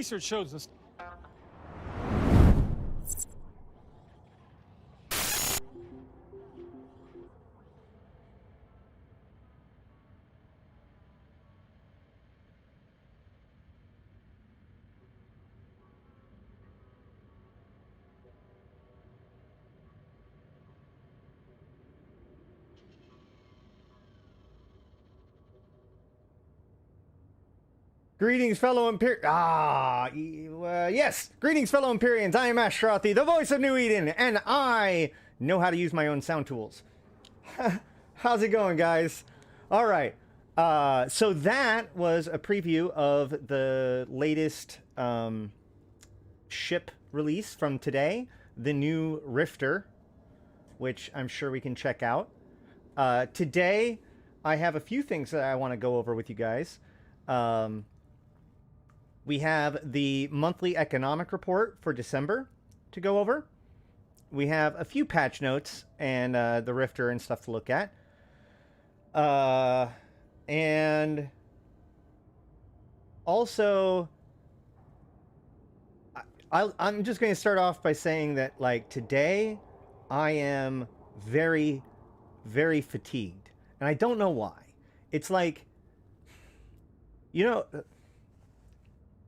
Research shows this. Greetings, fellow yes. Greetings, fellow Empyreans. I am Ashrothi, the voice of New Eden, and I know how to use my own sound tools. How's it going, guys? All right. So that was a preview of the latest ship release from today, the new Rifter, which I'm sure we can check out. Today, I have a few things that I want to go over with you guys. We have the monthly economic report for December to go over. We have a few patch notes and the Rifter and stuff to look at. And also, I'm just going to start off by saying that, like, today I am very, very fatigued. And I don't know why. It's like, you know,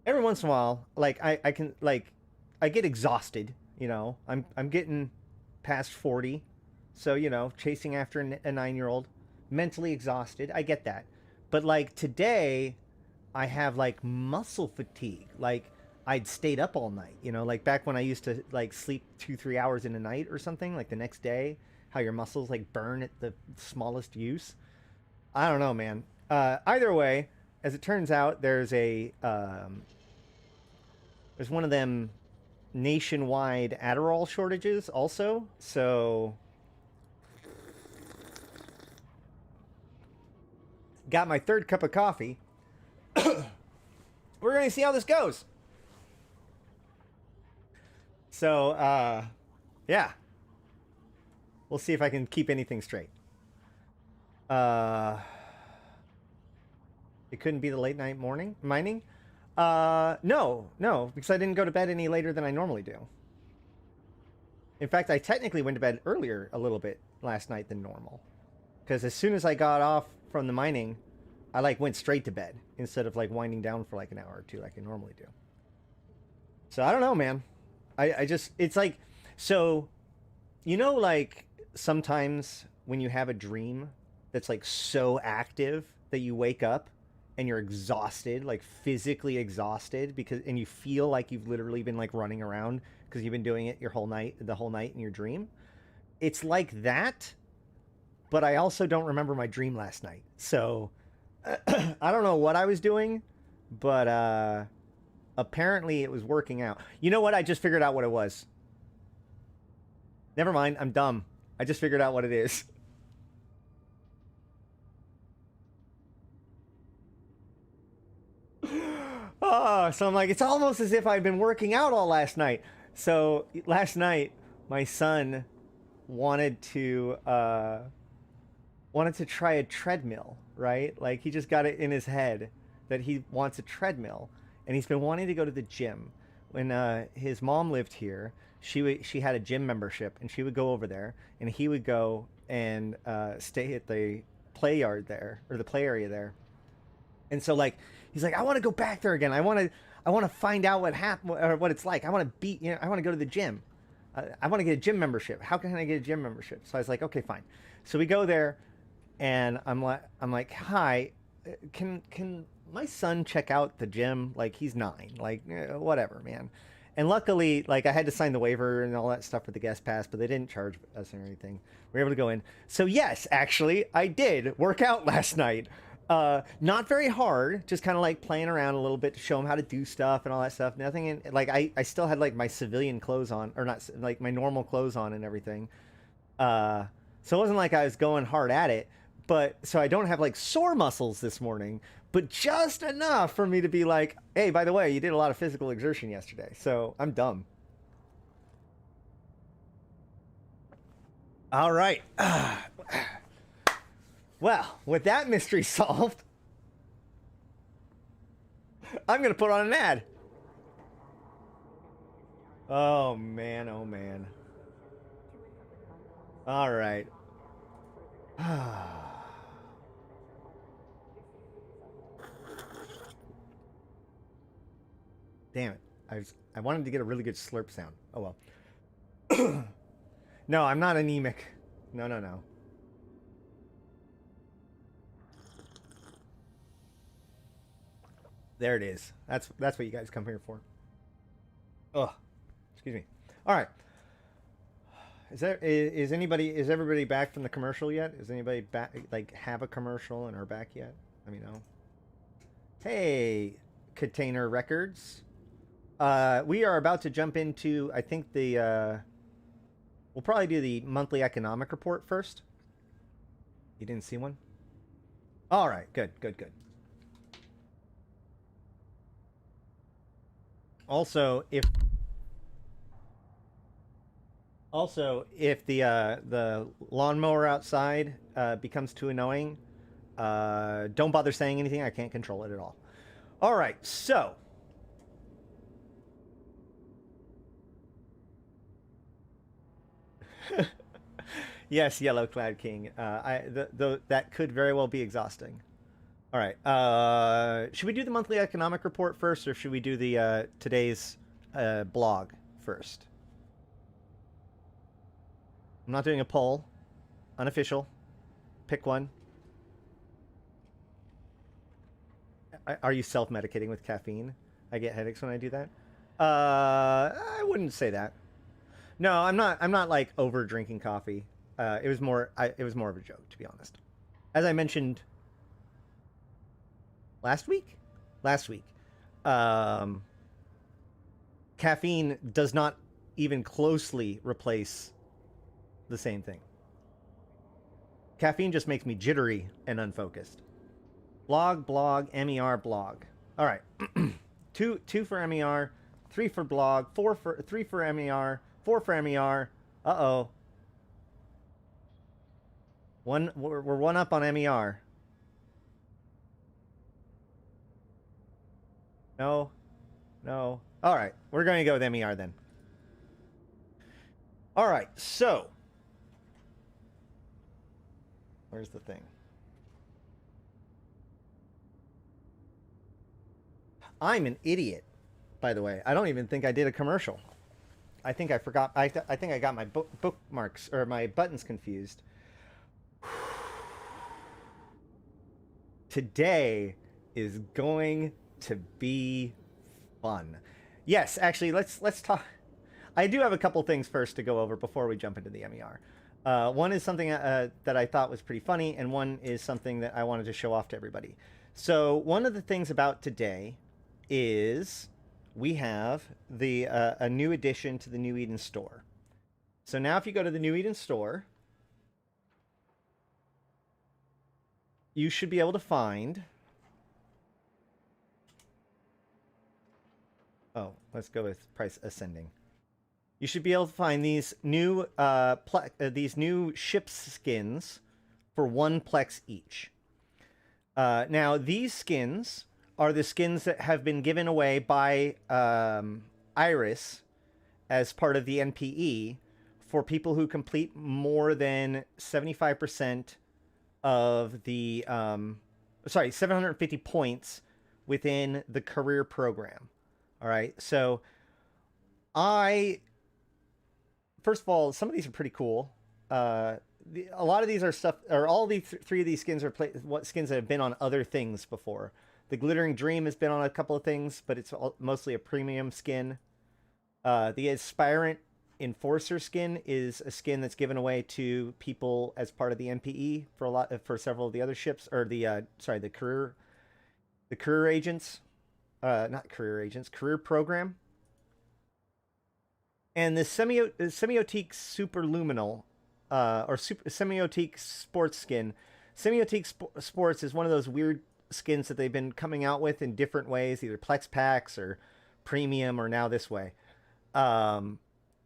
every once in a while, like, I can, like, I get exhausted, you know. I'm getting past 40. So, you know, chasing after a 9-year-old. Mentally exhausted. I get that. But, like, today, I have, like, muscle fatigue. Like, I'd stayed up all night, you know. Like, back when I used to, like, sleep 2-3 hours in a night or something. Like, the next day, how your muscles, like, burn at the smallest use. I don't know, man. Either way, as it turns out, there's a... there's one of them nationwide Adderall shortages also. So got my third cup of coffee. We're going to see how this goes. So, yeah. We'll see if I can keep anything straight. It couldn't be the late night mining? No, because I didn't go to bed any later than I normally do. In fact, I technically went to bed earlier a little bit last night than normal. Because as soon as I got off from the mining, I, like, went straight to bed instead of, like, winding down for, like, an hour or two like I normally do. So, I don't know, man. I just, it's like, so, you know, like, sometimes when you have a dream that's, like, so active that you wake up and you're exhausted, like physically exhausted, and you feel like you've literally been, like, running around because you've been doing it the whole night in your dream. It's like that, but I also don't remember my dream last night. So I don't know what I was doing, but apparently it was working out. You know what? I just figured out what it was. Never mind. I'm dumb. I just figured out what it is. Oh, so I'm like, it's almost as if I'd been working out all last night. So last night, my son wanted to try a treadmill, right? Like, he just got it in his head that he wants a treadmill, and he's been wanting to go to the gym. When his mom lived here, she had a gym membership, and she would go over there, and he would go and stay at the play yard there, or the play area there. And so, like, he's like, I want to go back there again. I want to find out what happened, or what it's like. I want to I want to go to the gym. I want to get a gym membership. How can I get a gym membership? So I was like, okay, fine. So we go there, and I'm like, hi, can my son check out the gym? Like, he's 9, like, whatever, man. And luckily, like, I had to sign the waiver and all that stuff for the guest pass, but they didn't charge us or anything. We were able to go in. So yes, actually, I did work out last night. Not very hard, just kind of like playing around a little bit to show him how to do stuff and all that stuff. Nothing in, like, I still had, like, my civilian clothes on, or not, like, my normal clothes on and everything. So it wasn't like I was going hard at it, but so I don't have, like, sore muscles this morning, but just enough for me to be like, hey, by the way, you did a lot of physical exertion yesterday. So I'm dumb. All right. Well, with that mystery solved, I'm going to put on an ad. Oh man, oh man. All right. Damn it. I wanted to get a really good slurp sound. Oh well. No, I'm not anemic. No, no, no. There it is. That's what you guys come here for. Ugh. Excuse me. All right. Is everybody back from the commercial yet? Is anybody back, like, have a commercial and are back yet? Let me know. Hey, Container Records. We are about to jump into, I think, we'll probably do the monthly economic report first. You didn't see one? All right, good, good, good. Also, if the lawnmower outside becomes too annoying, don't bother saying anything. I can't control it at all. All right, so yes, YellowCladKing. That could very well be exhausting. All right. Should we do the monthly economic report first, or should we do the today's blog first? I'm not doing a poll. Unofficial. Pick one. Are you self-medicating with caffeine? I get headaches when I do that. I wouldn't say that. No, I'm not. I'm not like over drinking coffee. It was more. It was more of a joke, to be honest. As I mentioned last week. Caffeine does not even closely replace the same thing. Caffeine just makes me jittery and unfocused. Blog, MER, blog. All right. two for MER, 3 for blog, 3 for MER, 4 for MER. Uh-oh. We're one up on MER. No. No. All right. We're going to go with MER then. All right. So, where's the thing? I'm an idiot, by the way. I don't even think I did a commercial. I think I forgot. I think I got my bookmarks or my buttons confused. Today is going to be fun. Yes, actually, let's talk. I do have a couple things first to go over before we jump into the MER. One is something that I thought was pretty funny, and one is something that I wanted to show off to everybody. So one of the things about today is we have a new addition to the New Eden store. So now if you go to the New Eden store, you should be able to find... Oh, let's go with price ascending. You should be able to find these new ship skins for 1 plex each. Now, these skins are the skins that have been given away by Iris as part of the NPE for people who complete more than 75% of the 750 points within the career program. All right, so first of all, some of these are pretty cool. A lot of these are stuff, or all these 3 of these skins are skins that have been on other things before. The Glittering Dream has been on a couple of things, but it's mostly a premium skin. The Aspirant Enforcer skin is a skin that's given away to people as part of the NPE for several of the other ships, or the career agents, not career agents, career program. And the Semiotique Superluminal, or Semiotique Sports skin. Semiotique Sports is one of those weird skins that they've been coming out with in different ways, either Plex Packs or Premium, or now this way.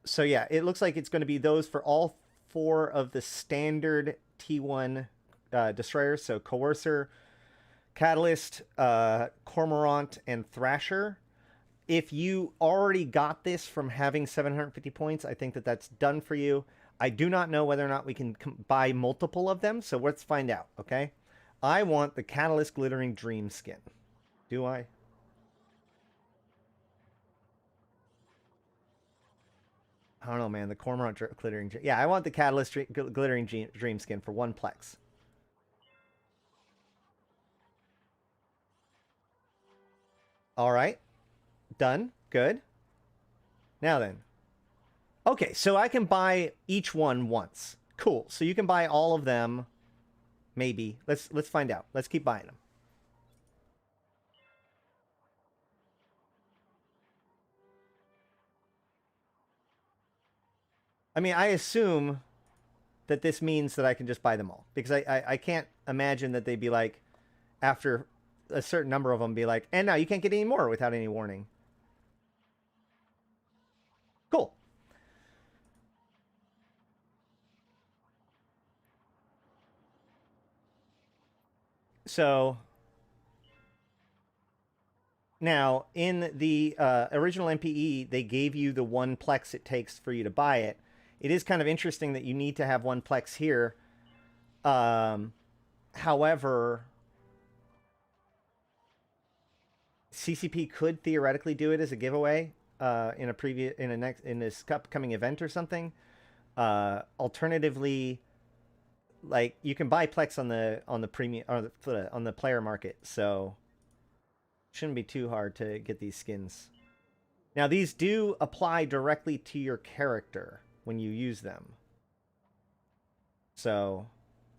So yeah, it looks like it's going to be those for all 4 of the standard T1 destroyers. So Coercer, Catalyst, Cormorant, and Thrasher. if you already got this from having 750 points, I think that that's done for you. I do not know whether or not we can buy multiple of them, so let's find out, okay? I want the Catalyst Glittering Dream skin. Do I? I don't know, man. The Cormorant Glittering... Yeah, I want the Catalyst Glittering Dream skin for 1 Plex. All right. Done. Good. Now then. Okay, so I can buy each one once. Cool. So you can buy all of them. Maybe. Let's find out. Let's keep buying them. I mean, I assume that this means that I can just buy them all. Because I can't imagine that they'd be like, after a certain number of them, be like, and now you can't get any more without any warning. Cool. So now in the original MPE, they gave you the 1 Plex it takes for you to buy it. It is kind of interesting that you need to have 1 Plex here. However, CCP could theoretically do it as a giveaway in this upcoming event or something. Alternatively, like you can buy Plex on the premium or on the player market, so shouldn't be too hard to get these skins. Now these do apply directly to your character when you use them. So,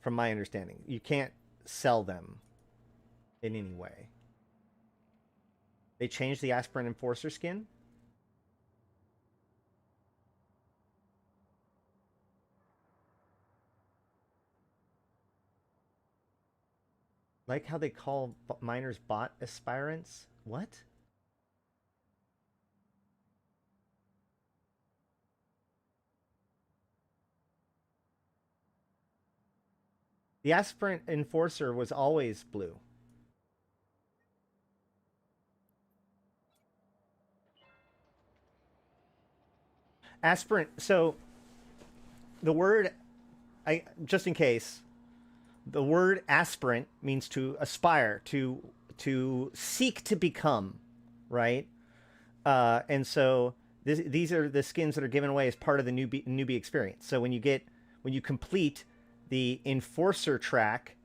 from my understanding, you can't sell them in any way. They changed the Aspirant Enforcer skin. Like how they call miners bot aspirants? What? The Aspirant Enforcer was always blue. Aspirant, so the word, just in case, the word aspirant means to aspire, to seek to become, right? And so these are the skins that are given away as part of the newbie experience. So when you complete the Enforcer track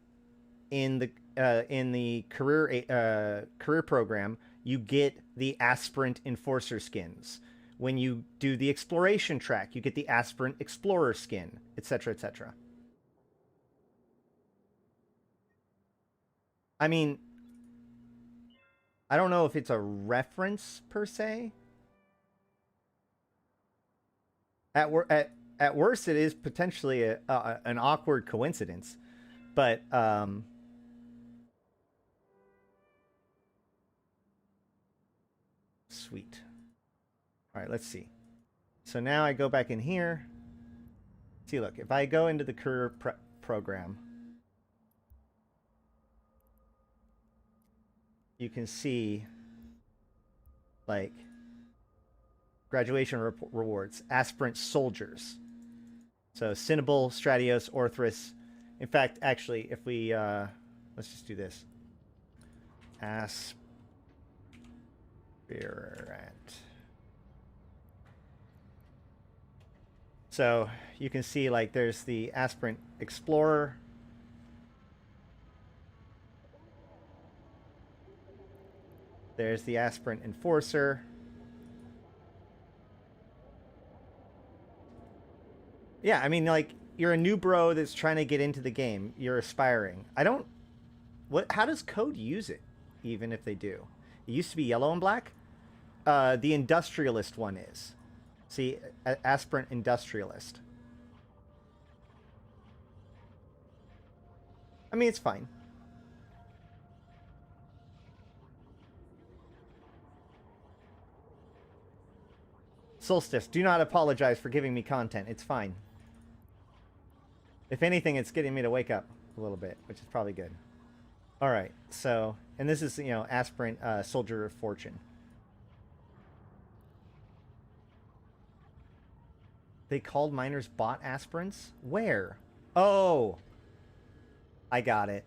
in the career program, you get the Aspirant Enforcer skins. When you do the Exploration track, you get the Aspirant Explorer skin, etc., etc. I mean, I don't know if it's a reference per se. At worst, it is potentially an awkward coincidence, but sweet. All right, let's see. So now I go back in here. See, look, if I go into the career program, you can see, like, graduation rewards, aspirant soldiers. So Cinnable, Stratios, Orthrus. In fact, actually, if we, let's just do this. Aspirant. So you can see, like, there's the Aspirant Explorer. There's the Aspirant Enforcer. Yeah, I mean, like, you're a new bro that's trying to get into the game. You're aspiring. How does Code use it, even if they do? It used to be yellow and black. The Industrialist one is. See, Aspirant Industrialist. I mean, it's fine. Solstice, do not apologize for giving me content. It's fine. If anything, it's getting me to wake up a little bit, which is probably good. All right, so, and this is, you know, Aspirant Soldier of Fortune. They called miners bot aspirants? Where? Oh, I got it.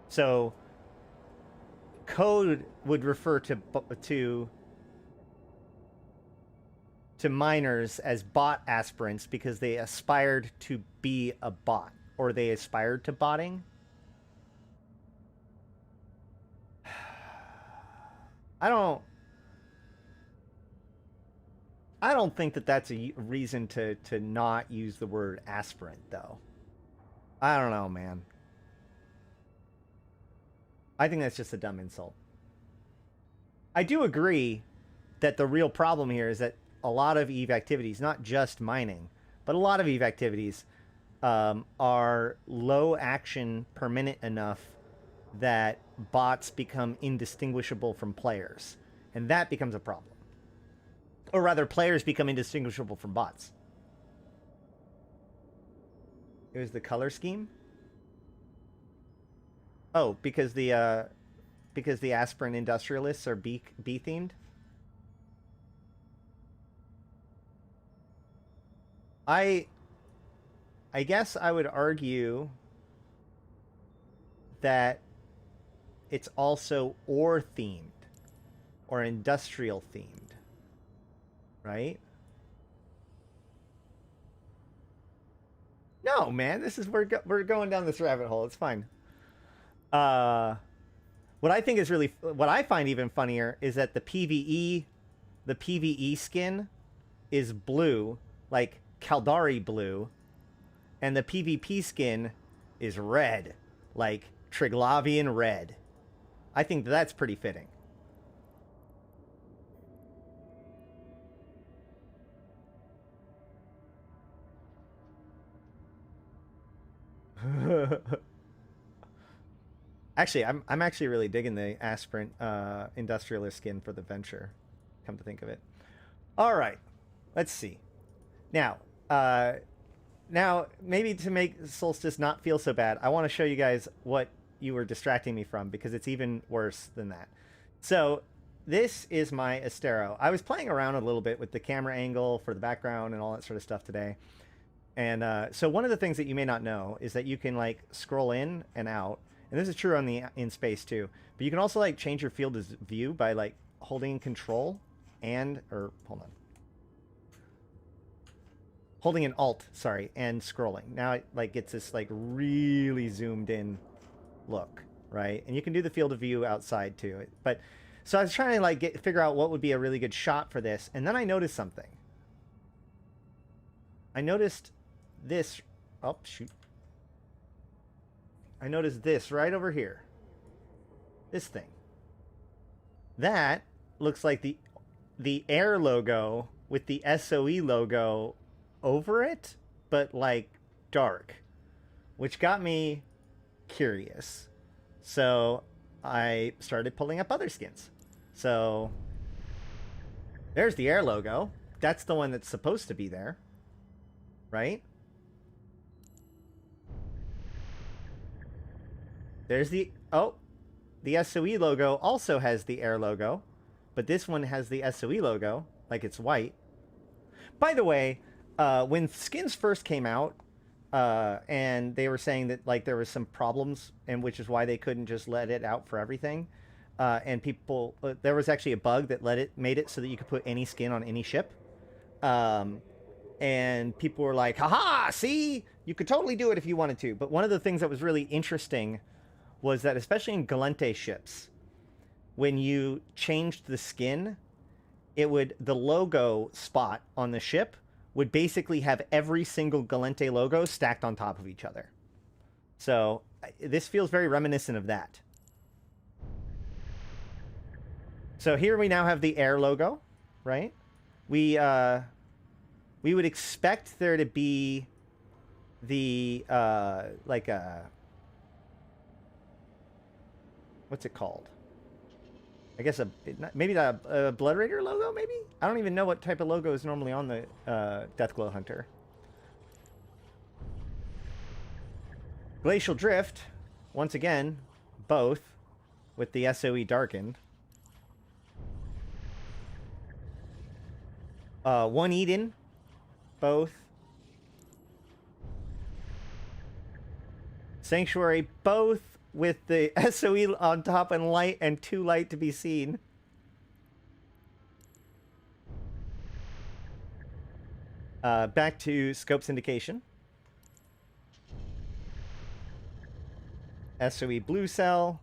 So code would refer to miners as bot aspirants because they aspired to be a bot, or they aspired to botting. I don't think that that's a reason to not use the word aspirant, though. I don't know, man. I think that's just a dumb insult. I do agree that the real problem here is that a lot of EVE activities, not just mining, but a lot of EVE activities are low action per minute enough that bots become indistinguishable from players. And that becomes a problem. Or rather, players become indistinguishable from bots. It was the color scheme? Oh, because the aspirin industrialists are bee themed? I guess I would argue that it's also ore themed or industrial themed, right? No, man, this is we're going down this rabbit hole. It's fine. What I think is really what I find even funnier is that the PvE skin is blue, like Caldari blue, and the PvP skin is red, like Triglavian red. I think that's pretty fitting. Actually, I'm actually really digging the aspirant industrialist skin for the Venture, come to think of it. All right, let's see. Now, maybe to make Solstice not feel so bad, I want to show you guys what you were distracting me from, because it's even worse than that. So this is my Astero. I was playing around a little bit with the camera angle for the background and all that sort of stuff today. And so one of the things that you may not know is that you can like scroll in and out. And this is true on the in space too. But you can also like change your field of view by like holding control and, or hold on. Holding an alt, sorry, and scrolling. Now it like gets this like really zoomed in look, right? And you can do the field of view outside too. But so I was trying to like figure out what would be a really good shot for this, and then I noticed something. I noticed this. Oh shoot! I noticed this right over here. This thing. That looks like the Air logo with the SOE logo over it, but like dark, which got me curious. So I started pulling up other skins. So there's the Air logo. That's the one that's supposed to be there, right? There's the SOE logo also has the Air logo, but this one has the SOE logo, like it's white. By the way, when skins first came out, and they were saying that like there was some problems, and which is why they couldn't just let it out for everything, and people, there was actually a bug that made it so that you could put any skin on any ship, and people were like, haha, see, you could totally do it if you wanted to. But one of the things that was really interesting was that, especially in Galente ships, when you changed the skin, the logo spot on the ship would basically have every single Galente logo stacked on top of each other. So this feels very reminiscent of that. So here we now have the Air logo, right? We would expect there to be the like a, what's it called? I guess maybe a Blood Raider logo, maybe? I don't even know what type of logo is normally on the Deathglow Hunter. Glacial Drift, once again, both, with the SOE darkened. One Eden both. Sanctuary, both with the SOE on top and light and too light to be seen. Back to scope's indication. SOE blue cell.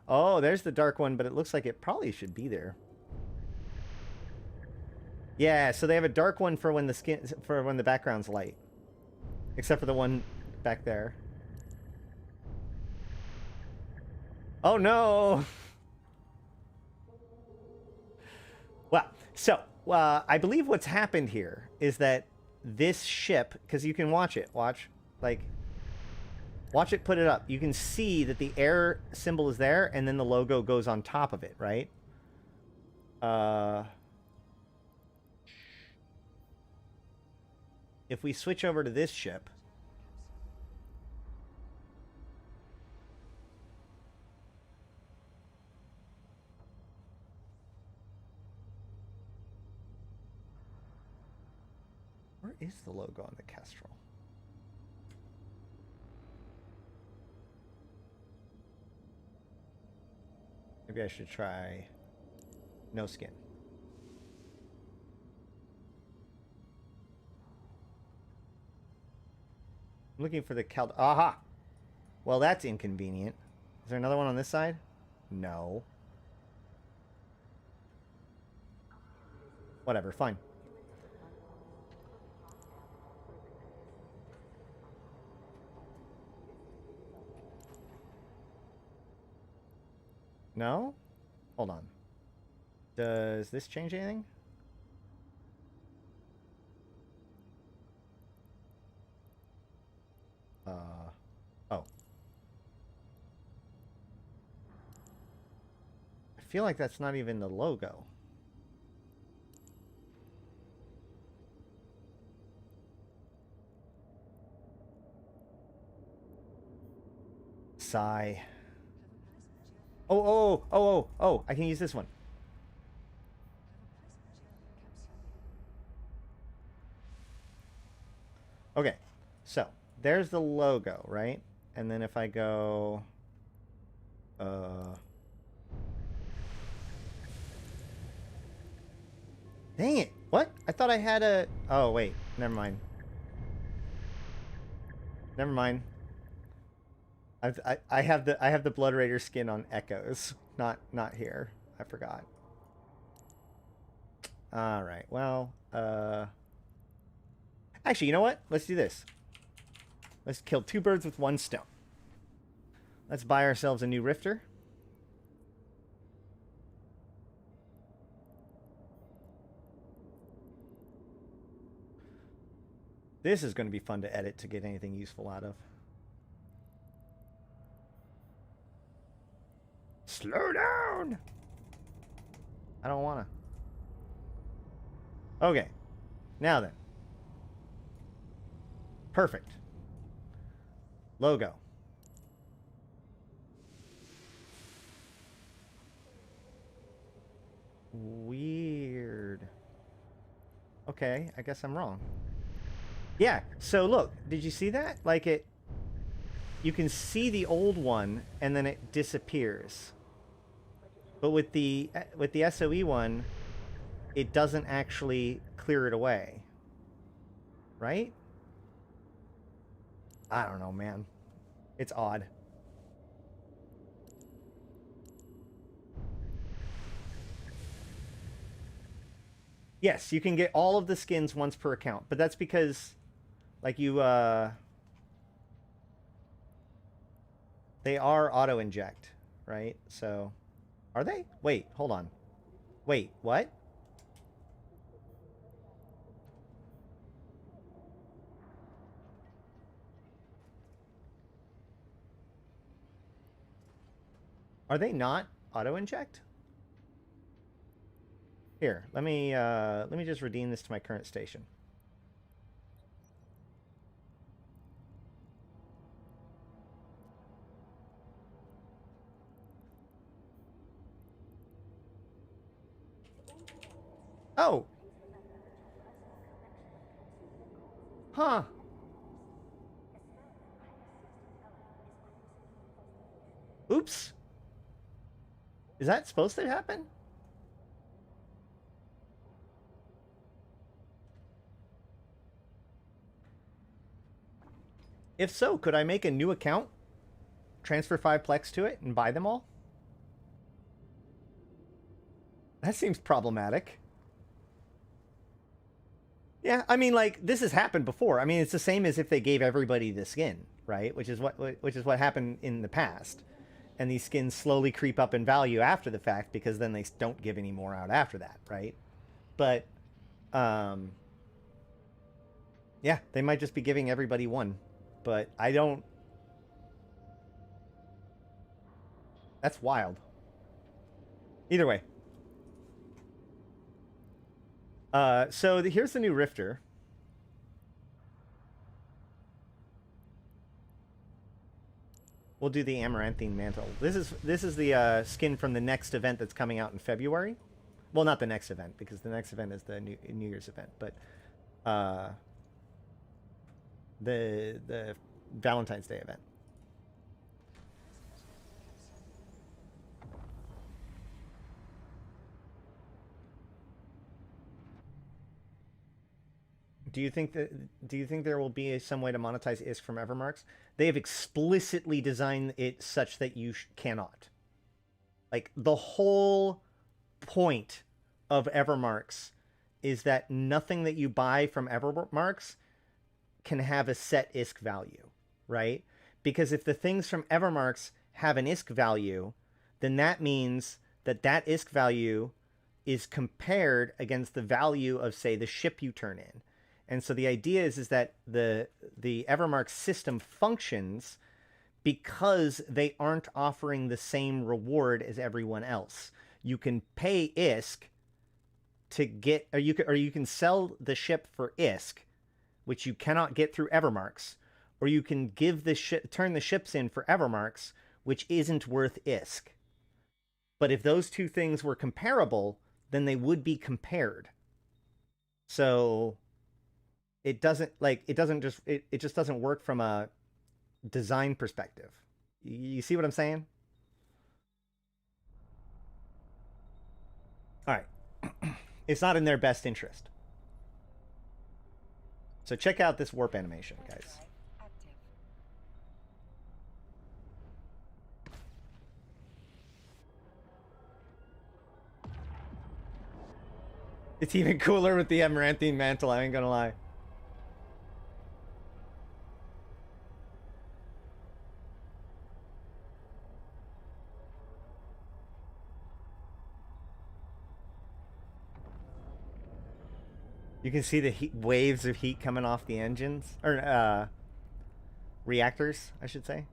Oh, there's the dark one, but it looks like it probably should be there. Yeah, so they have a dark one for when the background's light. Except for the one back there. Oh no! Well, so I believe what's happened here is that this ship, because you can watch it, watch it put it up. You can see that the air symbol is there, and then the logo goes on top of it, right? If we switch over to this ship, where is the logo on the Kestrel? Maybe I should try no skin. I'm looking for the Aha! Well, that's inconvenient. Is there another one on this side? No. Whatever, fine. No? Hold on. Does this change anything? Oh. I feel like that's not even the logo. Sigh. Oh, I can use this one. Okay, so there's the logo, right? And then if I go... Dang it! What? I thought I had a... Oh, wait. Never mind. Never mind. I have the Blood Raider skin on Echoes, not here. I forgot. All right. Well, actually, you know what? Let's do this. Let's kill two birds with one stone. Let's buy ourselves a new Rifter. This is going to be fun to edit to get anything useful out of. Slow down! I don't want to. Okay. Now then. Perfect. Logo. Weird. Okay, I guess I'm wrong. Yeah, so look, did you see that? Like it... You can see the old one, and then it disappears. But with the SOE one, it doesn't actually clear it away. Right? I don't know, man. It's odd. Yes, you can get all of the skins once per account, but that's because, like, you, they are auto-inject, right? So... Are they? Wait, hold on. Wait, what? Are they not auto-inject? Here, let me just redeem this to my current station. Oh. Huh. Oops. Is that supposed to happen? If so, could I make a new account, transfer 5 Plex to it, and buy them all? That seems problematic. Yeah, I mean, like, this has happened before. I mean, it's the same as if they gave everybody the skin, right? Which is what happened in the past. And these skins slowly creep up in value after the fact because then they don't give any more out after that, right? But, yeah, they might just be giving everybody one. But I don't... That's wild. Either way. So here's the new Rifter. We'll do the Amaranthine Mantle. This is the skin from the next event that's coming out in February. Well, not the next event, because the next event is the New Year's event, but the Valentine's Day event. Do you think there will be some way to monetize ISK from Evermarks? They have explicitly designed it such that you cannot. Like, the whole point of Evermarks is that nothing that you buy from Evermarks can have a set ISK value, right? Because if the things from Evermarks have an ISK value, then that means that that ISK value is compared against the value of, say, the ship you turn in. And so the idea is that the Evermarks system functions because they aren't offering the same reward as everyone else. You can pay ISK to get, or you can sell the ship for ISK, which you cannot get through Evermarks, or you can give the turn the ships in for Evermarks, which isn't worth ISK. But if those two things were comparable, then they would be compared. So it just doesn't work from a design perspective. You see what I'm saying? All right. It's not in their best interest. So check out this warp animation, guys. It's even cooler with the Amaranthine Mantle, I ain't gonna lie. You can see the waves of heat coming off the engines, or reactors, I should say.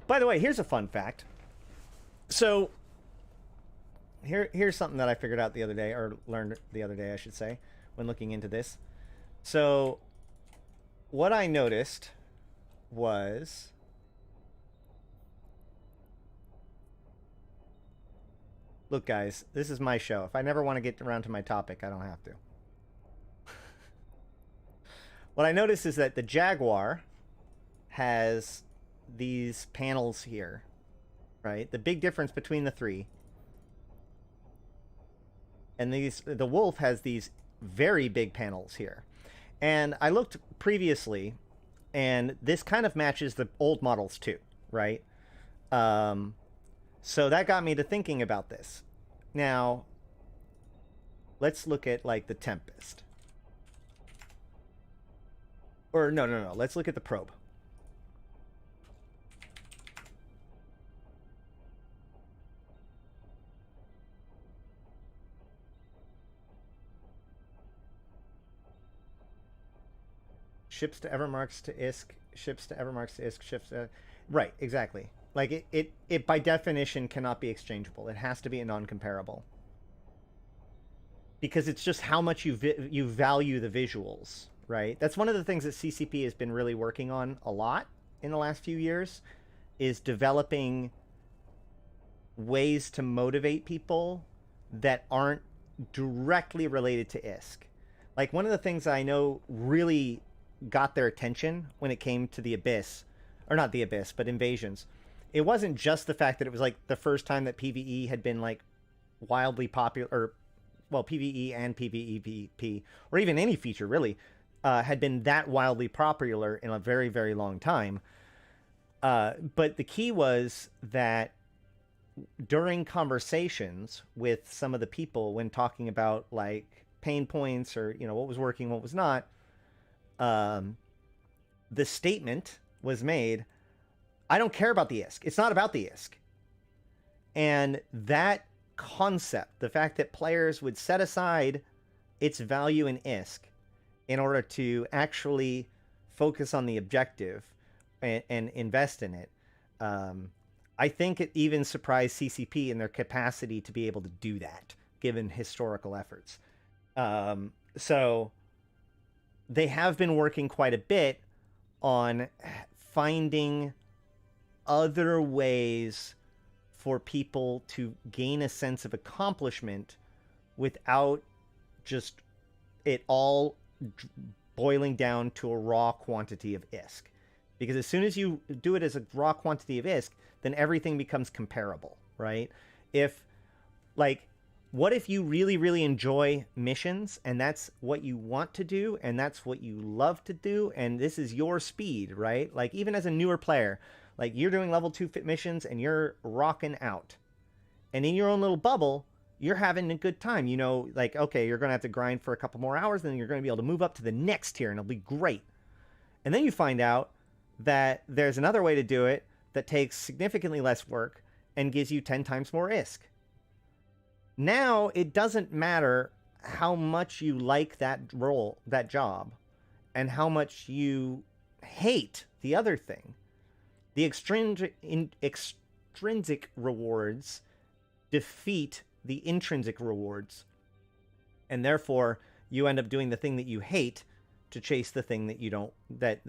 By the way, here's a fun fact. So here's something that I figured out the other day, or learned the other day, I should say, when looking into this. So what I noticed was look, guys, this is my show. If I never want to get around to my topic, I don't have to. What I noticed is that the Jaguar has these panels here, right? The big difference between the three. And the Wolf has these very big panels here. And I looked previously, and this kind of matches the old models too, right? So that got me to thinking about this. Now, let's look at, like, the Tempest. Or, no. Let's look at the Probe. Ships to Evermarks to ISK, ships to Evermarks to ISK, ships to... Right, exactly. Like, it by definition cannot be exchangeable. It has to be a non-comparable. Because it's just how much you value the visuals, right? That's one of the things that CCP has been really working on a lot in the last few years, is developing ways to motivate people that aren't directly related to ISK. Like, one of the things I know really got their attention when it came to the Abyss, or not the Abyss, but invasions, it wasn't just the fact that it was like the first time that PvE had been like wildly popular, or well, PvE and PvEVP, or even any feature really, had been that wildly popular in a very, very long time. But the key was that during conversations with some of the people, when talking about like pain points or, you know, what was working, what was not, the statement was made, I don't care about the ISK. It's not about the ISK. And that concept, the fact that players would set aside its value in ISK in order to actually focus on the objective and invest in it, I think it even surprised CCP in their capacity to be able to do that, given historical efforts. So they have been working quite a bit on finding other ways for people to gain a sense of accomplishment without just it all boiling down to a raw quantity of ISK. Because as soon as you do it as a raw quantity of ISK, then everything becomes comparable, right? If, like, what if you really, really enjoy missions and that's what you want to do and that's what you love to do and this is your speed, right? Like, even as a newer player, like, you're doing level 2 fit missions and you're rocking out. And in your own little bubble, you're having a good time. You know, like, okay, you're going to have to grind for a couple more hours, then you're going to be able to move up to the next tier and it'll be great. And then you find out that there's another way to do it that takes significantly less work and gives you 10 times more ISK. Now, it doesn't matter how much you like that role, that job, and how much you hate the other thing. The extrinsic rewards defeat the intrinsic rewards. And therefore, you end up doing the thing that you hate to chase the thing that you don't, that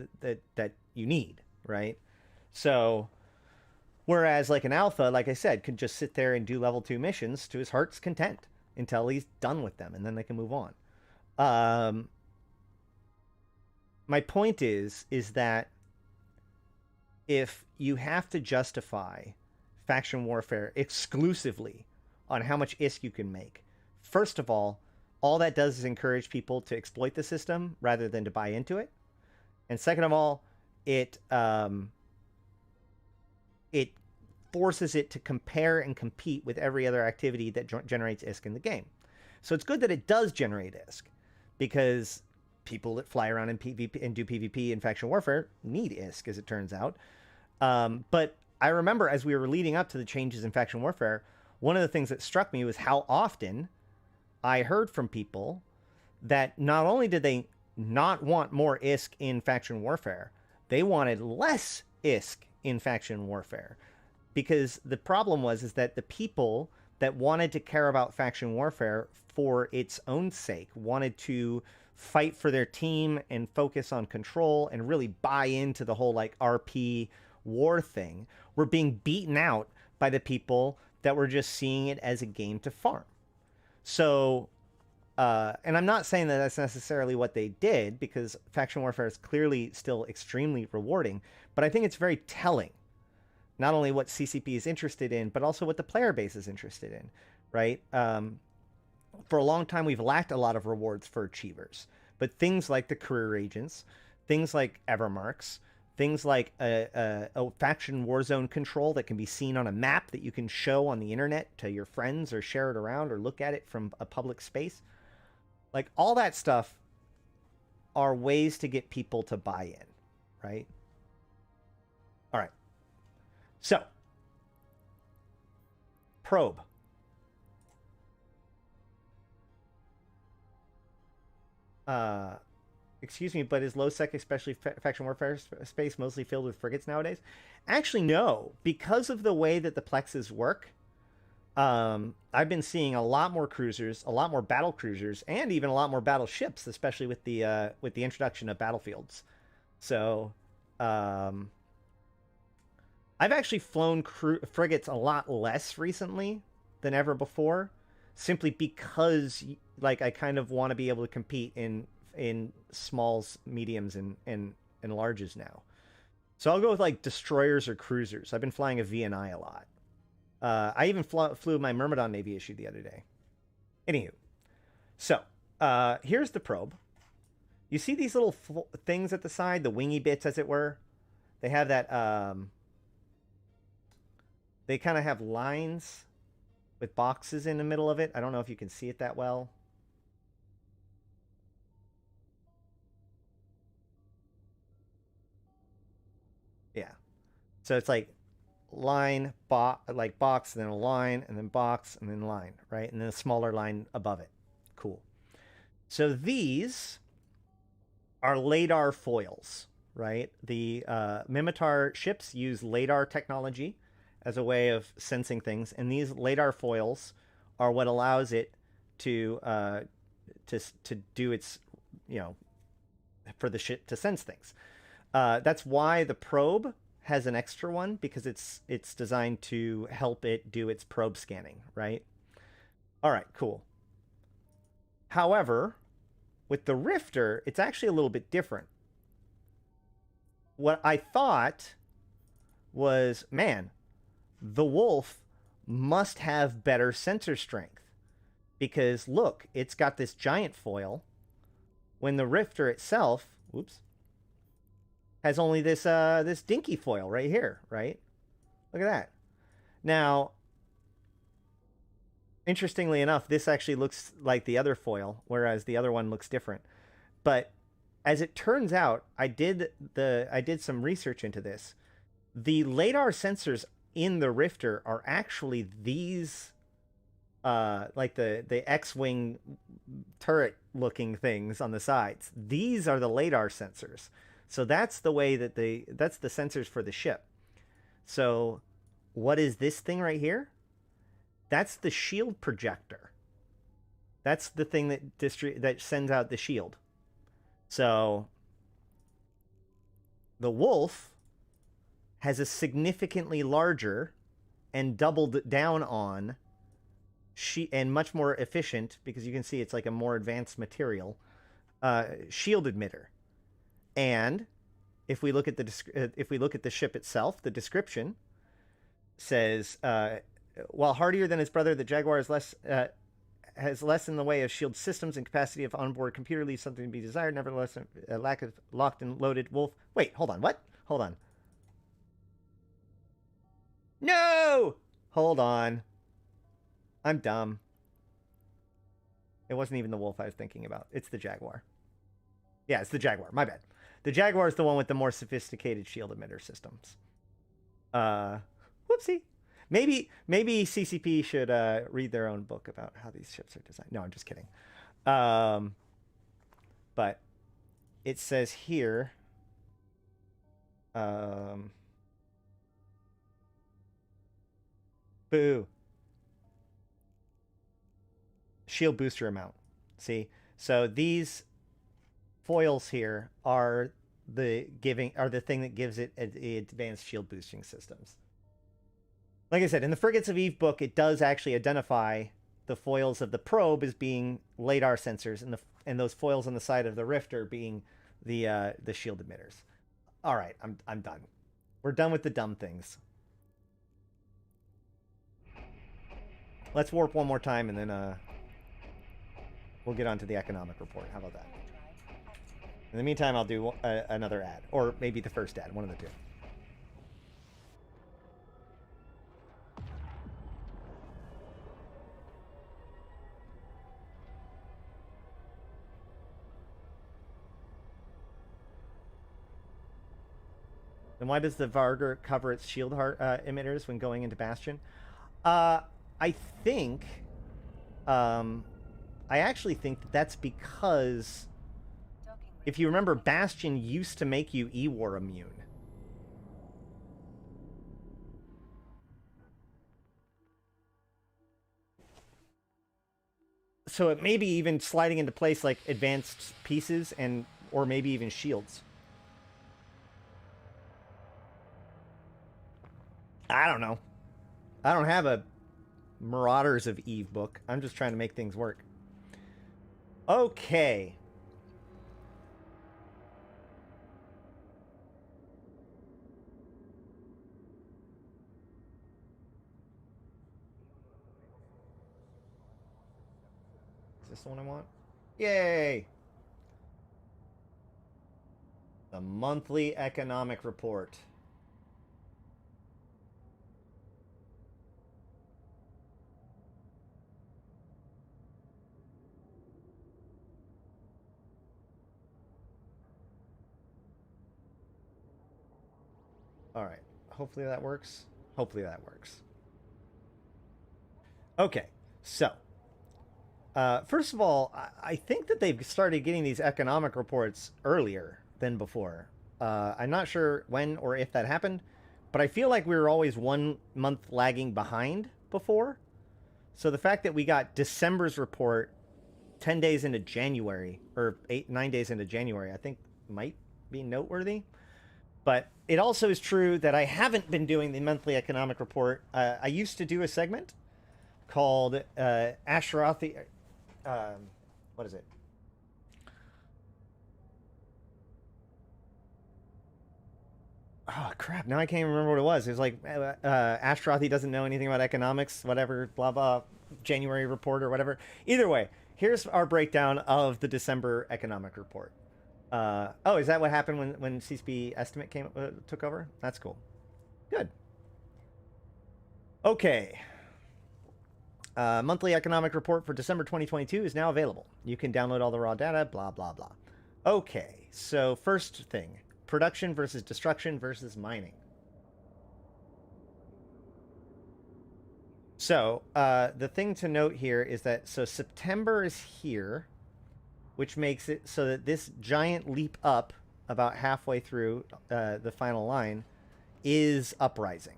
you need, right? So, whereas like an alpha, like I said, could just sit there and do level 2 missions to his heart's content until he's done with them, and then they can move on. My point is that if you have to justify faction warfare exclusively on how much ISK you can make, first of all that does is encourage people to exploit the system rather than to buy into it. And second of all, it forces it to compare and compete with every other activity that generates ISK in the game. So it's good that it does generate ISK, because people that fly around in PvP and do PvP in faction warfare need ISK, as it turns out. But I remember as we were leading up to the changes in faction warfare, one of the things that struck me was how often I heard from people that not only did they not want more ISK in faction warfare, they wanted less ISK in faction warfare. Because the problem is that the people that wanted to care about faction warfare for its own sake, wanted to fight for their team and focus on control and really buy into the whole like RP war thing, were being beaten out by the people that were just seeing it as a game to farm. So, and I'm not saying that that's necessarily what they did, because faction warfare is clearly still extremely rewarding, but I think it's very telling, not only what CCP is interested in, but also what the player base is interested in, right? For a long time, we've lacked a lot of rewards for achievers, but things like the career agents, things like Evermarks, things like a faction warzone control that can be seen on a map that you can show on the internet to your friends or share it around or look at it from a public space. Like, all that stuff are ways to get people to buy in, right? All right. So, probe. Excuse me, but is low-sec, especially faction warfare space, mostly filled with frigates nowadays? Actually, no. Because of the way that the plexes work, I've been seeing a lot more cruisers, a lot more battle cruisers, and even a lot more battleships, especially with the introduction of battlefields. So, I've actually flown frigates a lot less recently than ever before, simply because like I kind of want to be able to compete in smalls, mediums, and larges now. So I'll go with like destroyers or cruisers. I've been flying a VNI a lot. I even flew my Myrmidon Navy issue the other day. Anywho, so here's the probe. You see these little things at the side, the wingy bits, as it were? They have that, they kind of have lines with boxes in the middle of it. I don't know if you can see it that well. Yeah. So it's like line, like box, and then a line, and then box, and then line, right? And then a smaller line above it. Cool. So these are LADAR foils, right? The Mimitar ships use LADAR technology as a way of sensing things, and these LADAR foils are what allows it to do its, you know, for the ship to sense things. That's why the probe has an extra one, because it's designed to help it do its probe scanning, right? All right, cool. However, with the Rifter, it's actually a little bit different. What I thought was, man, the Wolf must have better sensor strength, because look, it's got this giant foil, when the Rifter itself, whoops, has only this this dinky foil right here, right? Look at that. Now, interestingly enough, this actually looks like the other foil, whereas the other one looks different. But as it turns out, I did some research into this. The LADAR sensors in the Rifter are actually these, like the X-wing turret-looking things on the sides. These are the LADAR sensors. So that's the way that that's the sensors for the ship. So what is this thing right here? That's the shield projector. That's the thing that sends out the shield. So the Wolf has a significantly larger and doubled down on and much more efficient, because you can see it's like a more advanced material, shield emitter. And if we look at the ship itself, the description says, while hardier than its brother, the Jaguar has less in the way of shield systems and capacity of onboard computer, leaves something to be desired. Nevertheless, a lack of locked and loaded Wolf. Wait, hold on. What? Hold on. No! Hold on. I'm dumb. It wasn't even the Wolf I was thinking about. It's the Jaguar. Yeah, it's the Jaguar. My bad. The Jaguar is the one with the more sophisticated shield emitter systems. Whoopsie. Maybe CCP should read their own book about how these ships are designed. No, I'm just kidding. But it says here, boo. Shield booster amount. See? So these foils here are the thing that gives it advanced shield boosting systems. Like I said, in the Frigates of Eve book, it does actually identify the foils of the probe as being LADAR sensors, and those foils on the side of the Rifter being the shield emitters. All right, I'm done. We're done with the dumb things. Let's warp one more time, and then we'll get on to the economic report. How about that? In the meantime, I'll do another ad, or maybe the first ad, one of the two. Then why does the Vargur cover its shield emitters when going into Bastion? I actually think that's because, if you remember, Bastion used to make you E-War immune. So it may be even sliding into place like advanced pieces or maybe even shields. I don't know. I don't have a Marauders of Eve book. I'm just trying to make things work. Okay. Is this the one I want? Yay! The monthly economic report. All right. Hopefully that works. Hopefully that works. Okay. So, first of all, I think that they've started getting these economic reports earlier than before. I'm not sure when or if that happened, but I feel like we were always 1 month lagging behind before. So the fact that we got December's report 10 days into January, or 9 days into January, I think might be noteworthy. But it also is true that I haven't been doing the monthly economic report. I used to do a segment called Ashrathi. What is it? Oh, crap. Now I can't even remember what it was. It was like Ashrathi doesn't know anything about economics, whatever, blah, blah, January report or whatever. Either way, here's our breakdown of the December economic report. Oh, is that what happened when CSP estimate took over? That's cool. Good. Okay. Monthly economic report for December 2022 is now available. You can download all the raw data, blah, blah, blah. Okay, so first thing, production versus destruction versus mining. So the thing to note here is that, so September is here, which makes it so that this giant leap up about halfway through the final line is uprising,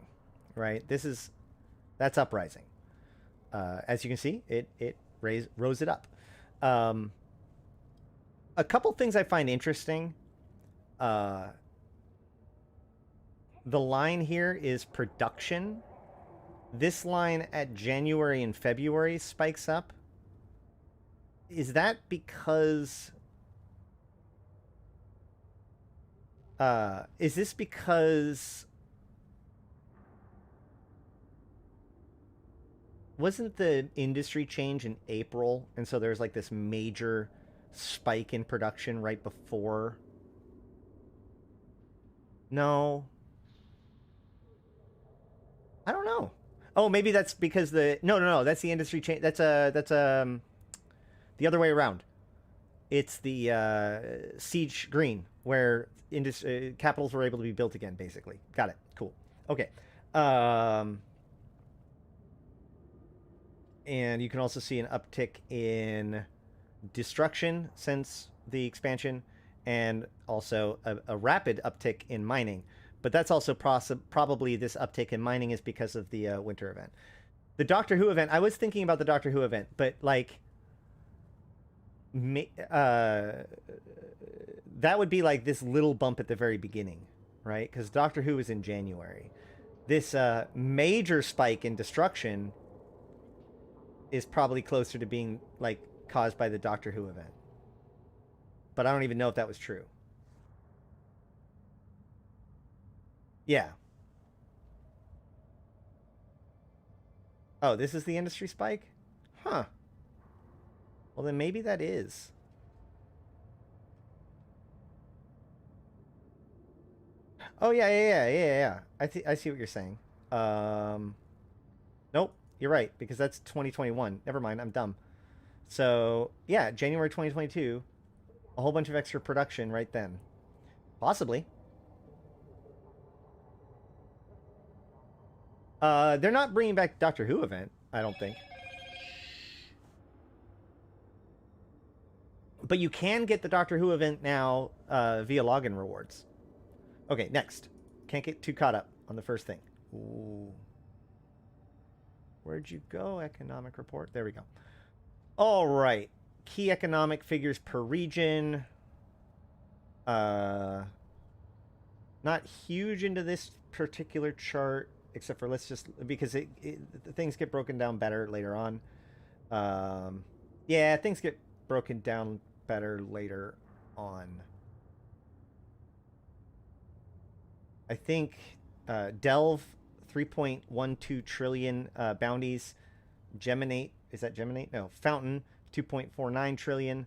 right? That's uprising. As you can see, it rose it up. A couple things I find interesting. The line here is production. This line at January and February spikes up. Is that because... is this because... Wasn't the industry change in April, and so there's like this major spike in production right before? No. I don't know. Oh, maybe that's because no, that's the industry change. That's the other way around. It's the siege green, where capitals were able to be built again, basically. Got it. Cool. Okay. And you can also see an uptick in destruction since the expansion, and also a rapid uptick in mining. But that's also probably this uptick in mining is because of the winter event. The Doctor Who event, I was thinking about the Doctor Who event, but like... that would be like this little bump at the very beginning, right? Because Doctor Who is in January. This major spike in destruction is probably closer to being like caused by the Doctor Who event. But I don't even know if that was true. Yeah. Oh, this is the industry spike? Huh. Well, then maybe that is. Oh, yeah. I see what you're saying. Nope, you're right, because that's 2021. Never mind, I'm dumb. So, yeah, January 2022, a whole bunch of extra production right then. Possibly. They're not bringing back Doctor Who event, I don't think. But you can get the Doctor Who event now via login rewards. Okay, next. Can't get too caught up on the first thing. Ooh. Where'd you go, economic report? There we go. All right. Key economic figures per region. Not huge into this particular chart. except for let's just, because things get broken down better later on. Yeah, things get broken down better later on. I think Delve, 3.12 trillion bounties. Geminate, is that Geminate? No, Fountain, 2.49 trillion.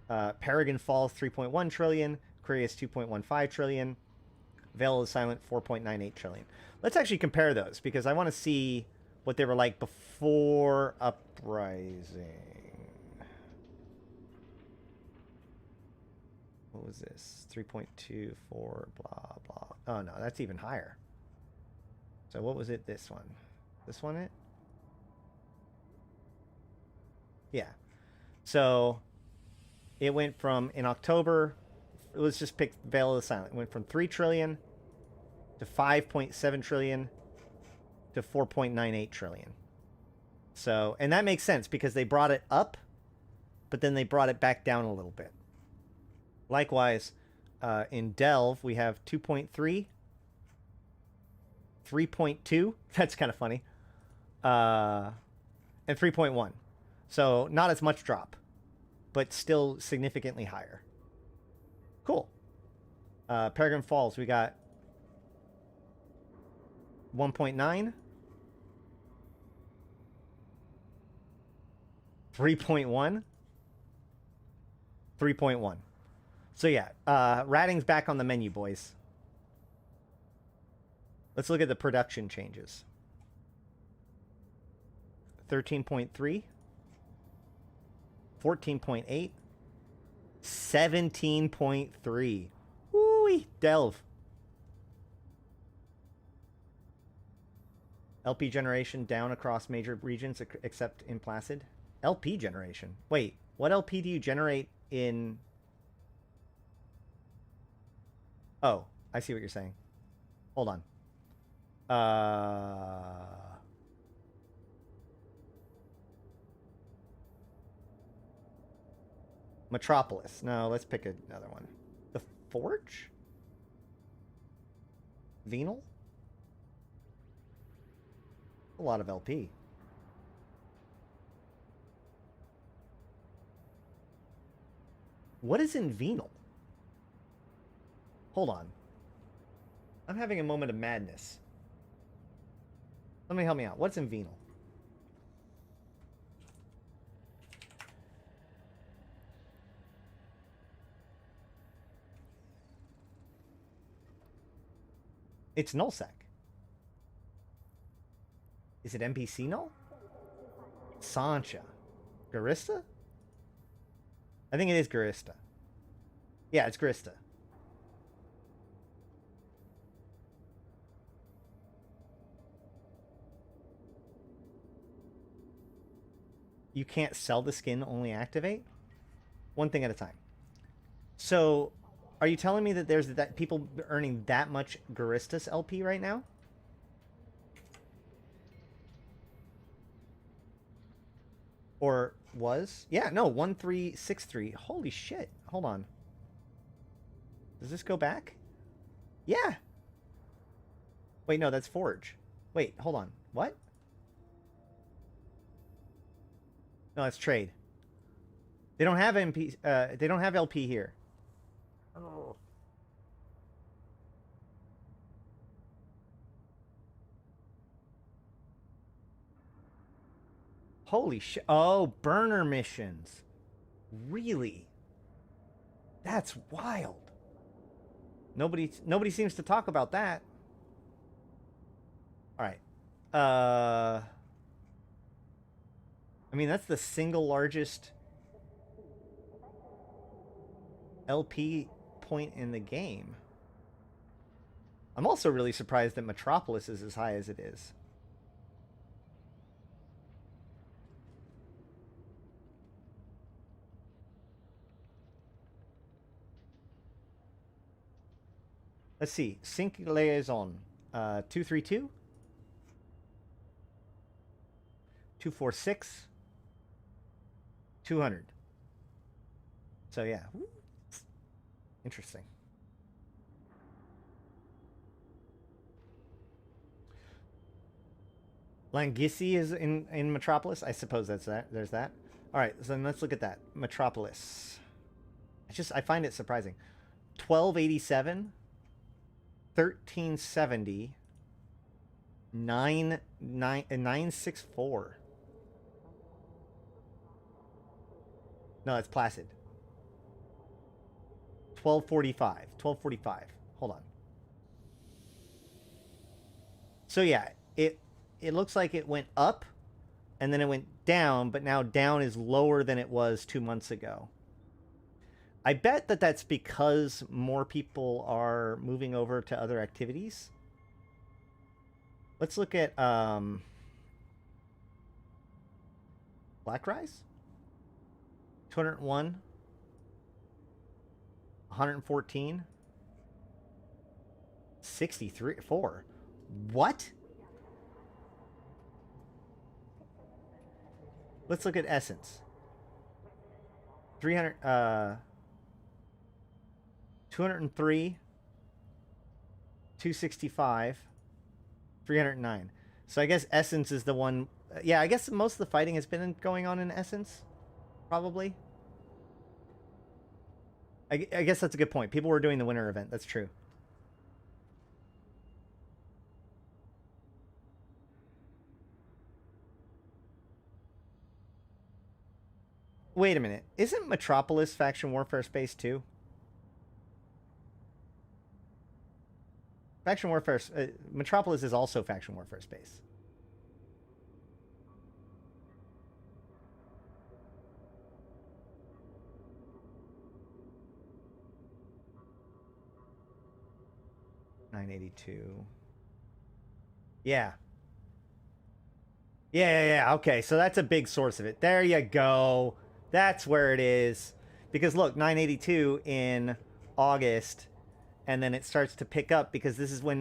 Paragon Falls, 3.1 trillion. Aquarius, 2.15 trillion. Veil is Silent, 4.98 trillion. Let's actually compare those, because I want to see what they were like before Uprising. What was this? 3.24, blah, blah. Oh, no, that's even higher. So what was it, this one? This one it? Yeah. So it went from, in October, let's just pick Veil of the Silent. It went from 3 trillion to 5.7 trillion to 4.98 trillion. So, and that makes sense because they brought it up, but then they brought it back down a little bit. Likewise, in Delve, we have 2.3, 3.2, that's kind of funny, and 3.1. So not as much drop, but still significantly higher. Cool. Paragon Falls, we got 1.9, 3.1, 3.1. So yeah, ratting's back on the menu, boys. Let's look at the production changes. 13.3, 14.8, 17.3. Woo-wee, Delve. LP generation down across major regions except in Placid. LP generation. Wait, what LP do you generate in... Oh, I see what you're saying. Hold on. Metropolis. No, let's pick another one. The Forge? Venal? A lot of LP. What is in Venal? Hold on. I'm having a moment of madness. Somebody help me out. What's in Venal? It's nullsec. Is it NPC null? Sancha. Garista? I think it is Garista. Yeah, it's Garista. You can't sell the skin, only activate? One thing at a time. So, are you telling me that there's that people earning that much Garistas LP right now? Or was? Yeah, no, 1363. Holy shit. Hold on. Does this go back? Yeah. Wait, no, that's Forge. Wait, hold on. What? No, that's trade. They don't have MP. They don't have LP here. Oh. Holy shit! Oh, burner missions. Really? That's wild. Nobody seems to talk about that. All right. I mean, that's the single largest LP point in the game. I'm also really surprised that Metropolis is as high as it is. Let's see. Sync liaison. 232. 246. 200. So yeah. Interesting. Langissi is in Metropolis. I suppose that's that. There's that. All right, so then let's look at that. Metropolis. I find it surprising. 1287, 1370, 964. No, that's Placid. 1245. 1245. Hold on. So yeah, it looks like it went up and then it went down, but now down is lower than it was 2 months ago. I bet that that's because more people are moving over to other activities. Let's look at Black Rise. 201. 114. 63. 4. What? Let's look at Essence. 300. 203. 265. 309. So I guess Essence is the one. Yeah, I guess most of the fighting has been going on in Essence. Probably. I guess that's a good point. People were doing the winter event. That's true. Wait a minute. Isn't Metropolis Faction Warfare Space too? Faction Warfare... Metropolis is also Faction Warfare Space. $982. Yeah. Yeah. Okay, so that's a big source of it. There you go. That's where it is. Because look, 982 in August, and then it starts to pick up because this is when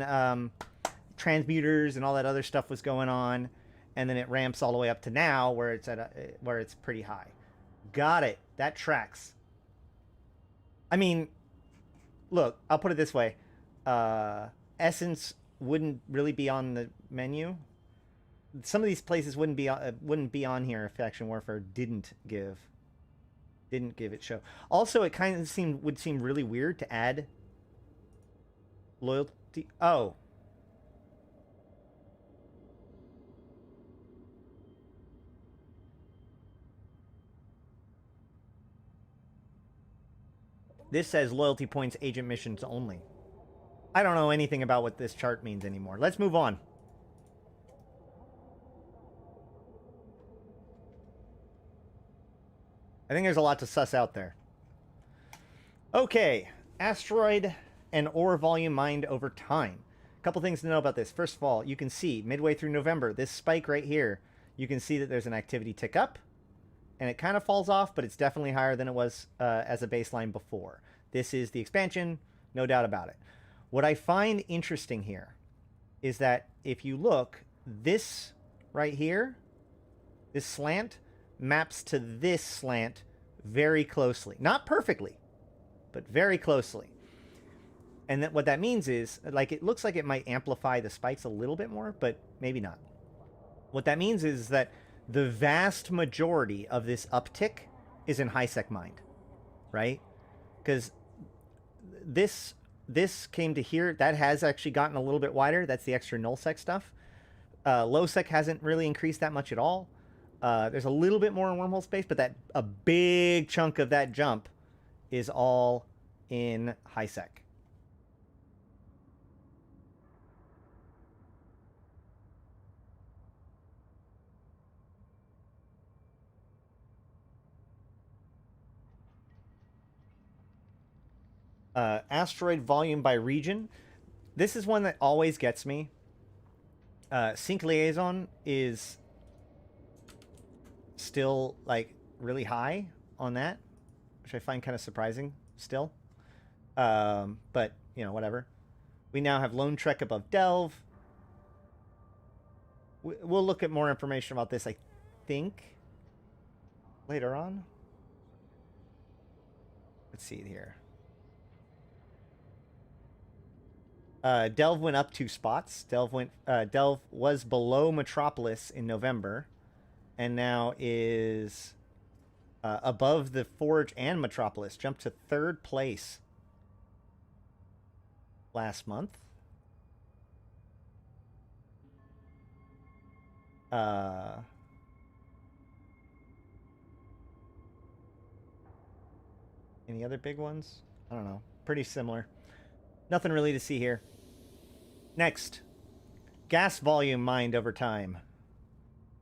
transmuters and all that other stuff was going on, and then it ramps all the way up to now where it's at where it's pretty high. Got it. That tracks. I mean, look, I'll put it this way. Essence wouldn't really be on the menu. Some of these places wouldn't be on here if Faction Warfare didn't give it show. Also, it kind of would seem really weird to add loyalty. Oh. This says loyalty points agent missions only. I don't know anything about what this chart means anymore. Let's move on. I think there's a lot to suss out there. Okay. Asteroid and ore volume mined over time. A couple things to know about this. First of all, you can see midway through November, this spike right here, you can see that there's an activity tick up. And it kind of falls off, but it's definitely higher than it was as a baseline before. This is the expansion, no doubt about it. What I find interesting here is that if you look, this right here, this slant, maps to this slant very closely. Not perfectly, but very closely. And what that means is, like, it looks like it might amplify the spikes a little bit more, but maybe not. What that means is that the vast majority of this uptick is in high-sec mined, right? Because this came to here. That has actually gotten a little bit wider. That's the extra null-sec stuff. Low-sec hasn't really increased that much at all. There's a little bit more in wormhole space, but a big chunk of that jump is all in high-sec. Asteroid volume by region. This is one that always gets me. Sync liaison is still like really high on that, which I find kind of surprising still. But you know, whatever. We now have Lone Trek above Delve. We'll look at more information about this, I think, later on. Let's see it here. Delve went up 2 spots. Delve was below Metropolis in November, and now is above the Forge and Metropolis. Jumped to 3rd place last month. Any other big ones? I don't know. Pretty similar. Nothing really to see here. Next, gas volume mined over time.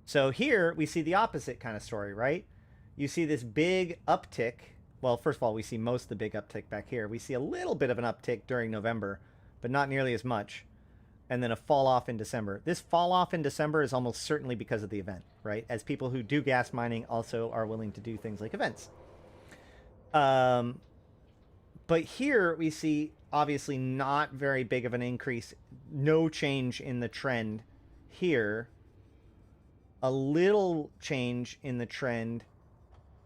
So here we see the opposite kind of story, right? You see this big uptick. Well, first of all, we see most of the big uptick back here. We see a little bit of an uptick during November, but not nearly as much. And then a fall off in December. This fall off in December is almost certainly because of the event, right? As people who do gas mining also are willing to do things like events. But here we see obviously not very big of an increase. No change in the trend here. A little change in the trend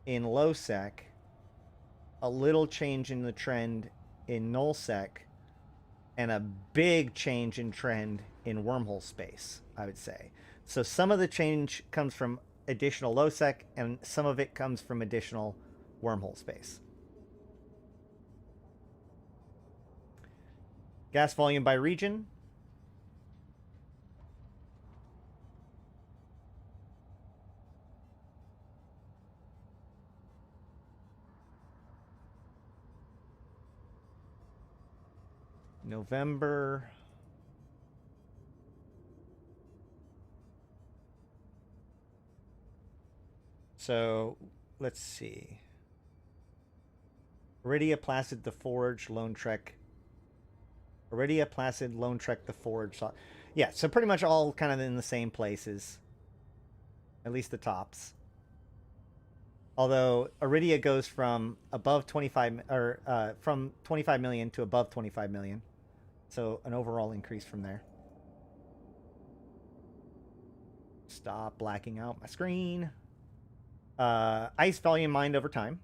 in low sec. A little change in the trend in null sec. And a big change in trend in wormhole space, I would say. So some of the change comes from additional low sec, and some of it comes from additional wormhole space. Gas volume by region. November. So let's see. Aridia, Placid, the Forge, Lone Trek. Aridia, Placid, Lone Trek, the Forge. Yeah, so pretty much all kind of in the same places. At least the tops. Although Aridia goes from above 25 or from 25 million to above 25 million. So an overall increase from there. Stop blacking out my screen. Ice volume mined over time.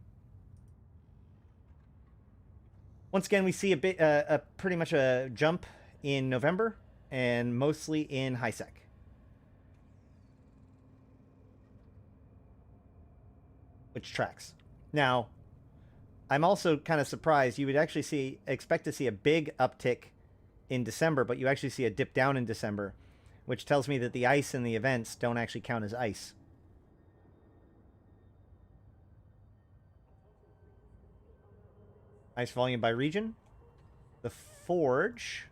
Once again, we see a bit, pretty much a jump in November, and mostly in high sec. Which tracks. Now, I'm also kind of surprised. You would actually expect to see a big uptick in December, but you actually see a dip down in December, which tells me that the ice and the events don't actually count as ice. Ice volume by region. The Forge.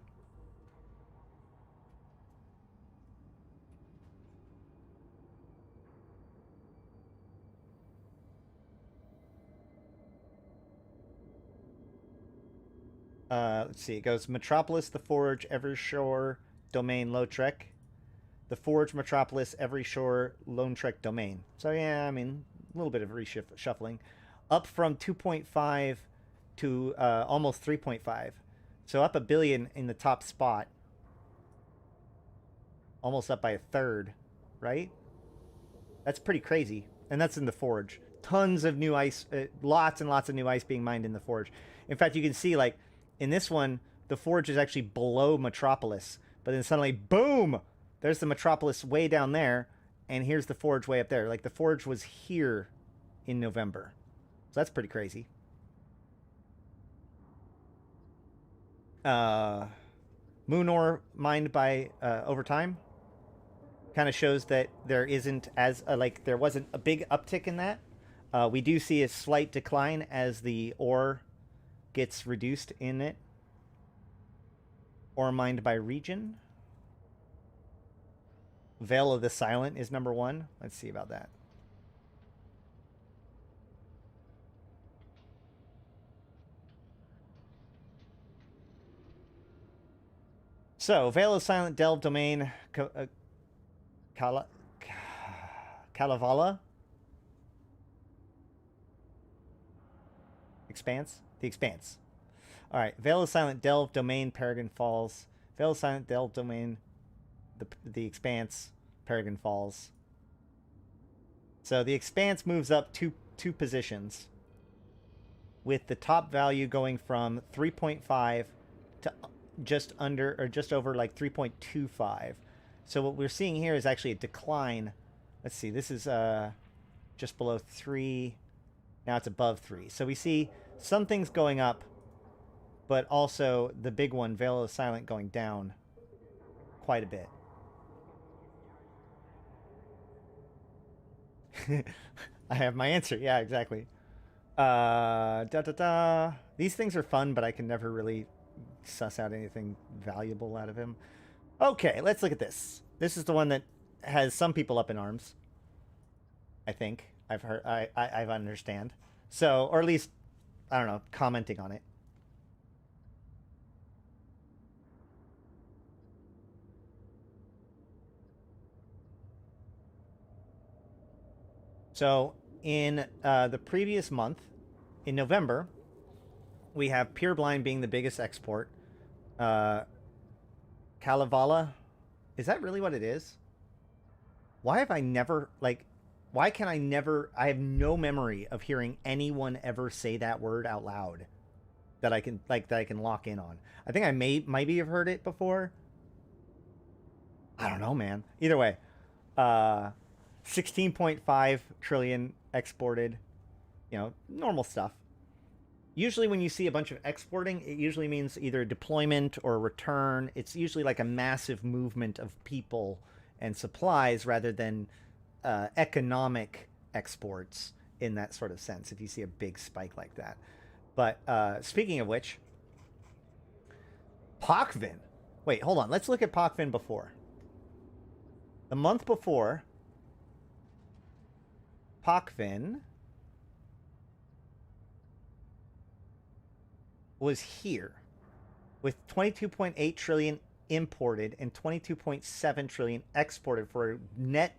Let's see. It goes Metropolis, the Forge, Evershore, Domain, Low Trek. The Forge, Metropolis, Evershore, Lone Trek, Domain. So yeah, I mean, a little bit of reshuffling. Up from 2.5 to almost 3.5. So up 1 billion in the top spot. Almost up by a third, right? That's pretty crazy. And that's in the Forge. Tons of new ice, lots and lots of new ice being mined in the Forge. In fact, you can see, like, in this one, the Forge is actually below Metropolis. But then suddenly, boom! There's the Metropolis way down there, and here's the Forge way up there. Like, the Forge was here in November. So that's pretty crazy. Moon ore mined by over time kind of shows that there isn't as there wasn't a big uptick in that. We do see a slight decline as the ore gets reduced in it. Ore mined by region. Veil of the Silent is number 1. Let's see about that. So, Veil of Silent, Delve, Domain, Kalevala, Expanse? The Expanse. Alright, Veil of Silent, Delve, Domain, Peregrine Falls. Veil of Silent, Delve, Domain, the Expanse, Peregrine Falls. So the Expanse moves up two positions, with the top value going from 3.5 to just under or just over like 3.25. So what we're seeing here is actually a decline. Let's see, this is just below 3. Now it's above 3. So we see some things going up, but also the big one, Veil of Silent, going down quite a bit. I have my answer. Yeah, exactly. These things are fun, but I can never really suss out anything valuable out of him. Okay, let's look at this. This is the one that has some people up in arms. I think I've heard. I understand. So, or at least, I don't know, commenting on it. So, in the previous month, in November, we have Pureblind being the biggest export. Kalevala, is that really what it is? Why have I never, like, why can I never, I have no memory of hearing anyone ever say that word out loud that I can, like, that I can lock in on. I think I maybe have heard it before. I don't know, man. Either way, 16.5 trillion exported, you know, normal stuff. Usually when you see a bunch of exporting, it usually means either a deployment or a return. It's usually like a massive movement of people and supplies rather than economic exports in that sort of sense, if you see a big spike like that. But speaking of which, Pakvin. Wait, hold on. Let's look at Pakvin before. The month before, Pakvin was here with 22.8 trillion imported and 22.7 trillion exported for a net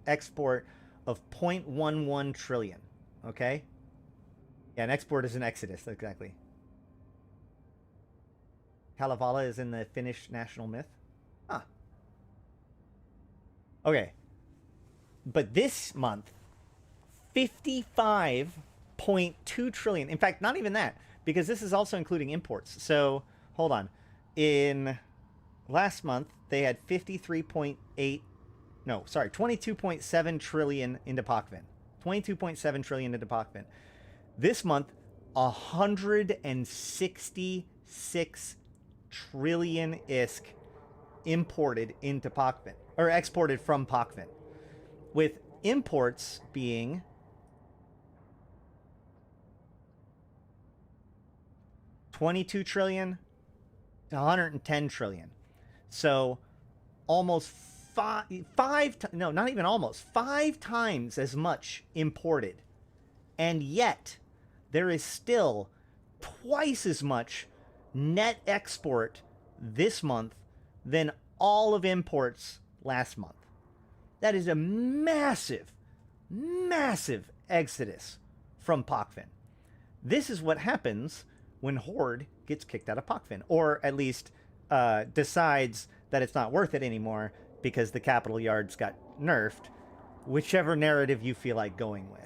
export of 0.11 trillion. Okay? Yeah, an export is an exodus, exactly. Kalevala is in the Finnish national myth. Huh. Okay. But this month, 55.2 trillion. In fact, not even that, because this is also including imports. So, hold on. In last month, they had 22.7 trillion into Pakvin. 22.7 trillion into Pakvin. This month, 166 trillion ISK imported into Pakvin, or exported from Pakvin, with imports being 22 trillion to 110 trillion. So almost five times as much imported. And yet there is still twice as much net export this month than all of imports last month. That is a massive, massive exodus from Pakvin. This is what happens when Horde gets kicked out of Pakvin, or at least decides that it's not worth it anymore because the capital yards got nerfed, whichever narrative you feel like going with.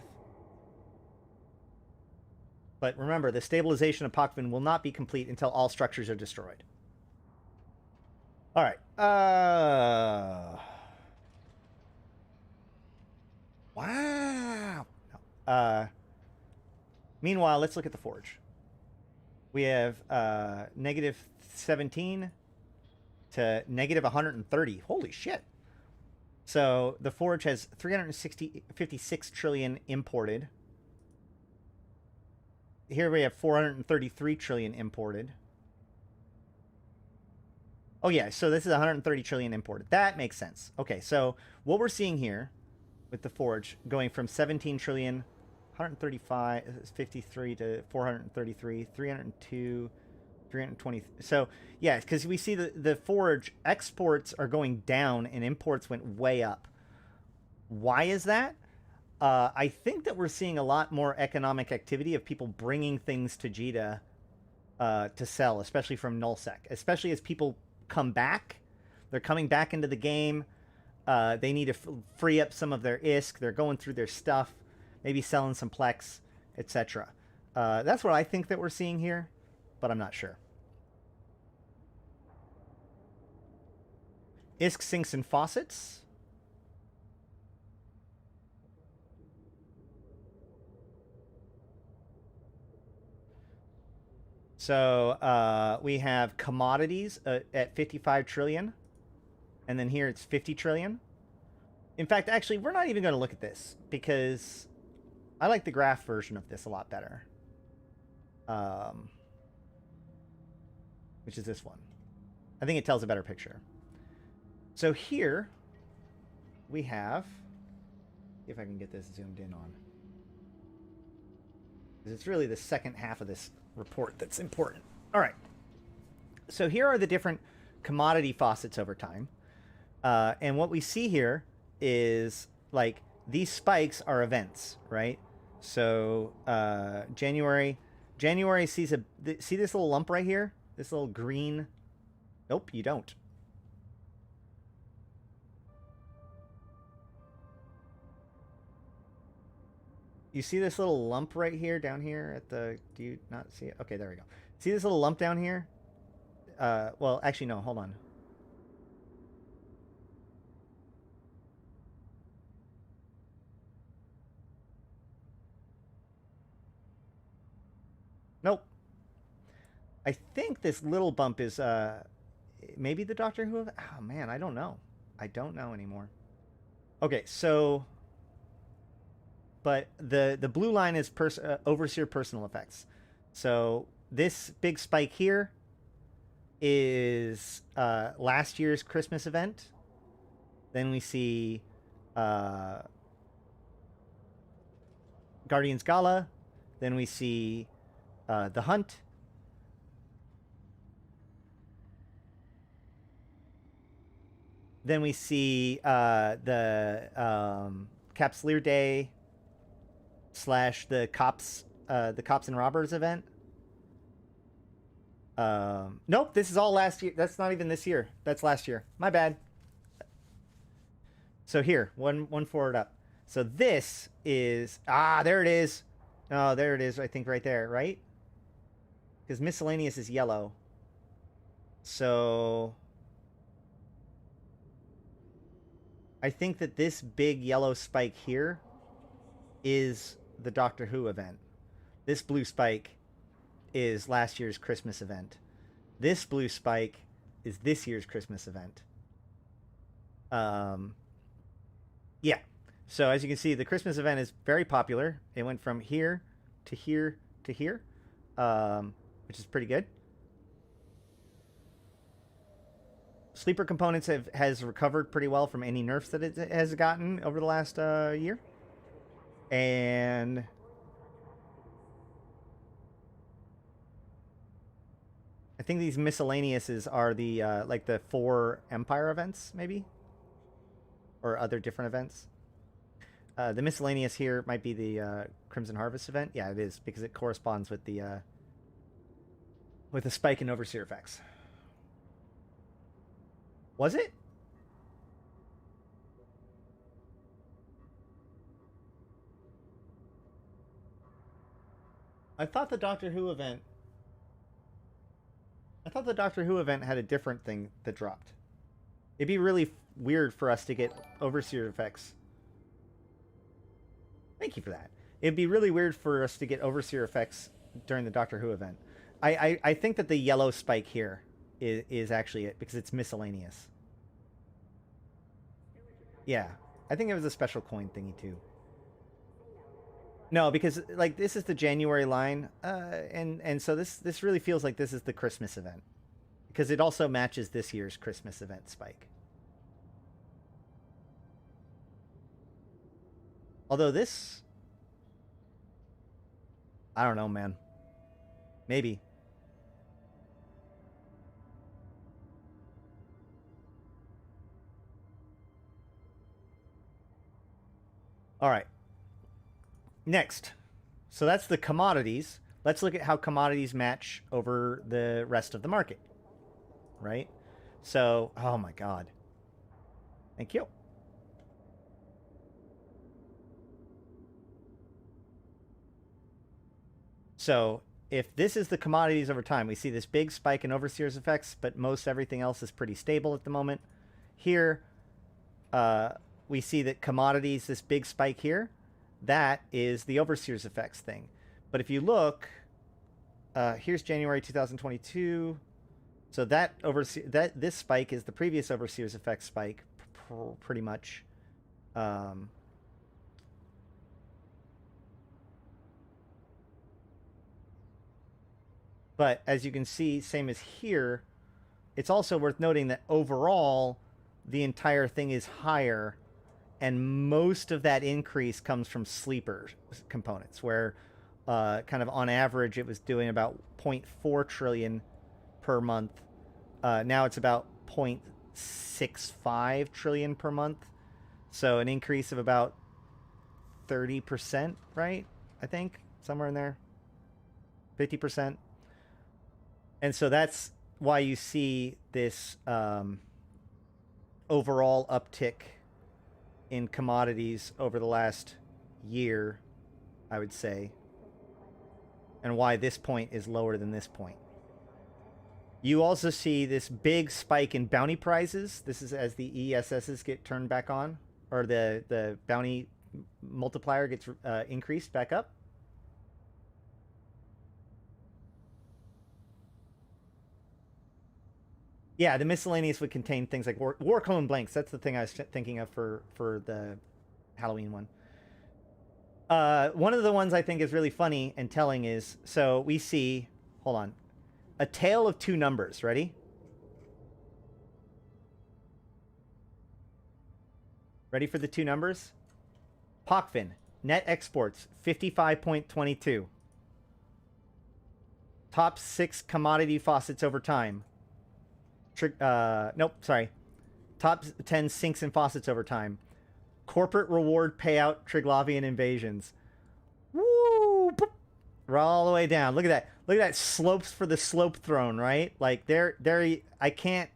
But remember, the stabilization of Pakvin will not be complete until all structures are destroyed. All right. Wow. No. Meanwhile, let's look at the Forge. We have negative 17 to negative 130. Holy shit. So the Forge has 56 trillion imported. Here we have 433 trillion imported. Oh yeah, so this is 130 trillion imported. That makes sense. Okay, so what we're seeing here with the Forge going from 17 trillion, 135, 53 to 433, 302, 320. So yeah, because we see the Forge exports are going down and imports went way up. Why is that? I think that we're seeing a lot more economic activity of people bringing things to Jita to sell, especially from nullsec. Especially as people come back, they're coming back into the game. They need to free up some of their ISK. They're going through their stuff, maybe selling some Plex, etc. That's what I think that we're seeing here, but I'm not sure. ISK sinks and faucets. So we have commodities at 55 trillion. And then here it's 50 trillion. In fact, actually, we're not even going to look at this because I like the graph version of this a lot better. Which is this one. I think it tells a better picture. So here we have, see if I can get this zoomed in on. Because it's really the second half of this report that's important. All right. So here are the different commodity faucets over time. And what we see here is like these spikes are events, right? So January sees see this little lump right here? This little green. Nope, you don't. You see this little lump right here, down here at the, do you not see it? Okay, there we go. See this little lump down here? Well, actually, no, hold on. Nope. I think this little bump is, maybe the Doctor Who of, oh man, I don't know. I don't know anymore. Okay, so, but the blue line is Overseer personal effects. So this big spike here is last year's Christmas event. Then we see Guardians Gala. Then we see The Hunt. Then we see the Capsuleer Day / the cops and robbers event. Nope, this is all last year. That's not even this year. That's last year. My bad. So here, one forward up. So this is, there it is. Oh, there it is. I think right there, right? Because miscellaneous is yellow. So I think that this big yellow spike here is the Doctor Who event. This blue spike is last year's Christmas event. This blue spike is this year's Christmas event. Yeah. So as you can see, the Christmas event is very popular. It went from here to here to here, which is pretty good. Sleeper components has recovered pretty well from any nerfs that it has gotten over the last year. And I think these miscellaneouses are the like the 4 Empire events, maybe, or other different events. The miscellaneous here might be the Crimson Harvest event. Yeah, it is, because it corresponds with the spike in Overseer effects. Was it? I thought the Doctor Who event had a different thing that dropped. It'd be really weird for us to get Overseer effects. Thank you for that. It'd be really weird for us to get Overseer effects during the Doctor Who event. I think that the yellow spike here is actually it, because it's miscellaneous. Yeah, I think it was a special coin thingy too. No, because like this is the January line, and so this really feels like this is the Christmas event, because it also matches this year's Christmas event spike. Although this, I don't know, man. Maybe. All right. Next. So that's the commodities. Let's look at how commodities match over the rest of the market. Right? So, oh my God. Thank you. So, if this is the commodities over time, we see this big spike in Overseer's effects, but most everything else is pretty stable at the moment. Here, we see that commodities, this big spike here, that is the Overseer's effects thing. But if you look, here's January 2022. So this spike is the previous Overseer's effects spike, pretty much. But as you can see, same as here, it's also worth noting that overall, the entire thing is higher, and most of that increase comes from sleeper components, where kind of on average it was doing about 0.4 trillion per month. Now it's about 0.65 trillion per month. So an increase of about 30%, right? I think somewhere in there, 50%. And so that's why you see this overall uptick in commodities over the last year, I would say, and why this point is lower than this point. You also see this big spike in bounty prizes. This is as the ESSs get turned back on, or the bounty multiplier gets increased back up. Yeah, the miscellaneous would contain things like war cone blanks. That's the thing I was thinking of for the Halloween one. One of the ones I think is really funny and telling is, so we see, hold on, a tale of two numbers. Ready? Ready for the two numbers? Pockfin, net exports, 55.22. Top 6 commodity faucets over time. Nope, sorry. Top 10 sinks and faucets over time. Corporate reward payout Triglavian invasions. Woo! Boop. We're all the way down. Look at that. Look at that. Slopes for the slope throne, right? Like there. I can't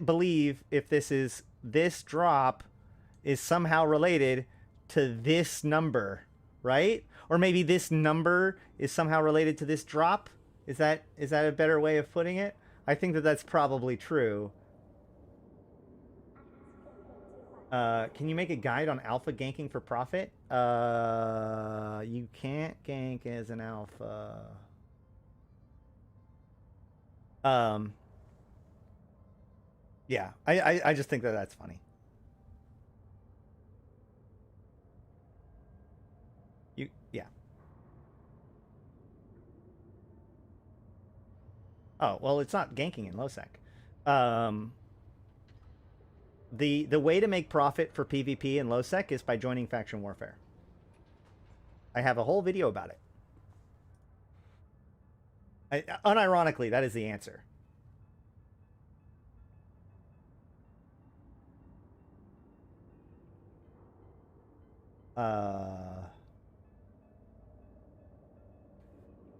believe if this drop is somehow related to this number, right? Or maybe this number is somehow related to this drop. Is that a better way of putting it? I think that's probably true. Can you make a guide on alpha ganking for profit? You can't gank as an alpha. Yeah, I just think that's funny. Yeah. Oh, well, it's not ganking in low-sec. The way to make profit for PvP in low-sec is by joining faction warfare. I have a whole video about it. Unironically, that is the answer.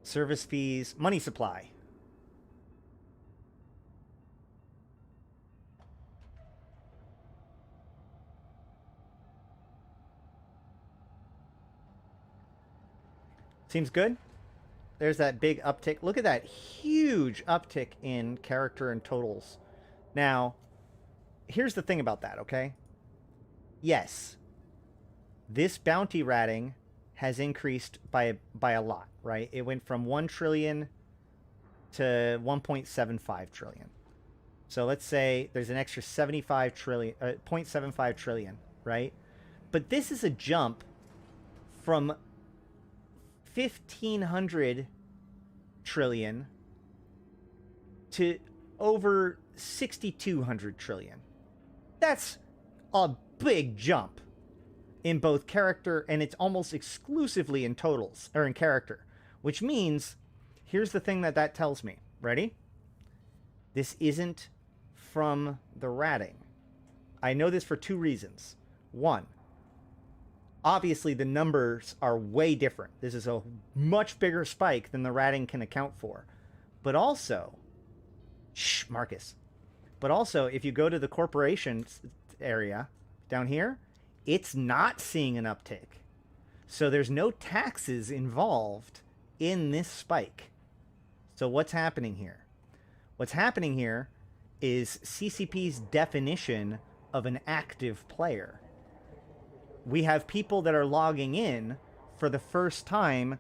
Service fees, money supply. Seems good. There's that big uptick. Look at that huge uptick in character and totals. Now, here's the thing about that, okay? Yes, this bounty ratting has increased by a lot, right? It went from 1 trillion to 1.75 trillion. So let's say there's an extra 75 trillion, 0.75 trillion, right? But this is a jump from 1,500 trillion to over 6,200 trillion. That's a big jump in both character, and it's almost exclusively in totals, or in character, which means, here's the thing that tells me. Ready? This isn't from the ratting. I know this for two reasons. One, obviously the numbers are way different. This is a much bigger spike than the ratting can account for. But also, shh, Marcus. But also, if you go to the corporations area down here, it's not seeing an uptick. So there's no taxes involved in this spike. So what's happening here? What's happening here is CCP's definition of an active player. We have people that are logging in for the first time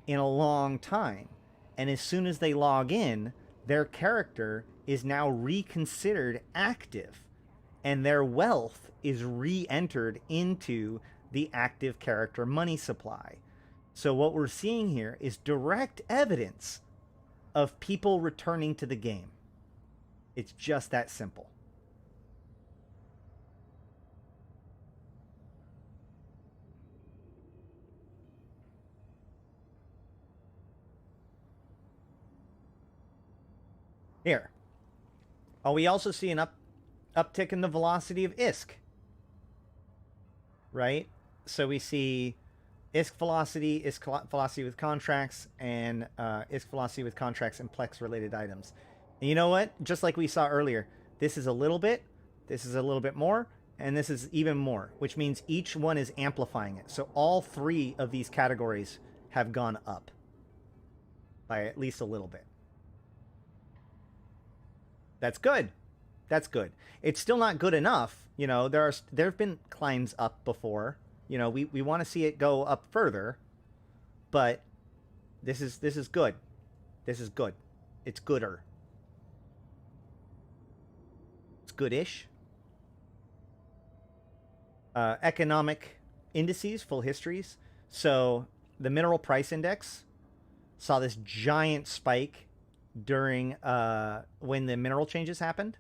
in a long time. And as soon as they log in, their character is now reconsidered active. And their wealth is re-entered into the active character money supply. So what we're seeing here is direct evidence of people returning to the game. It's just that simple. Here. Oh, we also see an uptick in the velocity of ISK. Right? So we see ISK velocity with contracts, and ISK velocity with contracts and Plex-related items. And you know what? Just like we saw earlier, this is a little bit, this is a little bit more, and this is even more, which means each one is amplifying it. So all three of these categories have gone up by at least a little bit. That's good. That's good. It's still not good enough. You know, there have been climbs up before. You know, we want to see it go up further, but this is good. This is good. It's gooder. It's goodish. Economic indices, full histories. So the mineral price index saw this giant spike during when the mineral changes happened.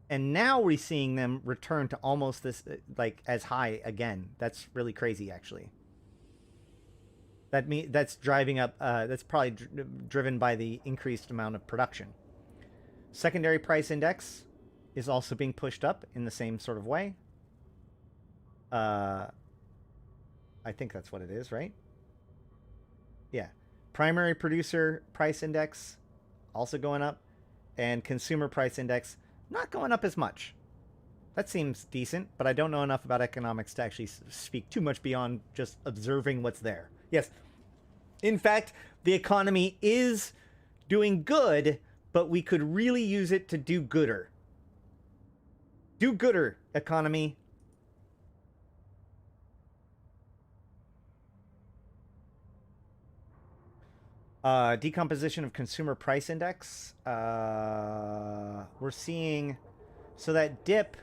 And now we're seeing them return to almost this, like, as high again. That's really crazy, actually. That's driving up, that's probably driven by the increased amount of production. Secondary price index is also being pushed up in the same sort of way. I think that's what it is, right? Yeah. Primary producer price index also going up, and consumer price index not going up as much. That seems decent, but I don't know enough about economics to actually speak too much beyond just observing what's there. Yes, in fact, the economy is doing good, but we could really use it to do gooder. Do gooder, economy. Decomposition of consumer price index. We're seeing, so that dip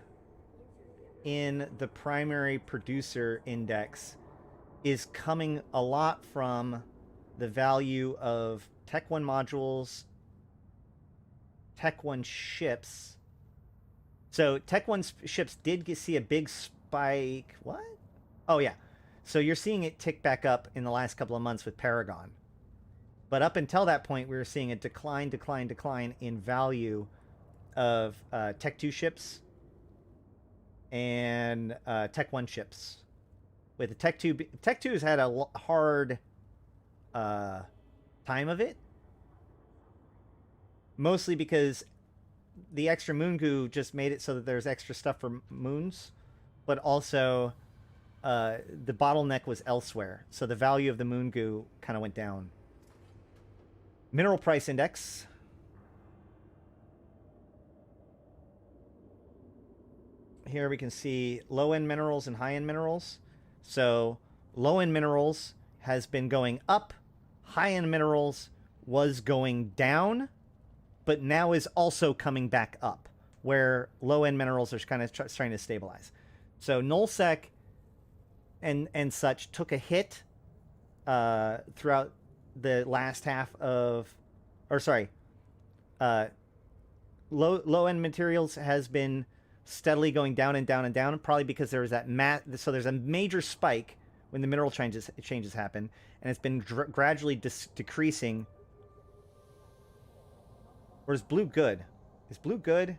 in the primary producer index is coming a lot from the value of Tech 1 modules, Tech 1 ships. So Tech 1 ships did see a big spike. What? Oh, yeah. So you're seeing it tick back up in the last couple of months with Paragon. But up until that point, we were seeing a decline in value of Tech 2 ships and Tech 1 ships. With the Tech 2, Tech 2 has had a hard time of it. Mostly because the extra moon goo just made it so that there's extra stuff for moons. But also, the bottleneck was elsewhere. So the value of the moon goo kind of went down. Mineral price index. Here we can see low-end minerals and high-end minerals. So low-end minerals has been going up. High-end minerals was going down, but now is also coming back up, where low-end minerals are kind of trying to stabilize. So nullsec and such took a hit throughout the last half of, or sorry, low-end materials has been steadily going down and down and down, probably because there was that so there's a major spike when the mineral changes happen, and it's been gradually decreasing. Or is blue good? Is blue good?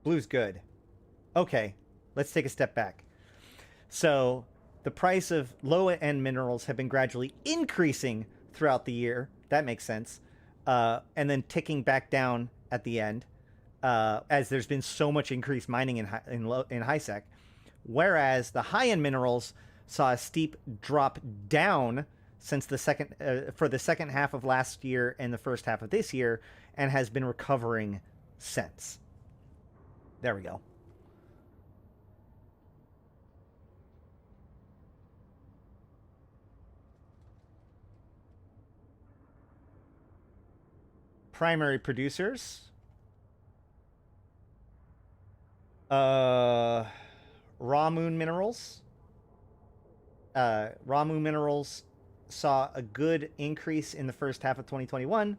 Blue's good. Okay, let's take a step back. So the price of low-end minerals have been gradually increasing throughout the year. That makes sense. And then ticking back down at the end, as there's been so much increased mining in high sec. Whereas the high-end minerals saw a steep drop down since the second half of last year and the first half of this year, and has been recovering since. There we go. Primary producers. Raw Moon Minerals. Raw Moon Minerals saw a good increase in the first half of 2021,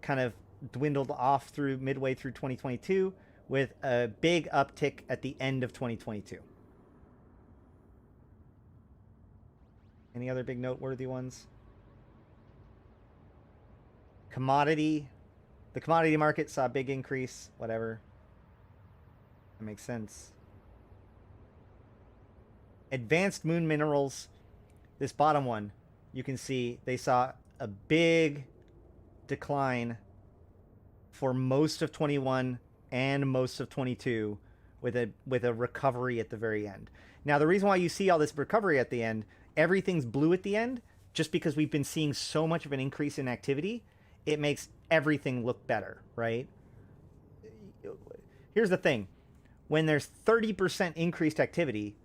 kind of dwindled off through midway through 2022, with a big uptick at the end of 2022. Any other big noteworthy ones? Commodity. The commodity market saw a big increase. Whatever. That makes sense. Advanced Moon Minerals. This bottom one, you can see they saw a big decline for most of 21 and most of 22 with a recovery at the very end. Now, the reason why you see all this recovery at the end, everything's blue at the end, just because we've been seeing so much of an increase in activity, it makes everything look better, right? Here's the thing. When there's 30% increased activity,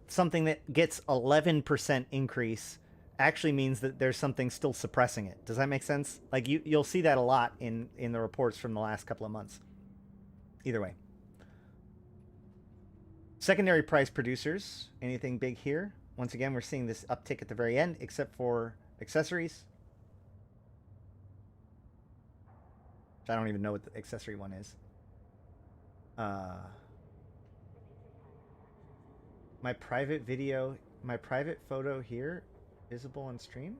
something that gets 11% increase actually means that there's something still suppressing it. Does that make sense? Like you'll see that a lot in the reports from the last couple of months. Either way. Secondary price producers. Anything big here? Once again, we're seeing this uptick at the very end, except for accessories. I don't even know what the accessory one is. My private photo here, visible on stream?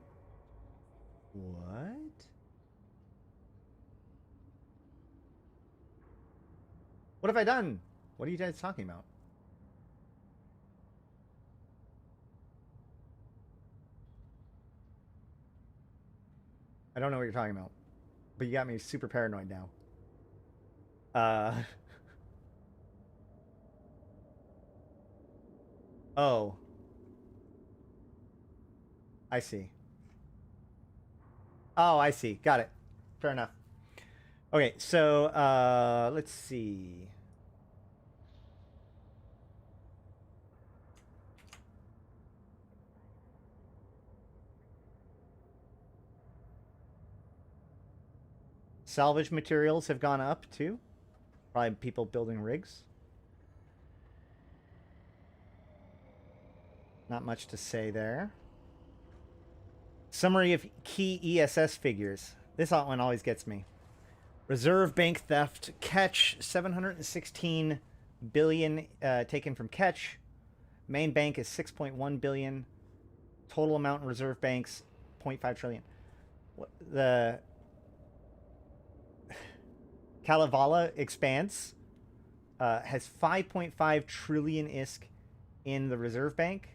What? What have I done? What are you guys talking about? I don't know what you're talking about, but you got me super paranoid now. Oh. I see. Oh, I see. Got it. Fair enough. Okay, so let's see. Salvage materials have gone up too. Probably people building rigs. Not much to say there. Summary of key ESS figures. This one always gets me. Reserve bank theft. Catch, 716 billion taken from Catch. Main bank is 6.1 billion. Total amount in reserve banks, 0.5 trillion. The Kalevala Expanse has 5.5 trillion ISK in the reserve bank.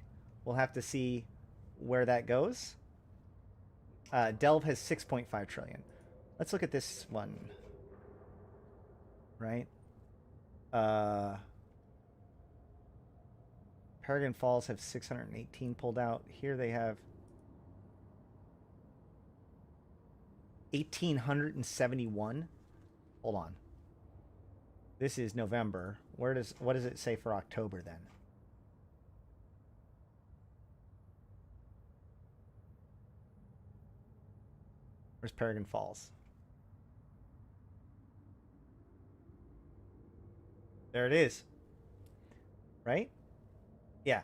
We'll have to see where that goes. Delve has 6.5 trillion. Let's look at this one. Right? Paragon Falls have 618 pulled out. Here they have 1,871. Hold on. This is November. What does it say for October then? Where's Paragon Falls? There it is. Right? Yeah.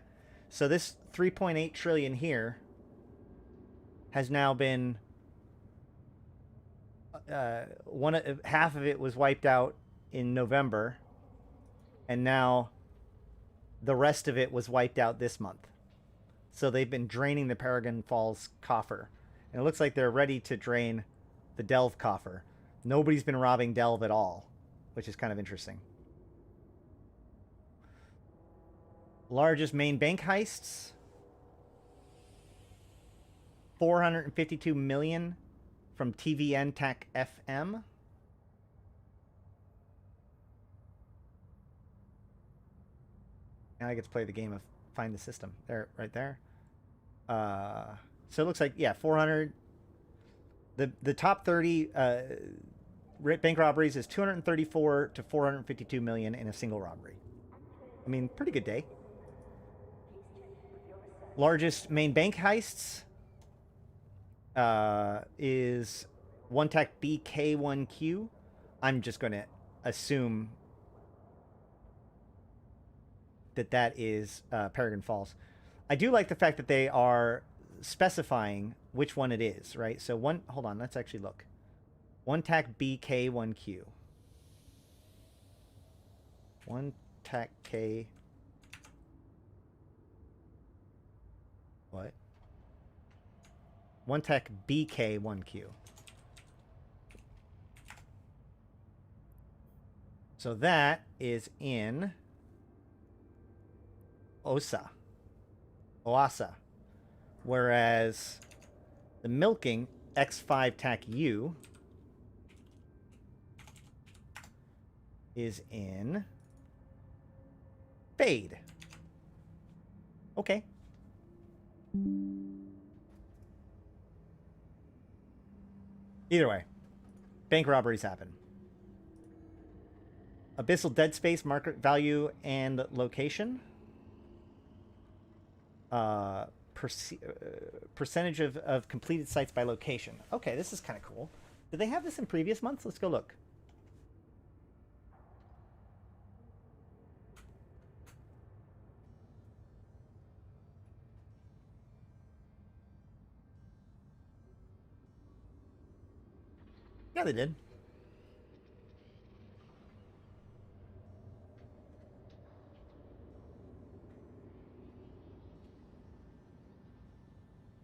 So this 3.8 trillion here has now been half of it was wiped out in November, and now the rest of it was wiped out this month. So they've been draining the Paragon Falls coffer. And it looks like they're ready to drain the Delve coffer. Nobody's been robbing Delve at all, which is kind of interesting. Largest main bank heists. 452 million from TVN TAC FM. Now I get to play the game of find the system. There, right there. So it looks like, yeah, 400. The top 30 bank robberies is 234 to 452 million in a single robbery. I mean, pretty good day. Largest main bank heists is one tech BK1Q. I'm just going to assume that is Peregrine Falls. I do like the fact that they are specifying which one it is, right? So hold on, let's actually look. One tac BK1Q. One tac K. What? One tac BK1Q. So that is in Oasa. Whereas the milking X5 TAC U is in Fade. Okay. Either way, bank robberies happen. Abyssal dead space, market value, and location. Percentage of completed sites by location. Okay, this is kind of cool. Did they have this in previous months? Let's go look. Yeah, they did.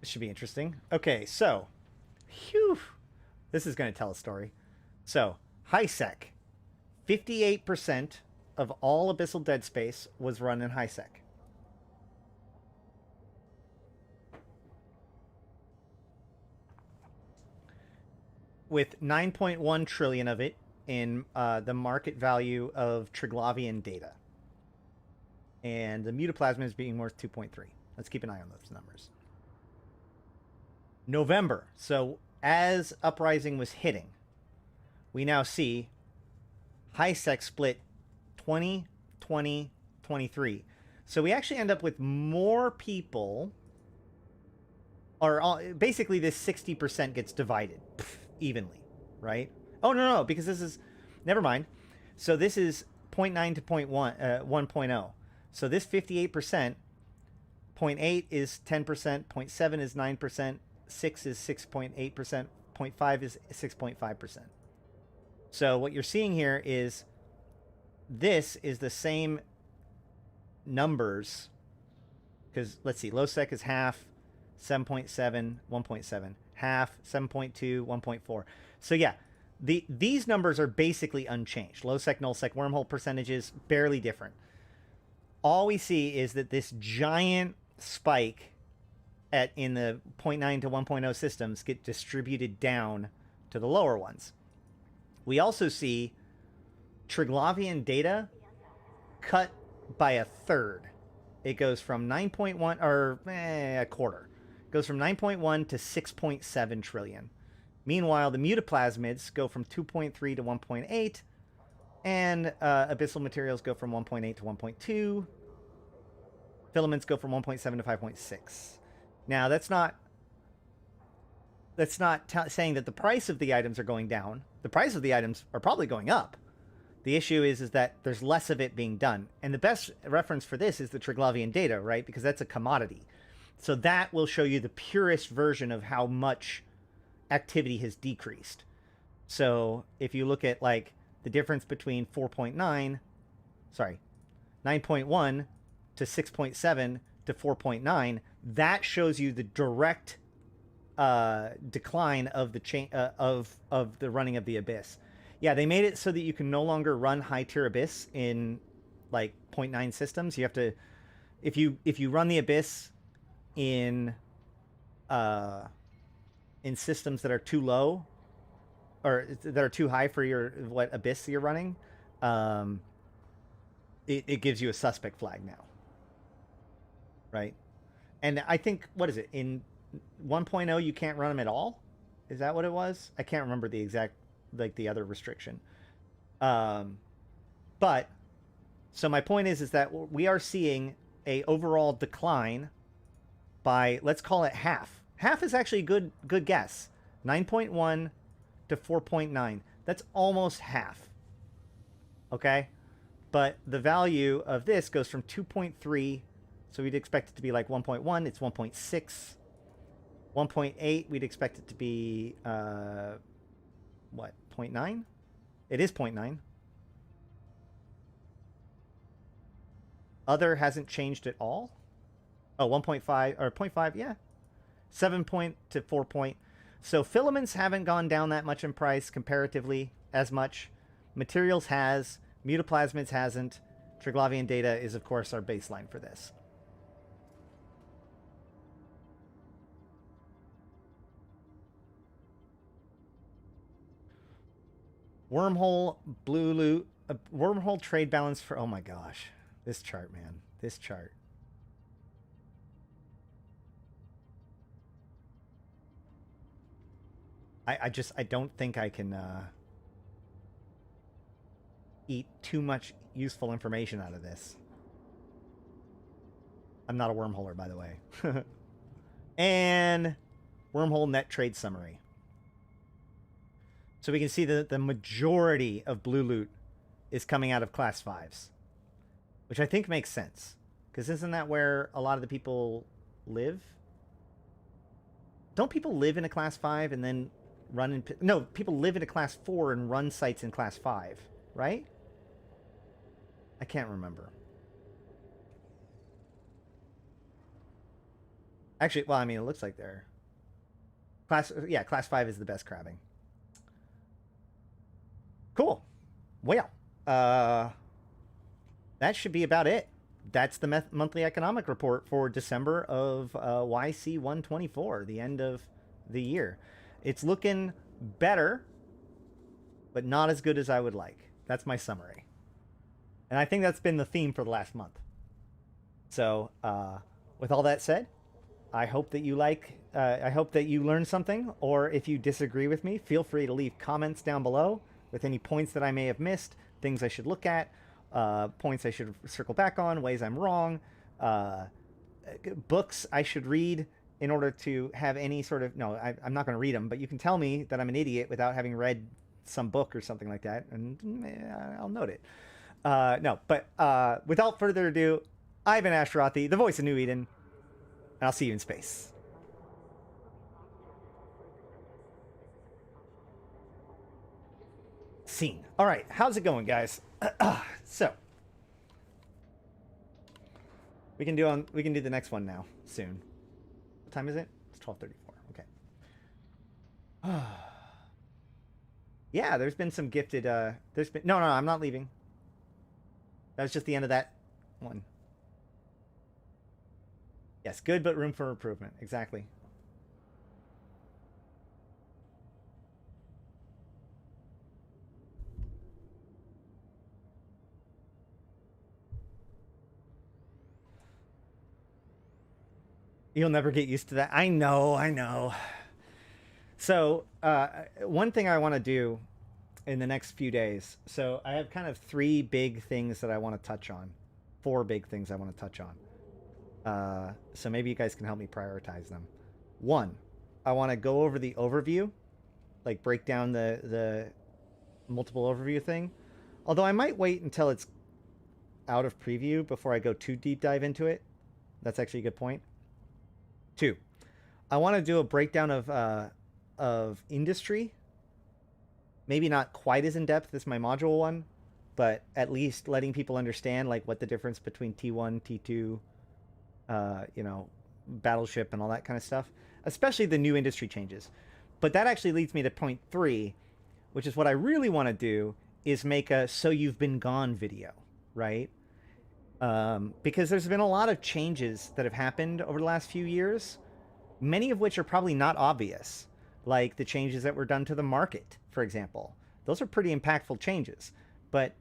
This should be interesting. Okay, so, phew, this is going to tell a story. So, HiSec, 58% of all Abyssal Dead Space was run in HiSec. With 9.1 trillion of it in the market value of Triglavian data. And the Mutaplasma is being worth 2.3. Let's keep an eye on those numbers. November. So as Uprising was hitting, we now see HiSec split 20, 20, 23. So we actually end up with more people, or basically this 60% gets divided evenly, right? Oh, no, because this is, never mind. So this is 0.9 to 1.0. So this 58%, 0.8 is 10%, 0.7 is 9%, 6 is 6.8%, 0.5 is 6.5%. So what you're seeing here is this is the same numbers, because let's see, low sec is half, 7.7, 1.7, half, 7.2, 1.4. So yeah, these numbers are basically unchanged. Low sec, null sec, wormhole percentages, barely different. All we see is that this giant spike in the 0.9 to 1.0 systems get distributed down to the lower ones. We also see Triglavian data cut by a third. It goes from 9.1, or a quarter. It goes from 9.1 to 6.7 trillion. Meanwhile, the mutaplasmids go from 2.3 to 1.8, and abyssal materials go from 1.8 to 1.2. Filaments go from 1.7 to 5.6. Now, that's not saying that the price of the items are going down. The price of the items are probably going up. The issue is that there's less of it being done. And the best reference for this is the Triglavian data, right? Because that's a commodity. So that will show you the purest version of how much activity has decreased. So if you look at like the difference between 9.1 to 6.7 to 4.9, that shows you the direct decline of the chain of the running of the Abyss. Yeah, they made it so that you can no longer run high tier Abyss in like 0.9 systems. You have to, if you run the Abyss in systems that are too low or that are too high for what Abyss you're running, it gives you a suspect flag now, right? And I think, what is it, in 1.0 you can't run them at all. Is that what it was? I can't remember the exact, like, the other restriction. But so my point is that we are seeing a overall decline by, let's call it half. Half is actually a good guess. 9.1 to 4.9. That's almost half. Okay? But the value of this goes from 2.3, so we'd expect it to be like 1.1. It's 1.6. 1.8, we'd expect it to be, what, 0.9? It is 0.9. Other hasn't changed at all. Oh, 1.5, or 0.5, yeah. 7 point to 4 point. So filaments haven't gone down that much in price comparatively as much. Materials has. Mutaplasmids hasn't. Triglavian data is, of course, our baseline for this. Wormhole, blue loot, wormhole trade balance for, oh my gosh. This chart, man. This chart. I don't think I can eat too much useful information out of this. I'm not a wormholer, by the way. And wormhole net trade summary. So we can see that the majority of blue loot is coming out of class 5s, which I think makes sense. Because isn't that where a lot of the people live? Don't people live in a class 5 and then run in... No, people live in a class 4 and run sites in class 5, right? I can't remember. Actually, well, I mean, it looks like they're... Yeah, class 5 is the best crabbing. Cool. Well, that should be about it. That's the monthly economic report for December of YC 124, the end of the year. It's looking better, but not as good as I would like. That's my summary. And I think that's been the theme for the last month. So, with all that said, I hope that you I hope that you learned something, or if you disagree with me, feel free to leave comments down below with any points that I may have missed, things I should look at, points I should circle back on, ways I'm wrong, books I should read in order to have any sort of... No, I'm not going to read them, but you can tell me that I'm an idiot without having read some book or something like that, and I'll note it. No, but without further ado, I've been Ashtarothi, the voice of New Eden, and I'll see you in space. Scene. All right, how's it going, guys? So we can do the next one now soon. What time is it? It's 12:34. Okay. Yeah, there's been some gifted. There's been no. I'm not leaving. That was just the end of that one. Yes, good, but room for improvement. Exactly. You'll never get used to that. I know. So, one thing I want to do in the next few days. So, I have kind of 3 big things that I want to touch on. 4 big things I want to touch on. So maybe you guys can help me prioritize them. 1, I want to go over the overview, like break down the multiple overview thing. Although I might wait until it's out of preview before I go too deep dive into it. That's actually a good point. 2, I want to do a breakdown of industry. Maybe not quite as in depth as my module one, but at least letting people understand like what the difference between T1, T2, you know, battleship and all that kind of stuff, especially the new industry changes. But that actually leads me to point 3, which is what I really want to do, is make a So You've Been Gone video, right? Because there's been a lot of changes that have happened over the last few years, many of which are probably not obvious, like the changes that were done to the market, for example. Those are pretty impactful changes. But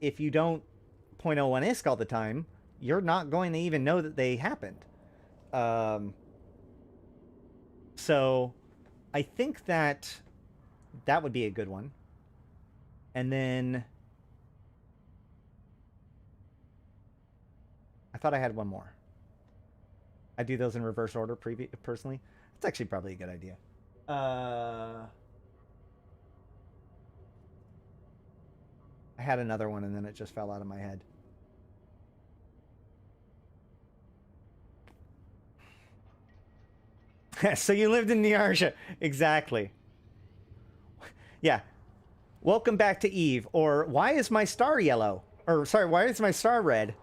if you don't 0.01 ISK all the time, you're not going to even know that they happened. So I think that that would be a good one. And then I thought I had one more. I do those in reverse order personally. It's actually probably a good idea. I had another one and then it just fell out of my head. So you lived in Niarsha. Exactly. Yeah. Welcome back to Eve. Or why is my star yellow? Or sorry, why is my star red?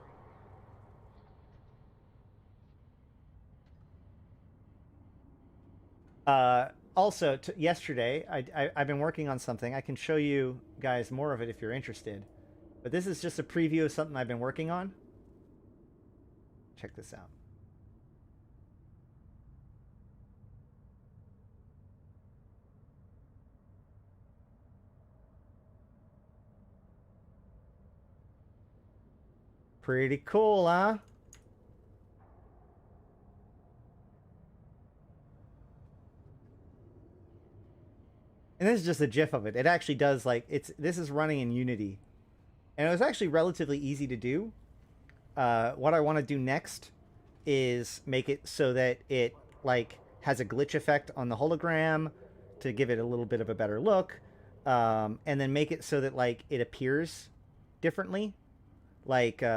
Also, yesterday, I've been working on something. I can show you guys more of it if you're interested. But this is just a preview of something I've been working on. Check this out. Pretty cool, huh? And this is just a GIF of it. It actually does, like, this is running in Unity. And it was actually relatively easy to do. What I want to do next is make it so that it, like, has a glitch effect on the hologram to give it a little bit of a better look. And then make it so that, like, it appears differently. Like, you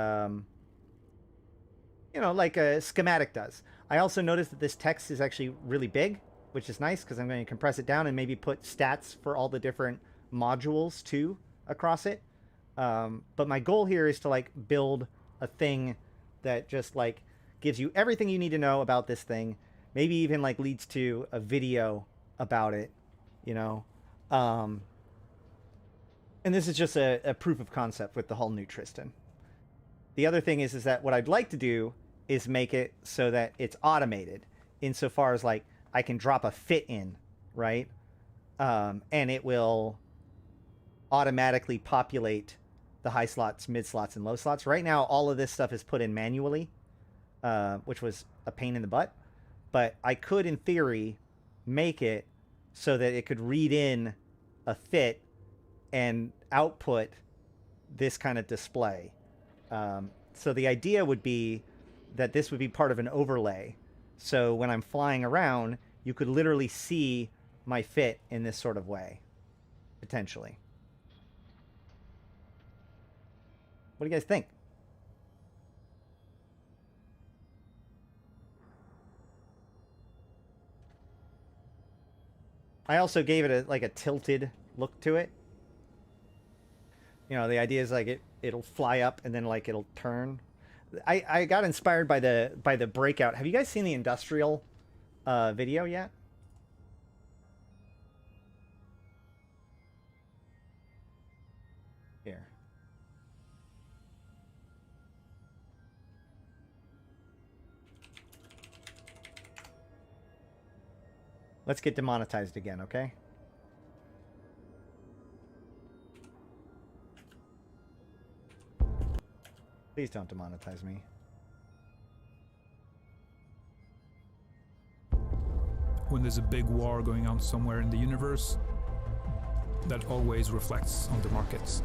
know, like a schematic does. I also noticed that this text is actually really big, which is nice because I'm going to compress it down and maybe put stats for all the different modules too across it. But my goal here is to like build a thing that just like gives you everything you need to know about this thing. Maybe even like leads to a video about it, you know. And this is just a proof of concept with the whole new Tristan. The other thing is that what I'd like to do is make it so that it's automated insofar as like I can drop a fit in, right? And it will automatically populate the high slots, mid slots, and low slots. Right now, all of this stuff is put in manually, which was a pain in the butt. But I could, in theory, make it so that it could read in a fit and output this kind of display. So the idea would be that this would be part of an overlay. So when I'm flying around, you could literally see my fit in this sort of way, potentially. What do you guys think? I also gave it like a tilted look to it. You know, the idea is like it'll fly up and then like it'll turn. I got inspired by the breakout. Have you guys seen the industrial video yet? Here. Let's get demonetized again, okay? Please don't demonetize me. When there's a big war going on somewhere in the universe, that always reflects on the markets.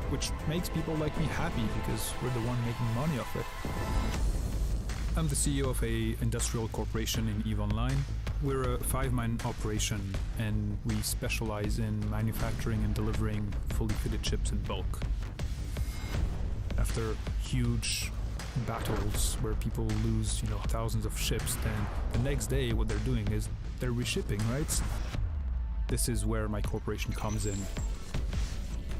Which makes people like me happy because we're the one making money off it. I'm the CEO of a industrial corporation in EVE Online. We're a 5-man operation and we specialize in manufacturing and delivering fully fitted chips in bulk. After huge battles where people lose, you know, thousands of ships, then the next day what they're doing is they're reshipping, right? This is where my corporation comes in.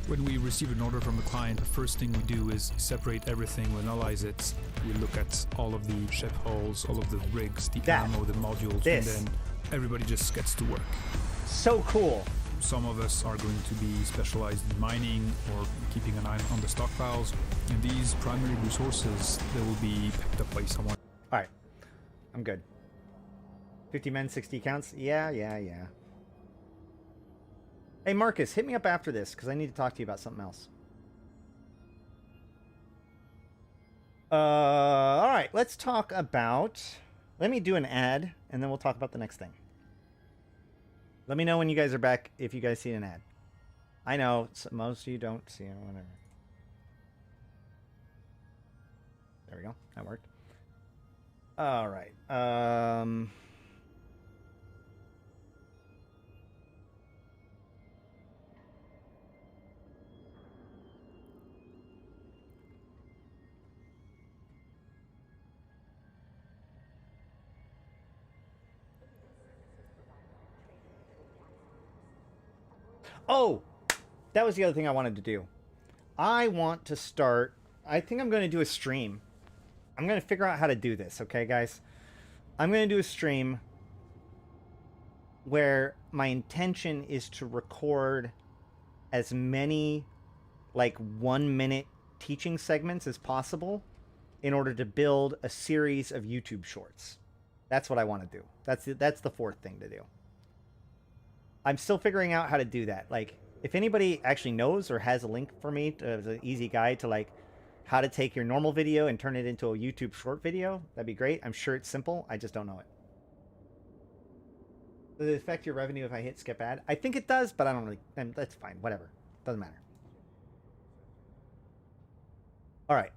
When we receive an order from a client, the first thing we do is separate everything, we analyze it, we look at all of the ship hulls, all of the rigs, the ammo, the modules, and then everybody just gets to work. So cool. Some of us are going to be specialized in mining or keeping an eye on the stockpiles, and these primary resources, they will be picked up by someone. All right, I'm good. 50 men, 60 counts. Yeah. Hey, Marcus, hit me up after this, because I need to talk to you about something else. All right, let's talk about Let me do an ad, and then we'll talk about the next thing. Let me know when you guys are back if you guys see an ad. I know most of you don't see it. Whatever. There we go. That worked. All right. Oh, that was the other thing I wanted to do. I want to start. I think I'm going to do a stream. I'm going to figure out how to do this, okay, guys? I'm going to do a stream where my intention is to record as many, like, 1-minute teaching segments as possible in order to build a series of YouTube shorts. That's what I want to do. That's the fourth thing to do. I'm still figuring out how to do that. Like, if anybody actually knows or has a link for me as an easy guide to, like, how to take your normal video and turn it into a YouTube short video, that'd be great. I'm sure it's simple. I just don't know it. Does it affect your revenue if I hit skip ad? I think it does, but I don't really... That's fine. Whatever. Doesn't matter. All right.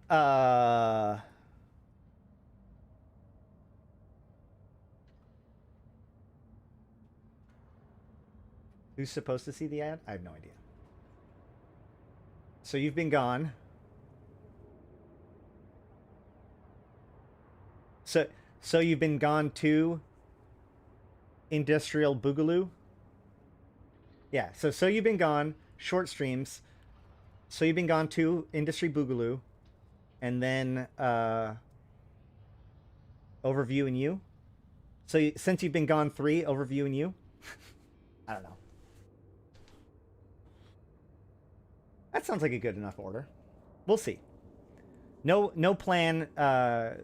Who's supposed to see the ad? I have no idea. So you've been gone. So you've been gone to Industrial Boogaloo? Yeah, so you've been gone, short streams. So you've been gone to Industry Boogaloo, and then Overview and You. So since you've been gone 3, Overview and You? I don't know. That sounds like a good enough order. We'll see. No plan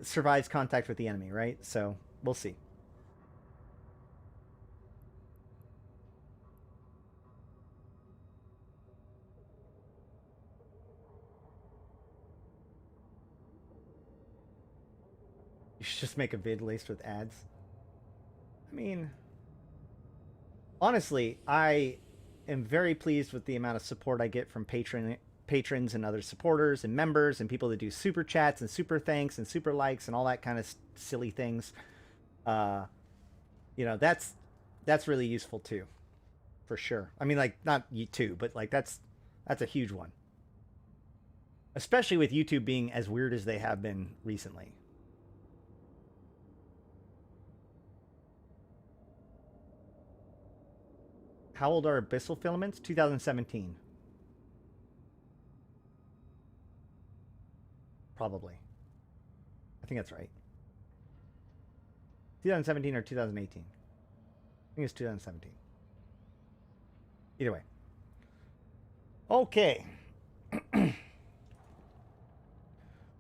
survives contact with the enemy, right? So we'll see. You should just make a vid laced with ads. I mean, honestly, I am very pleased with the amount of support I get from patrons and other supporters and members and people that do super chats and super thanks and super likes and all that kind of silly things. You know, that's really useful too, for sure. I mean, like, not you too, but like that's a huge one, especially with YouTube being as weird as they have been recently. How old are abyssal filaments? 2017. Probably. I think that's right. 2017 or 2018. I think it's 2017. Either way. Okay.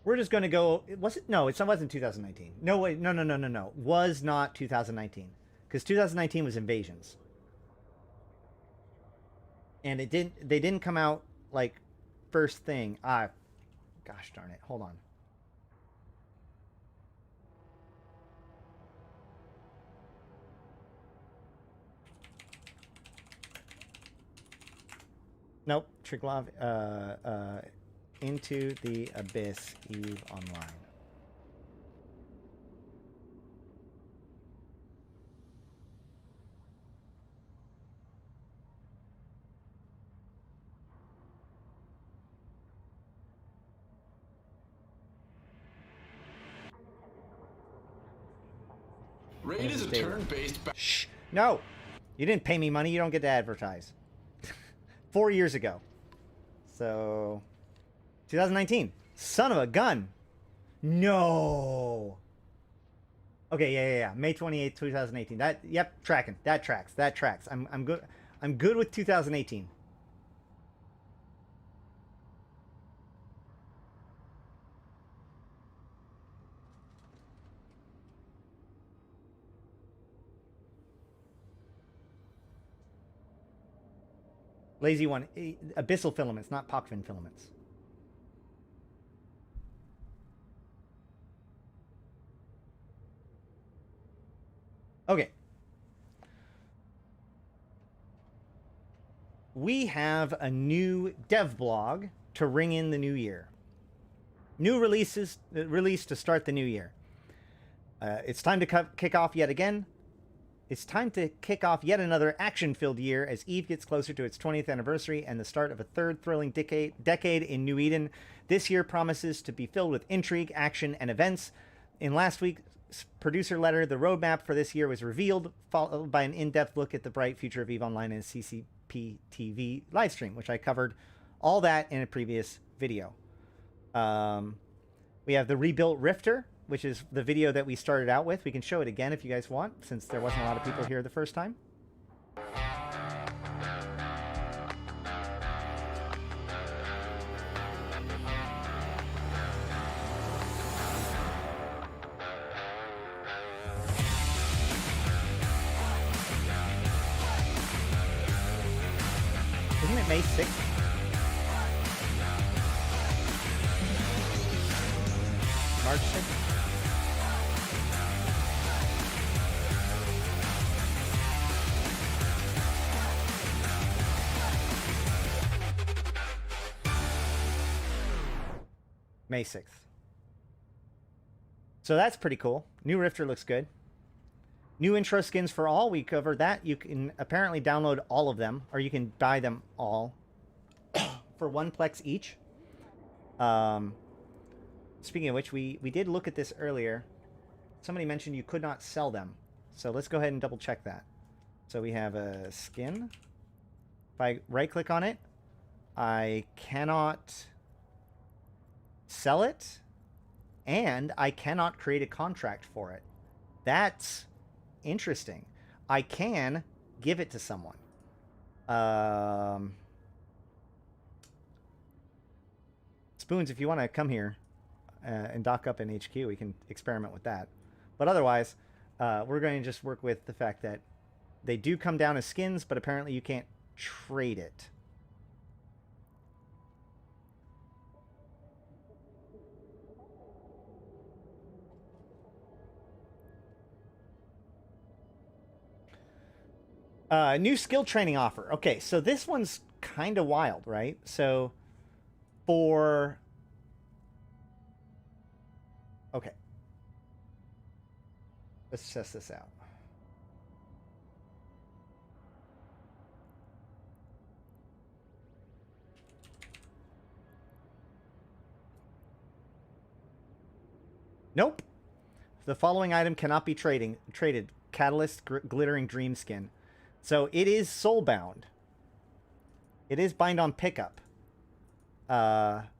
We're just going to go... Was it? No, it wasn't 2019. No, wait. No. Was not 2019. Because 2019 was Invasions. And they didn't come out, like, first thing. Gosh darn it. Hold on. Nope. Triglav, Into the Abyss, Eve Online. Raid is a turn-based... Shh. No! You didn't pay me money. You don't get to advertise. 4 years ago. So... 2019. Son of a gun! No! Okay, yeah. May 28th, 2018. Yep, tracking. That tracks. I'm good. I'm good with 2018. Lazy one. Abyssal filaments, not Pochvin filaments. Okay. We have a new dev blog to ring in the new year. New releases released to start the new year. It's time to kick off yet again. It's time to kick off yet another action-filled year as Eve gets closer to its 20th anniversary and the start of a third thrilling decade in New Eden. This year promises to be filled with intrigue, action, and events. In last week's producer letter, the roadmap for this year was revealed, followed by an in-depth look at the bright future of EVE Online and CCP TV livestream, which I covered all that in a previous video. We have the rebuilt Rifter, which is the video that we started out with. We can show it again if you guys want, since there wasn't a lot of people here the first time. Isn't it May 6th? March 6th? May 6th. So that's pretty cool. New Rifter looks good. New intro skins for all. We covered that. You can apparently download all of them, or you can buy them all for 1 Plex each. Speaking of which, we did look at this earlier. Somebody mentioned you could not sell them. So let's go ahead and double check that. So we have a skin. If I right click on it, I cannot sell it, and I cannot create a contract for it. That's interesting. I can give it to someone. Spoons, if you want to come here and dock up in HQ, we can experiment with that. But otherwise, we're going to just work with the fact that they do come down as skins, but apparently you can't trade it. New skill training offer. Okay, so this one's kind of wild, right? So for... Okay. Let's test this out. Nope. The following item cannot be traded. Catalyst Glittering Dream Skin. So it is soulbound. It is bind on pickup. But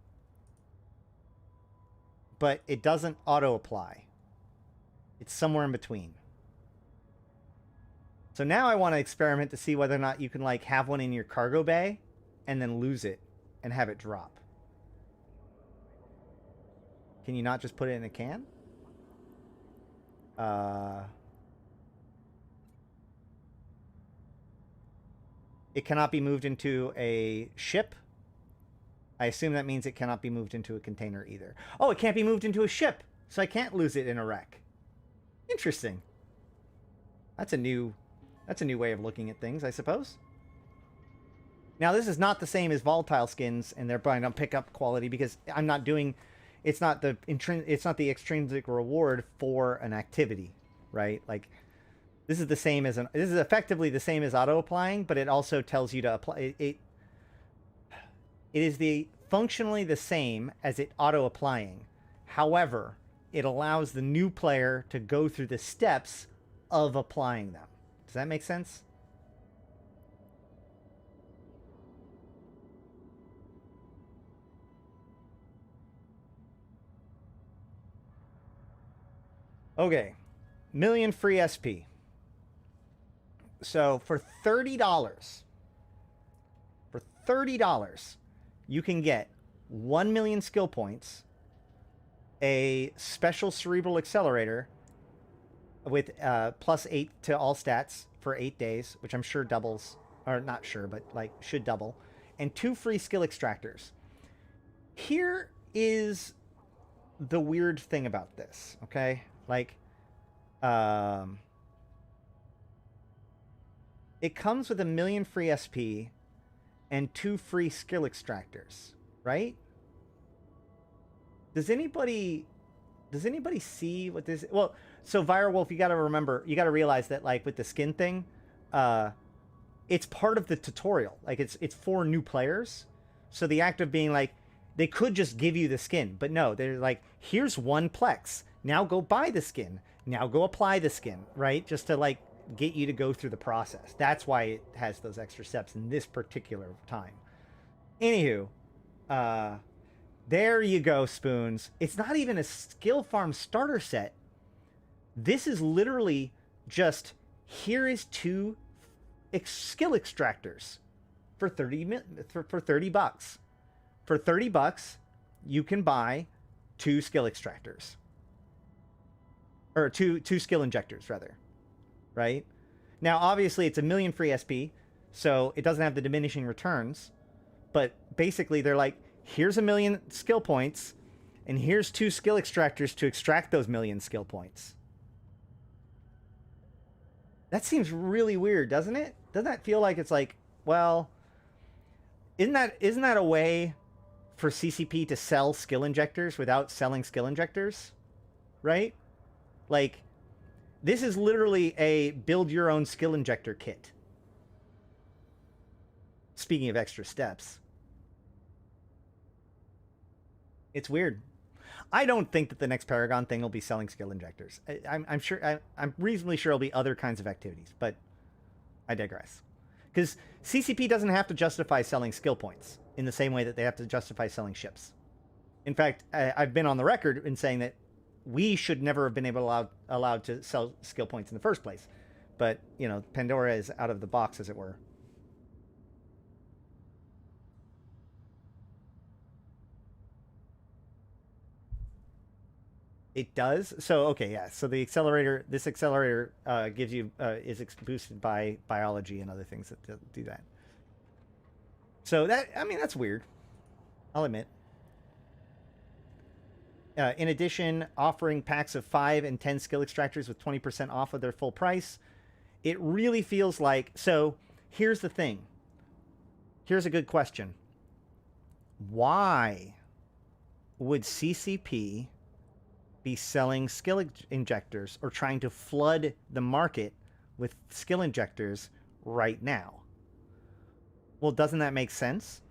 it doesn't auto apply. It's somewhere in between. So now I want to experiment to see whether or not you can like have one in your cargo bay and then lose it and have it drop. Can you not just put it in a can? It cannot be moved into a ship. I assume that means it cannot be moved into a container either. Oh, it can't be moved into a ship, so I can't lose it in a wreck. Interesting. That's a new way of looking at things, I suppose. Now, this is not the same as volatile skins and their bind on pickup quality because I'm not doing. It's not the extrinsic reward for an activity, right? Like. This is the same as this is effectively the same as auto applying, but it also tells you to apply it is functionally the same as it auto applying. However, it allows the new player to go through the steps of applying them. Does that make sense? Okay. Million free SP. So for $30, you can get 1 million skill points, a special cerebral accelerator with +8 to all stats for 8 days, which I'm sure doubles, or not sure, but like should double, and 2 free skill extractors. Here is the weird thing about this, okay? Like, it comes with 1 million free SP and 2 free skill extractors, right? Does anybody see what this? Well, so Virewolf, you got to realize that like with the skin thing, it's part of the tutorial. Like it's for new players. So the act of being like, they could just give you the skin, but no, they're like, here's 1 Plex. Now go buy the skin. Now go apply the skin, right? Just to like get you to go through the process. That's why it has those extra steps in this particular time. Anywho, there you go, Spoons. It's not even a skill farm starter set. This is literally just, here is 2 skill extractors for 30 bucks. For 30 bucks, you can buy 2 skill extractors. Or two skill injectors, rather. Right? Now, obviously, it's 1 million free SP, so it doesn't have the diminishing returns. But basically, they're like, here's 1 million skill points, and here's 2 skill extractors to extract those 1 million skill points. That seems really weird, doesn't it? Doesn't that feel like it's like, well, isn't that a way for CCP to sell skill injectors without selling skill injectors? Right? Like, this is literally a build your own skill injector kit. Speaking of extra steps. It's weird. I don't think that the next Paragon thing will be selling skill injectors. I'm reasonably sure it'll be other kinds of activities, but I digress. Because CCP doesn't have to justify selling skill points in the same way that they have to justify selling ships. In fact, I've been on the record in saying that we should never have been allowed to sell skill points in the first place. But, you know, Pandora is out of the box, as it were. It does. So, okay, yeah. So this accelerator gives you, is boosted by biology and other things that do that. So that's weird. I'll admit. In addition, offering packs of 5 and 10 skill extractors with 20% off of their full price. It really feels like... So, here's the thing. Here's a good question. Why would CCP be selling skill injectors or trying to flood the market with skill injectors right now? Well, doesn't that make sense?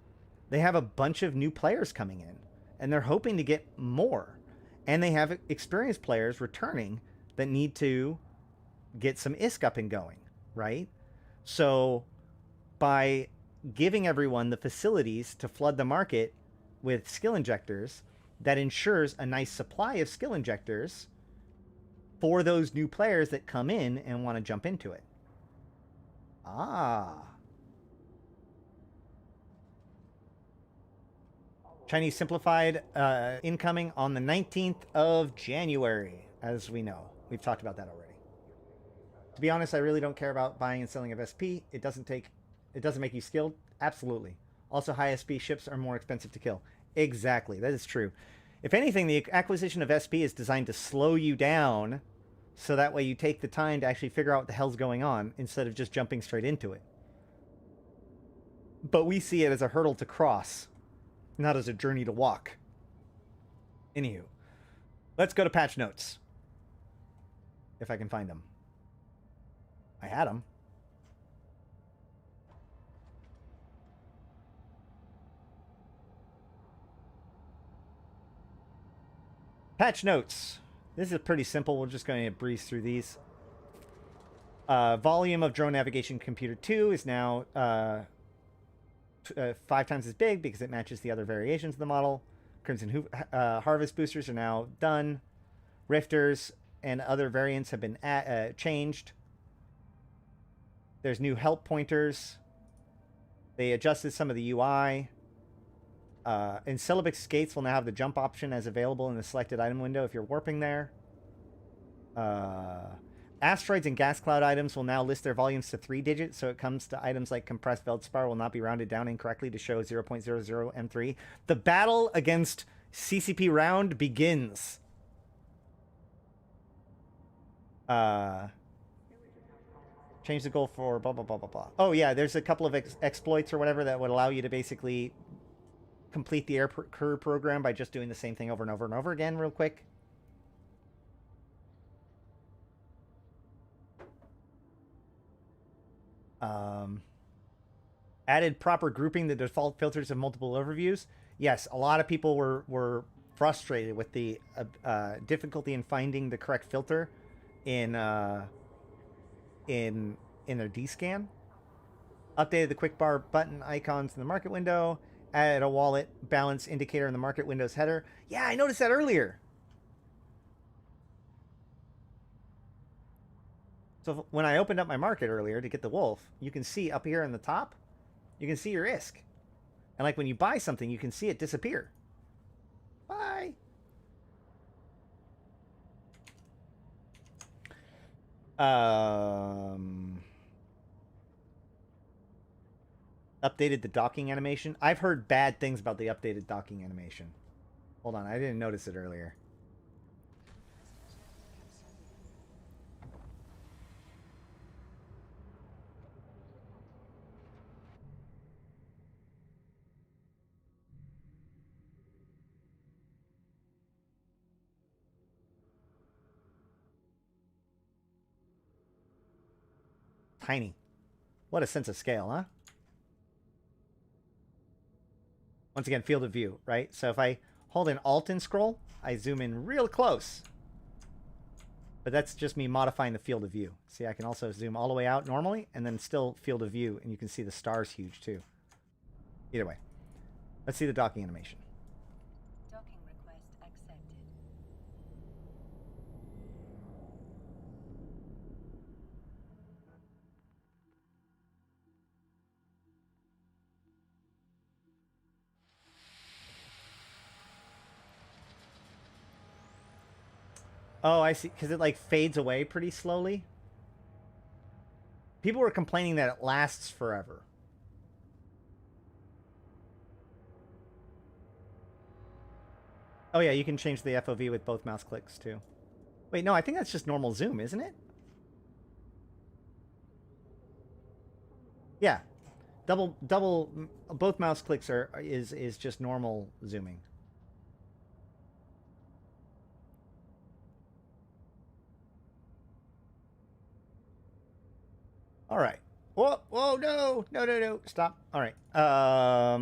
They have a bunch of new players coming in, and they're hoping to get more. And they have experienced players returning that need to get some ISK up and going, right? So by giving everyone the facilities to flood the market with skill injectors, that ensures a nice supply of skill injectors for those new players that come in and want to jump into it. Ah. Chinese Simplified incoming on the 19th of January, as we know. We've talked about that already. To be honest, I really don't care about buying and selling of SP. It doesn't make you skilled. Absolutely. Also, high SP ships are more expensive to kill. Exactly. That is true. If anything, the acquisition of SP is designed to slow you down so that way you take the time to actually figure out what the hell's going on instead of just jumping straight into it. But we see it as a hurdle to cross, not as a journey to walk. Anywho, let's go to patch notes. If I can find them. I had them. Patch notes. This is pretty simple. We're just going to breeze through these. Volume of drone navigation computer 2 is now 5 times as big because it matches the other variations of the model. Crimson Harvest boosters are now done. Rifters and other variants have been changed. There's new help pointers. They adjusted some of the UI. And Syllabix Skates will now have the jump option as available in the selected item window if you're warping there. Asteroids and gas cloud items will now list their volumes to 3 digits, so it comes to items like compressed Veldspar will not be rounded down incorrectly to show 0.00 M3. The battle against CCP round begins. Change the goal for blah, blah, blah, blah, blah. Oh, yeah, there's a couple of exploits or whatever that would allow you to basically complete the air crew program by just doing the same thing over and over and over again real quick. Added proper grouping, the default filters of multiple overviews. Yes, a lot of people were frustrated with the difficulty in finding the correct filter in their D-scan. Updated the quick bar button icons in the market window. Added a wallet balance indicator in the market window's header. Yeah, I noticed that earlier. So when I opened up my market earlier to get the wolf, you can see up here in the top, you can see your ISK. And like when you buy something, you can see it disappear. Bye. Updated the docking animation. I've heard bad things about the updated docking animation. Hold on, I didn't notice it earlier. Tiny. What a sense of scale, huh? Once again, field of view, right? So if I hold an Alt and scroll, I zoom in real close. But that's just me modifying the field of view. See, I can also zoom all the way out normally, and then still field of view, and you can see the stars huge too. Either way. Let's see the docking animation. Docking request accepted. Oh, I see. Because it like fades away pretty slowly. People were complaining that it lasts forever. Oh yeah, you can change the FOV with both mouse clicks too. Wait, no, I think that's just normal zoom, isn't it? Yeah. Both mouse clicks is just normal zooming. All right. Whoa, whoa, no, no, no, no. Stop. All right. I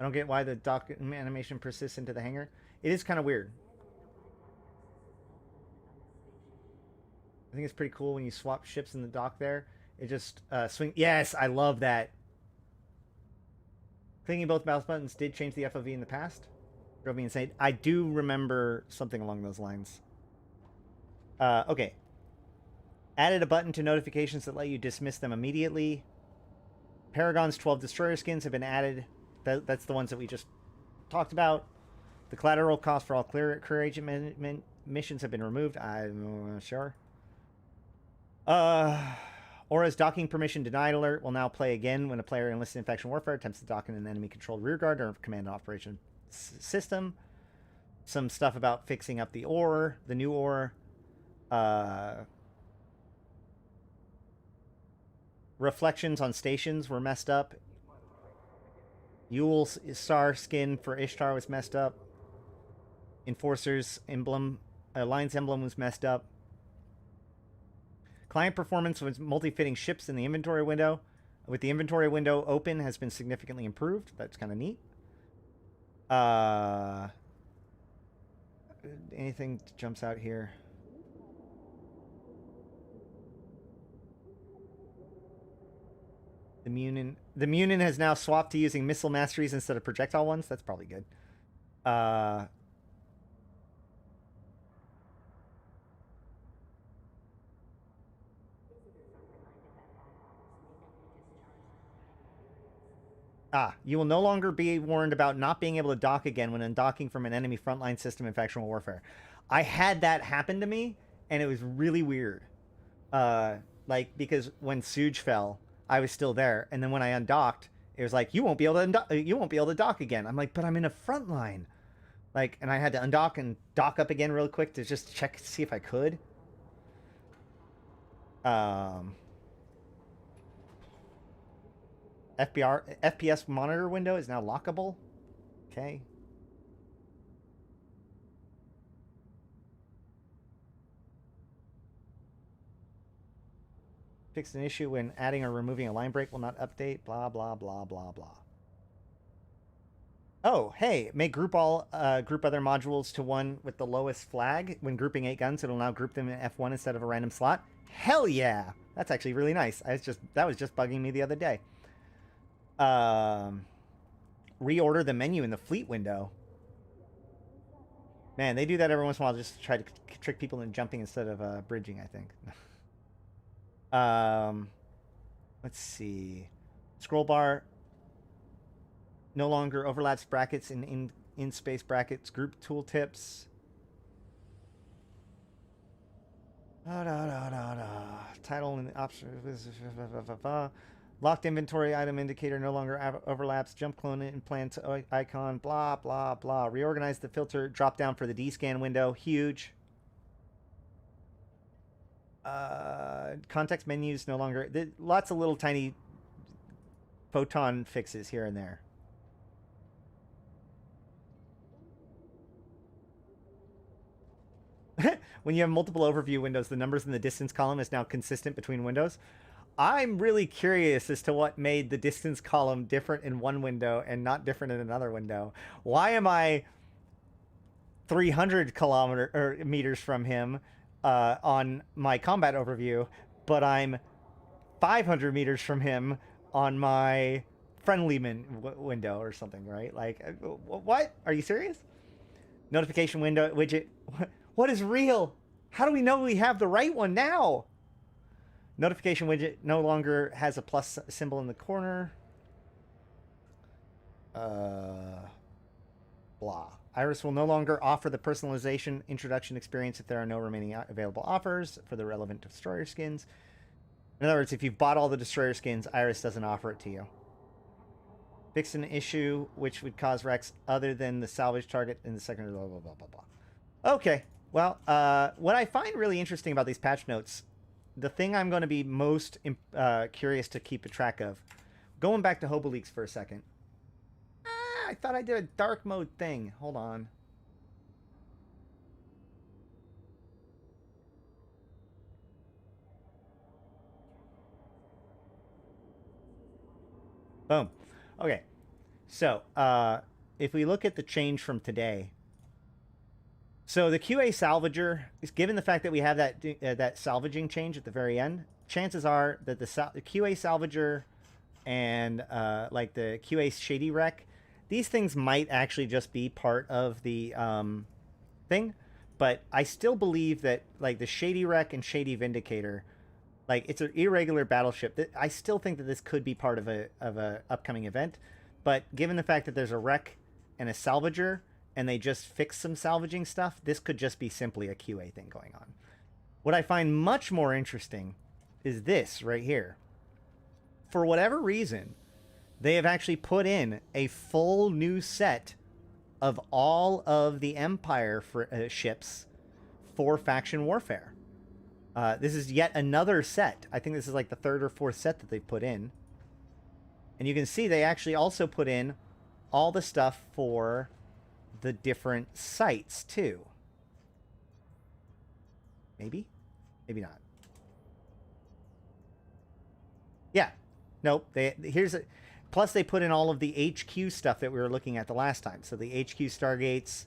don't get why the dock animation persists into the hangar. It is kind of weird. I think it's pretty cool when you swap ships in the dock there. It just swing. Yes, I love that. Clicking both mouse buttons did change the FOV in the past. Drove me insane. I do remember something along those lines. Okay. Added a button to notifications that let you dismiss them immediately. Paragon's 12 destroyer skins have been added. That's the ones that we just talked about. The collateral cost for all career agent missions have been removed. I'm not sure. Aura's docking permission denied alert will now play again when a player enlisted in faction warfare attempts to dock in an enemy-controlled rearguard or command and operation system. Some stuff about fixing up the ore, the new ore. Reflections on stations were messed up. Yule Star skin for Ishtar was messed up. Enforcer's emblem, Alliance emblem was messed up. Client performance was multi-fitting ships in the inventory window. With the inventory window open has been significantly improved. That's kind of neat. Anything jumps out here? The Munin has now swapped to using missile masteries instead of projectile ones. That's probably good. You will no longer be warned about not being able to dock again when undocking from an enemy frontline system in factional warfare. I had that happen to me, and it was really weird. Like, because when Suge fell, I was still there, and then when I undocked, it was like, you won't be able to dock again. I'm like, but I'm in a front line. Like, and I had to undock and dock up again real quick to just check to see if I could. FPS monitor window is now lockable. Okay. Fixed an issue when adding or removing a line break will not update. Blah, blah, blah, blah, blah. Oh, hey, may group all group other modules to one with the lowest flag. When grouping 8 guns, it'll now group them in F1 instead of a random slot. Hell yeah! That's actually really nice. That was just bugging me the other day. Reorder the menu in the fleet window. Man, they do that every once in a while just to try to trick people into jumping instead of bridging, I think. Let's see. Scroll bar no longer overlaps brackets in space brackets. Group tooltips. Title and option. Locked inventory item indicator no longer overlaps. Jump clone implant icon. Blah, blah, blah. Reorganize the filter drop down for the D-scan window. Huge. Context menus no longer. Lots of little tiny photon fixes here and there. When you have multiple overview windows, the numbers in the distance column is now consistent between windows. I'm really curious as to what made the distance column different in one window and not different in another window. Why am I 300 meters from him on my combat overview, but I'm 500 meters from him on my friendly window or something, right? Like, what? Are you serious? Notification window widget. What is real? How do we know we have the right one now? Notification widget no longer has a plus symbol in the corner. Blah. Iris will no longer offer the personalization introduction experience if there are no remaining available offers for the relevant destroyer skins. In other words, if you've bought all the destroyer skins, Iris doesn't offer it to you. Fix an issue which would cause wrecks other than the salvage target in the second. Blah, blah, blah, blah, blah. Okay. Well, what I find really interesting about these patch notes, the thing I'm going to be most curious to keep a track of, going back to HoboLeaks for a second. I thought I did a dark mode thing. Hold on. Boom. Okay. So, if we look at the change from today. So the QA salvager, is given the fact that we have that salvaging change at the very end, chances are that the QA salvager and like the QA shady wreck, these things might actually just be part of the thing. But I still believe that like the shady wreck and shady vindicator, like it's an irregular battleship. I still think that this could be part of a upcoming event. But given the fact that there's a wreck and a salvager, and they just fix some salvaging stuff, this could just be simply a QA thing going on. What I find much more interesting is this right here. For whatever reason, they have actually put in a full new set of all of the Empire ships for faction warfare. This is yet another set. I think this is like the 3rd or 4th set that they've put in. And you can see they actually also put in all the stuff for the different sites too. Maybe not. Yeah, nope. Plus they put in all of the HQ stuff that we were looking at the last time. So the HQ Stargates,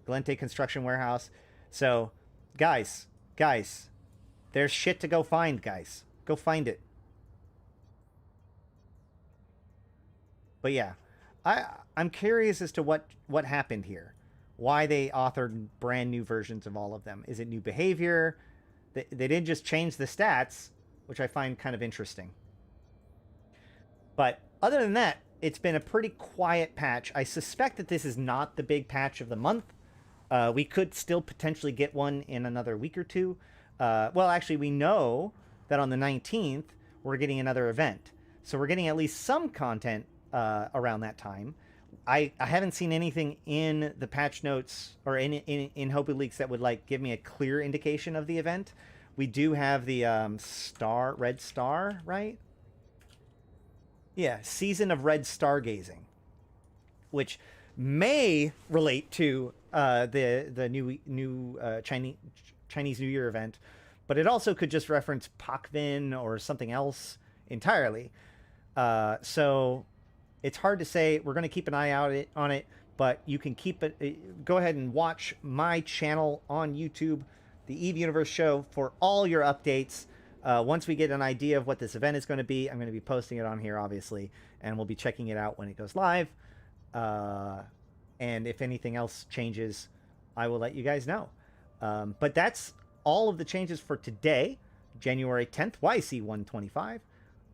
Galente Construction Warehouse. So guys, there's shit to go find, guys. Go find it. But yeah. I'm curious as to what happened here. Why they authored brand new versions of all of them. Is it new behavior? They didn't just change the stats, which I find kind of interesting. But other than that, it's been a pretty quiet patch. I suspect that this is not the big patch of the month. We could still potentially get one in another week or two. Well, actually, we know that on the 19th, we're getting another event. So we're getting at least some content around that time. I haven't seen anything in the patch notes or in HoboLeaks that would like give me a clear indication of the event. we do have the red star, right? Yeah, season of red stargazing, which may relate to the new Chinese New Year event, but it also could just reference Pakvin or something else entirely. So it's hard to say. We're going to keep an eye out on it, but you can keep it. Go ahead and watch my channel on YouTube, the Eve Universe Show, for all your updates. Once we get an idea of what this event is going to be, I'm going to be posting it on here, obviously, and we'll be checking it out when it goes live. And if anything else changes, I will let you guys know. But that's all of the changes for today, January 10th, YC125.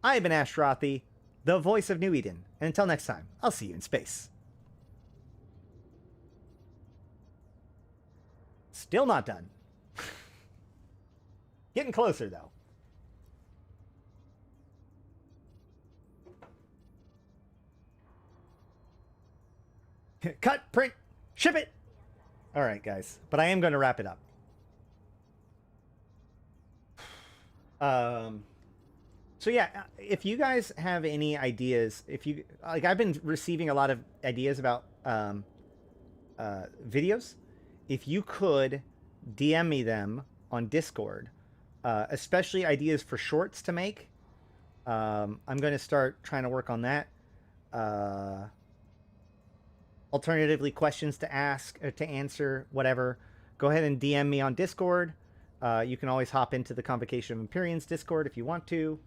I've been Ashrothi, the voice of New Eden. And until next time, I'll see you in space. Still not done. Getting closer, though. Cut, print, ship it. All right, guys. But I am going to wrap it up. So yeah, if you guys have any ideas, if you like, I've been receiving a lot of ideas about videos. If you could DM me them on Discord, especially ideas for shorts to make. I'm going to start trying to work on that. Alternatively, questions to ask, or to answer, whatever. Go ahead and DM me on Discord. You can always hop into the Convocation of Empyreans Discord if you want to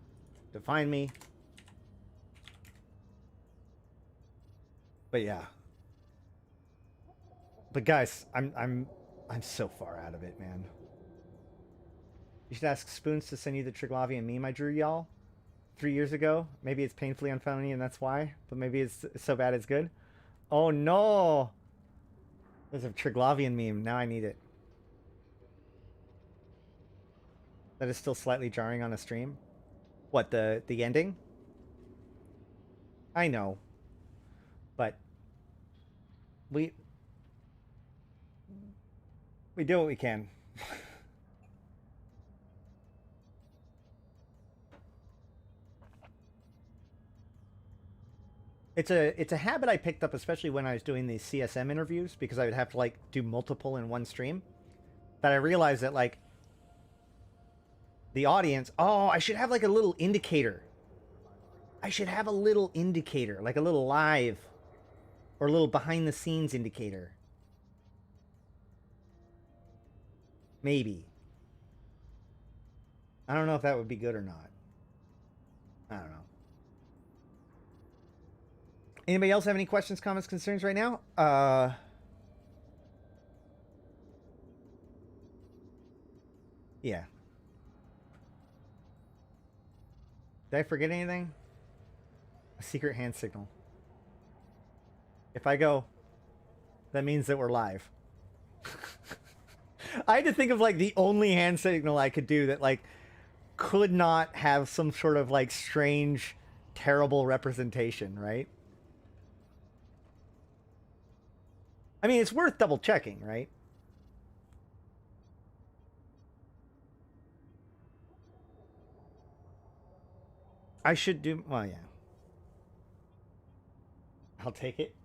find me. But yeah. But guys, I'm so far out of it, man. You should ask Spoons to send you the Triglavian meme I drew y'all 3 years ago. Maybe it's painfully unfunny and that's why. But maybe it's so bad it's good. Oh no! There's a Triglavian meme. Now I need it. That is still slightly jarring on a stream. What, the ending? I know. But we do what we can. It's a habit I picked up, especially when I was doing these CSM interviews, because I would have to like do multiple in one stream. That I realized that like the audience, oh, I should have like a little indicator. I should have a little indicator, like a little live or a little behind the scenes indicator. Maybe. I don't know if that would be good or not. I don't know. Anybody else have any questions, comments, concerns right now? Yeah. Did I forget anything? A secret hand signal. If I go, that means that we're live. I had to think of like the only hand signal I could do that like could not have some sort of like strange, terrible representation, right? I mean, it's worth double checking, right? I should do, well, yeah. I'll take it.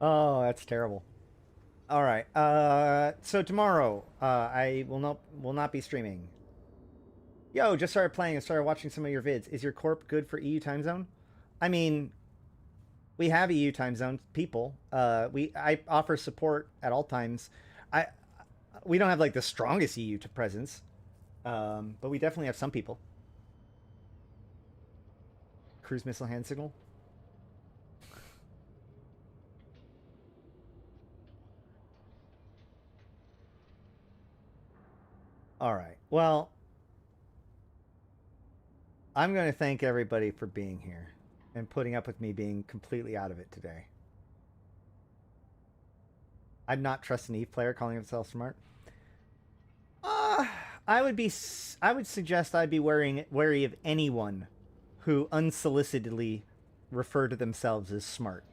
Oh, that's terrible. All right. So tomorrow, I will not be streaming. Yo, just started playing and started watching some of your vids. Is your corp good for EU time zone? I mean, we have EU time zone people. I offer support at all times. We don't have like the strongest EU presence, but we definitely have some people. Cruise missile hand signal. All right. Well, I'm going to thank everybody for being here and putting up with me being completely out of it today. I'd not trust an Eve player calling himself smart. I would suggest I'd be wary of anyone who unsolicitedly refer to themselves as smart.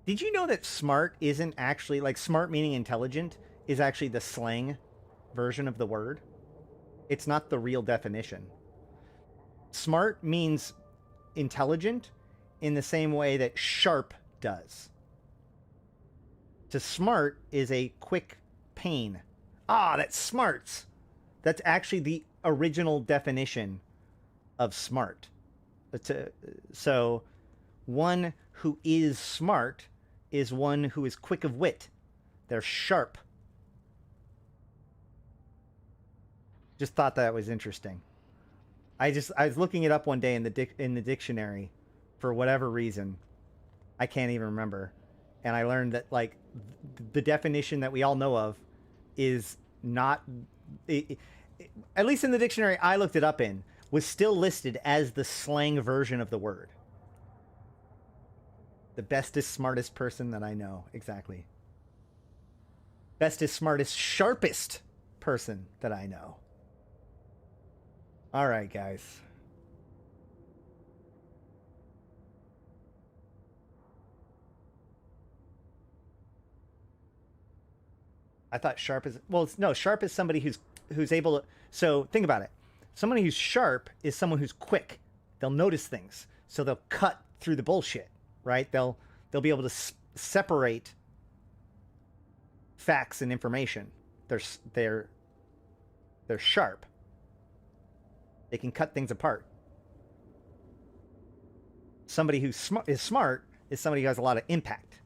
Did you know that smart isn't actually, like, smart meaning intelligent is actually the slang version of the word? It's not the real definition. Smart means intelligent in the same way that sharp does. To smart is a quick pain. Ah, that smarts. That's actually the original definition of smart. So one who is smart is one who is quick of wit. They're sharp. Just thought that was interesting. I was looking it up one day in the dictionary for whatever reason. I can't even remember. And I learned that, like, the definition that we all know of is not, at least in the dictionary I looked it up in, was still listed as the slang version of the word. The bestest, smartest person that I know. Exactly. Bestest, smartest, sharpest person that I know. All right, guys. I thought sharp is, well, no, sharp is somebody who's able to, so think about it. Somebody who's sharp is someone who's quick. They'll notice things. So they'll cut through the bullshit, right? They'll be able to separate facts and information. They're sharp. They can cut things apart. Somebody who's smart is somebody who has a lot of impact.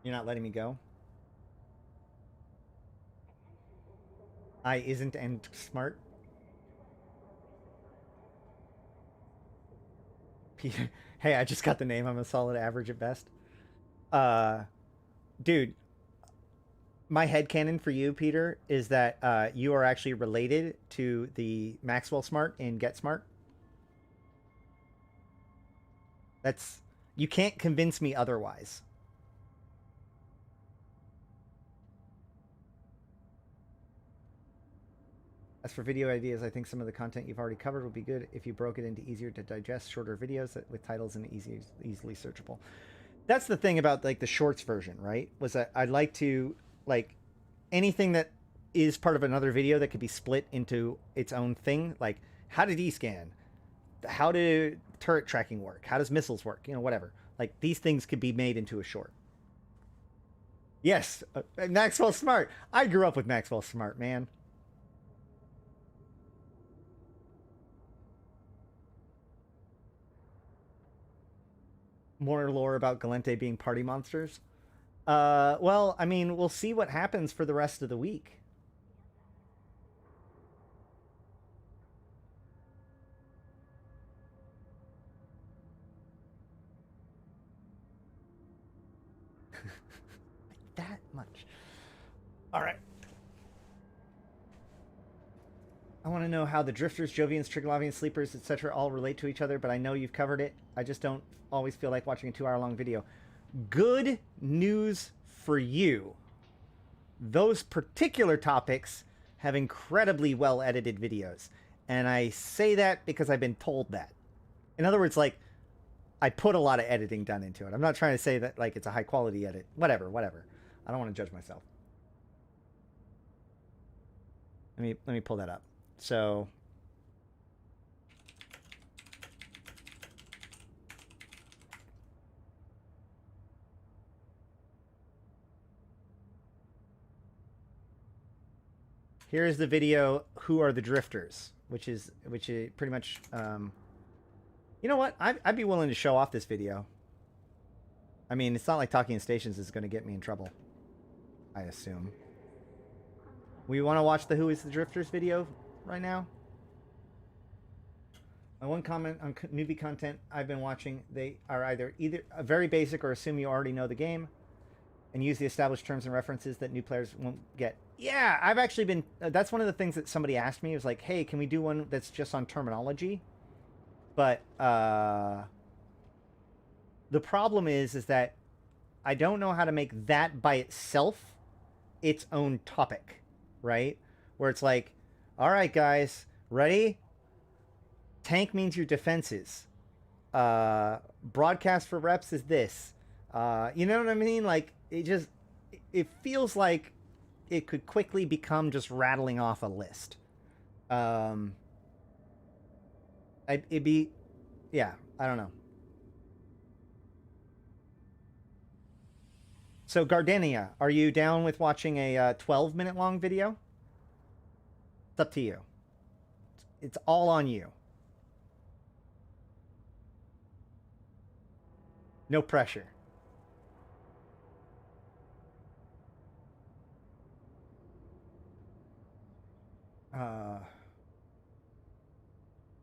You're not letting me go? I isn't and smart? Peter. Hey, I just got the name. I'm a solid average at best. Dude, my headcanon for you, Peter, is that you are actually related to the Maxwell Smart in Get Smart. You can't convince me otherwise. As for video ideas, I think some of the content you've already covered would be good if you broke it into easier to digest, shorter videos with titles and easily searchable. That's the thing about, like, the shorts version, right? Was that I'd like to, like, anything that is part of another video that could be split into its own thing, like how did E-scan, how do turret tracking work, how does missiles work, you know, whatever. Like, these things could be made into a short. Yes, Maxwell Smart. I grew up with Maxwell Smart, man. More lore about Galente being party monsters? Well, I mean, we'll see what happens for the rest of the week. That much. All right. I want to know how the Drifters, Jovians, Triglavians, Sleepers, etc. all relate to each other, but I know you've covered it. I just don't always feel like watching a 2-hour-long video. Good news for you. Those particular topics have incredibly well-edited videos. And I say that because I've been told that. In other words, like, I put a lot of editing done into it. I'm not trying to say that, like, it's a high-quality edit. Whatever. I don't want to judge myself. Let me pull that up. So here is the video, Who Are the Drifters? Which is pretty much, you know what? I'd be willing to show off this video. I mean, it's not like Talking in Stations is going to get me in trouble, I assume. We want to watch the Who is the Drifters video right now? My one comment on newbie content I've been watching, they are either very basic or assume you already know the game and use the established terms and references that new players won't get. Yeah, I've actually been, that's one of the things that somebody asked me. It was like, hey, can we do one that's just on terminology? But the problem is that I don't know how to make that by itself its own topic, right? Where it's like, all right, guys, ready? Tank means your defenses. Broadcast for reps is this. You know what I mean? Like, it feels like it could quickly become just rattling off a list. It'd be, yeah, I don't know. So Gardenia, are you down with watching a 12-minute long video? It's up to you. It's all on you. No pressure.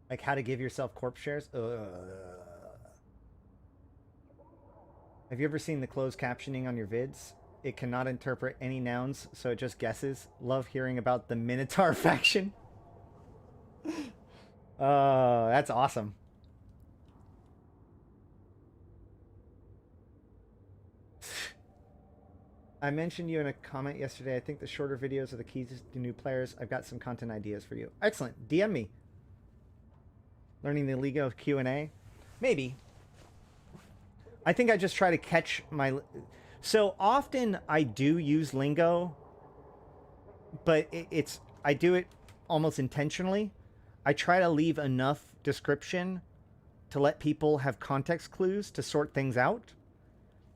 Like how to give yourself corpse shares? Have you ever seen the closed captioning on your vids? It cannot interpret any nouns, so it just guesses. Love hearing about the Minotaur faction. That's awesome. I mentioned you in a comment yesterday. I think the shorter videos are the keys to new players. I've got some content ideas for you. Excellent. DM me. Learning the League of Q&A? Maybe. I think I just try to catch my... So often I do use lingo, but I do it almost intentionally. I try to leave enough description to let people have context clues to sort things out.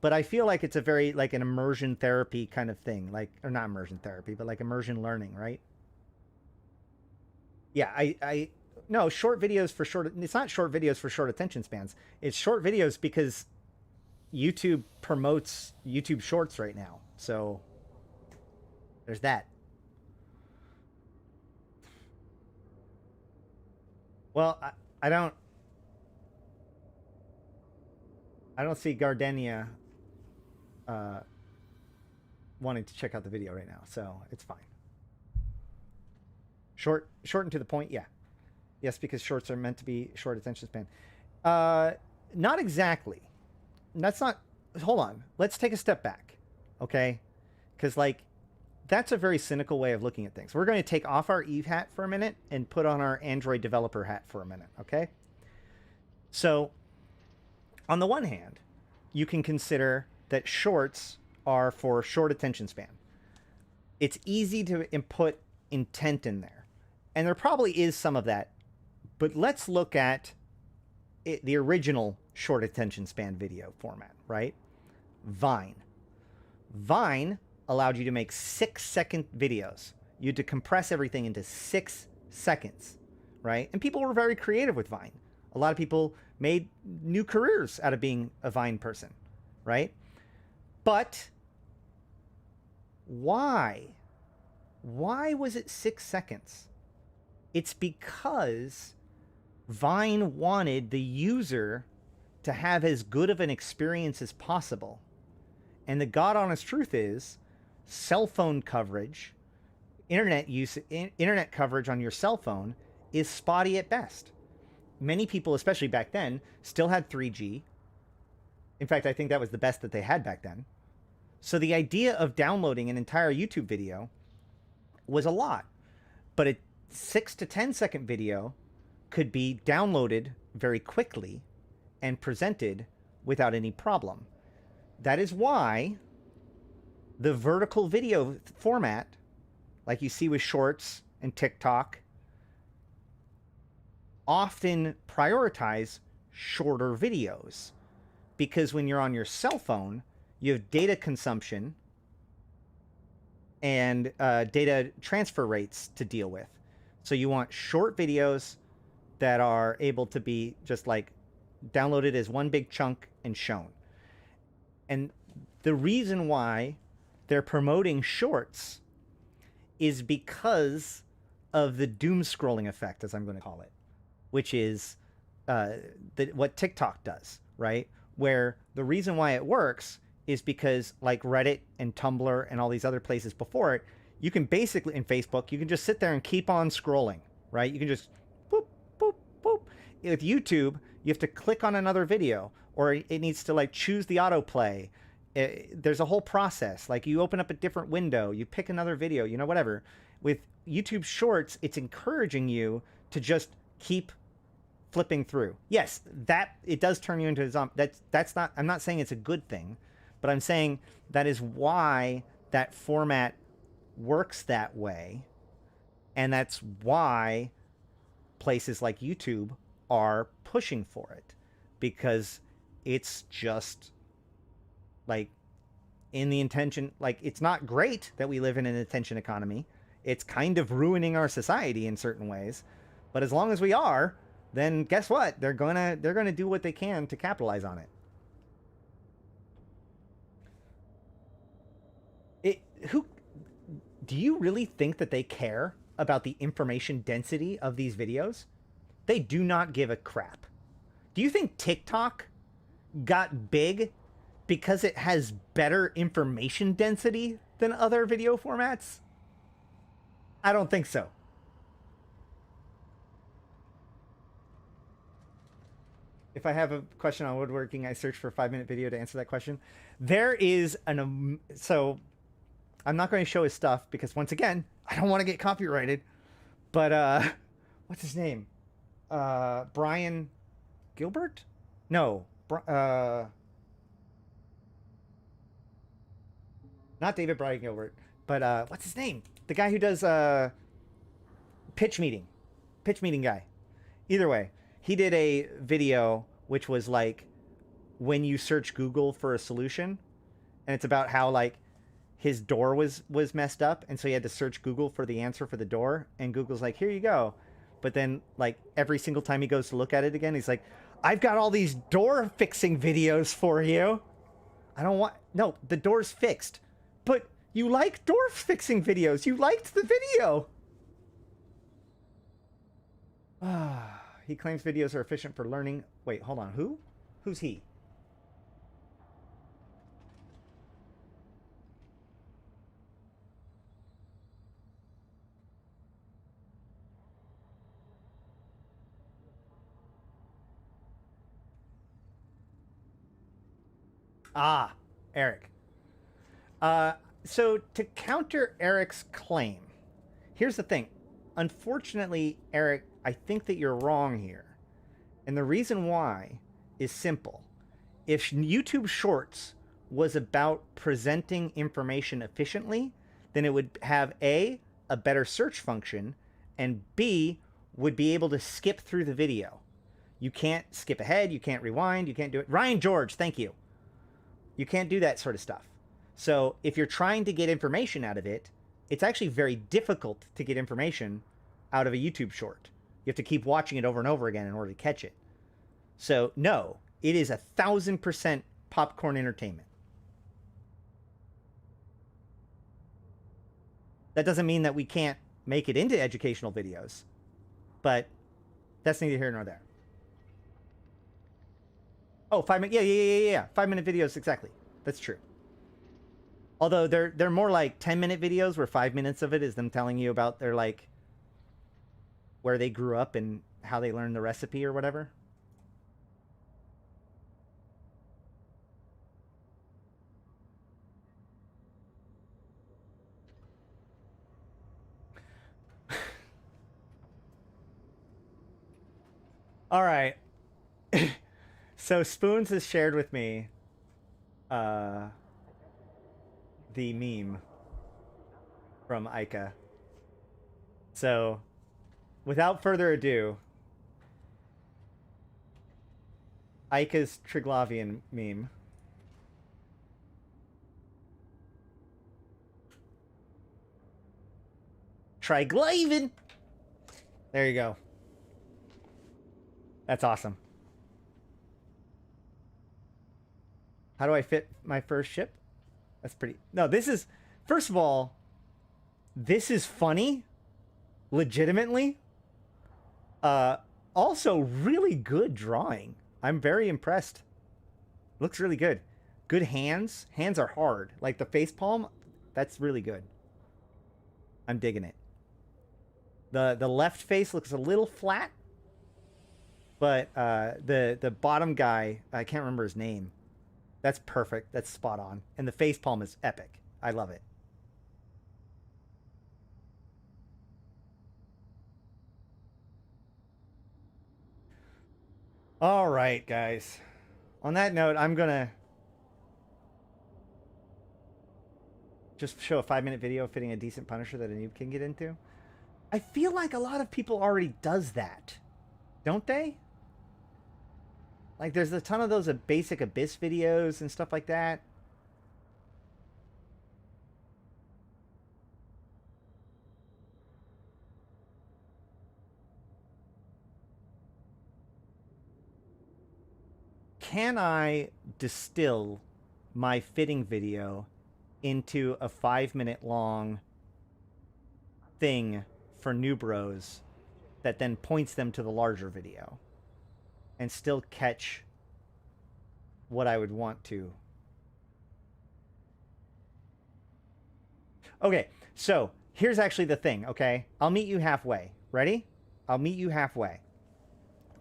But I feel like it's a very, like, an immersion therapy kind of thing. Like, or not immersion therapy, but like immersion learning, right? Yeah, no, short videos for short... It's not short videos for short attention spans. It's short videos because YouTube promotes YouTube Shorts right now. So there's that. Well, I don't see Gardenia wanting to check out the video right now, so it's fine. Short and to the point, yeah. Yes, because shorts are meant to be short attention span. Not exactly. That's not... Hold on. Let's take a step back, okay? Because, like, that's a very cynical way of looking at things. We're going to take off our Eve hat for a minute and put on our Android developer hat for a minute, okay? So, on the one hand, you can consider that shorts are for short attention span. It's easy to input intent in there. And there probably is some of that. But let's look at the original short attention span video format, right? Vine. Vine allowed you to make 6-second videos. You had to compress everything into 6 seconds, right? And people were very creative with Vine. A lot of people made new careers out of being a Vine person, right? But why? Why was it 6 seconds? It's because Vine wanted the user to have as good of an experience as possible. And the God honest truth is, cell phone coverage, internet coverage on your cell phone is spotty at best. Many people, especially back then, still had 3G. In fact, I think that was the best that they had back then. So the idea of downloading an entire YouTube video was a lot. But a 6 to 10 second video could be downloaded very quickly and presented without any problem. That is why the vertical video format, like you see with Shorts and TikTok, often prioritize shorter videos. Because when you're on your cell phone, you have data consumption and data transfer rates to deal with. So you want short videos that are able to be just like downloaded as one big chunk and shown. And the reason why they're promoting shorts is because of the doom scrolling effect, as I'm going to call it, which is what TikTok does, right? Where the reason why it works is because, like Reddit and Tumblr and all these other places before it, you can basically, in Facebook, you can just sit there and keep on scrolling, right? You can just boop, boop, boop. With YouTube, you have to click on another video, or it needs to like choose the autoplay. There's a whole process. Like you open up a different window, you pick another video, you know, whatever. With YouTube Shorts, it's encouraging you to just keep flipping through. Yes, that it does turn you into a zombie. That's not. I'm not saying it's a good thing, but I'm saying that is why that format works that way, and that's why places like YouTube are pushing for it, because it's just like in the intention. Like, it's not great that we live in an attention economy. It's kind of ruining our society in certain ways, but as long as we are, then guess what? They're gonna do what they can to capitalize on it. Who do you really think that they care about the information density of these videos? They do not give a crap. Do you think TikTok got big because it has better information density than other video formats? I don't think so. If I have a question on woodworking, I search for a 5-minute video to answer that question. There is so I'm not going to show his stuff because, once again, I don't want to get copyrighted. But what's his name? Brian Gilbert? No. Not David Brian Gilbert, but what's his name? The guy who does pitch meeting guy. Either way, he did a video which was like when you search Google for a solution, and it's about how like his door was messed up, and so he had to search Google for the answer for the door, and Google's like, here you go. But then like every single time he goes to look at it again, he's like, I've got all these door fixing videos for you. I don't want, no, the door's fixed. But you like door fixing videos. You liked the video. He claims videos are efficient for learning. Wait, hold on. Who? Who's he? Ah, Eric. So to counter Eric's claim, here's the thing. Unfortunately, Eric, I think that you're wrong here. And the reason why is simple. If YouTube Shorts was about presenting information efficiently, then it would have A, a better search function, and B, would be able to skip through the video. You can't skip ahead, you can't rewind, you can't do it. Ryan George, thank you. You can't do that sort of stuff. So if you're trying to get information out of it, it's actually very difficult to get information out of a YouTube short. You have to keep watching it over and over again in order to catch it. So no, it is 1,000% popcorn entertainment. That doesn't mean that we can't make it into educational videos, but that's neither here nor there. Oh, 5 minute, yeah. 5-minute videos, exactly. That's true. Although they're more like 10-minute videos where 5 minutes of it is them telling you about their like where they grew up and how they learned the recipe or whatever. All right. So Spoons has shared with me the meme from Ica. So without further ado, Ica's Triglavian meme. Triglavian! There you go. That's awesome. How do I fit my first ship? That's pretty... No, this is... First of all, this is funny. Legitimately. Also, really good drawing. I'm very impressed. Looks really good. Good hands. Hands are hard. Like the face palm, that's really good. I'm digging it. The left face looks a little flat. But the bottom guy, I can't remember his name. That's perfect. That's spot on. And the facepalm is epic. I love it. All right, guys. On that note, I'm gonna just show a 5-minute video fitting a decent Punisher that a noob can get into. I feel like a lot of people already does that, don't they? Like, there's a ton of those basic Abyss videos and stuff like that. Can I distill my fitting video into a 5-minute long thing for new bros that then points them to the larger video and still catch what I would want to? Okay, so here's actually the thing, okay? I'll meet you halfway. Ready? I'll meet you halfway.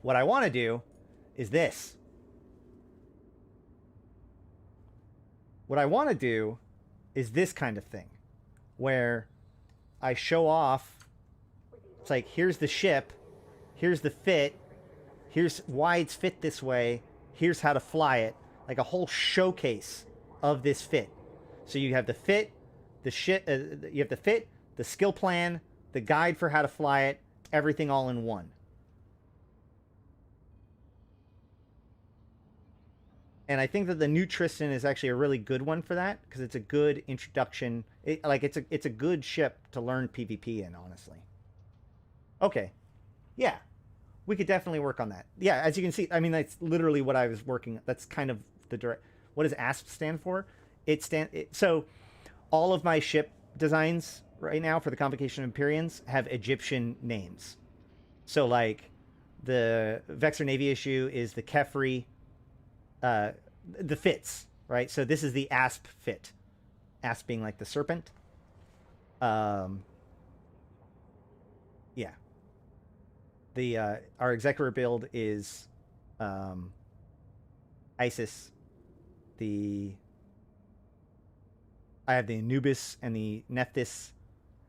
What I want to do is this. What I want to do is this kind of thing, where I show off, it's like, here's the ship, here's the fit, here's why it's fit this way, here's how to fly it, like a whole showcase of this fit. So you have the fit, the ship, you have the fit, the skill plan, the guide for how to fly it, everything all in one. And I think that the new Tristan is actually a really good one for that, because it's a good introduction. It's a good ship to learn PvP in, honestly. Okay. Yeah. We could definitely work on that. Yeah, as you can see, I mean, that's literally what I was working. That's kind of the direct. What does ASP stand for? So all of my ship designs right now for the Convocation of Empyreans have Egyptian names. So like the Vexor Navy issue is the Kefri, the fits, right? So this is the asp fit, asp being like the serpent. Yeah, the our executor build is Isis. I have the Anubis and the Nephthys,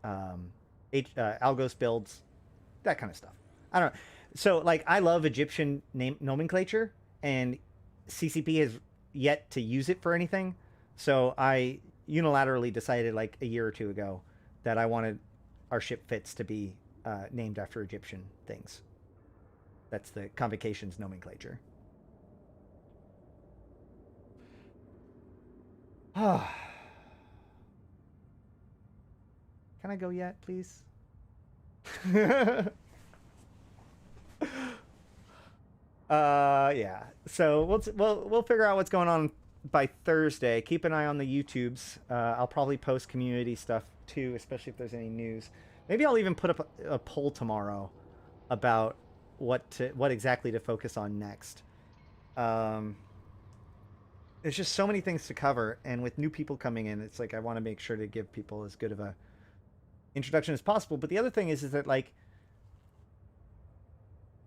Algos builds, that kind of stuff. I don't know. So like, I love Egyptian name nomenclature, and CCP has yet to use it for anything. So I unilaterally decided like a year or two ago that I wanted our ship fits to be named after Egyptian things. That's the Convocation's nomenclature. Can I go yet, please? Yeah. So we'll figure out what's going on by Thursday. Keep an eye on the YouTubes. I'll probably post community stuff too, especially if there's any news. Maybe I'll even put up a poll tomorrow about what exactly to focus on next. There's just so many things to cover, and with new people coming in, it's like I want to make sure to give people as good of a introduction as possible. But the other thing is that like,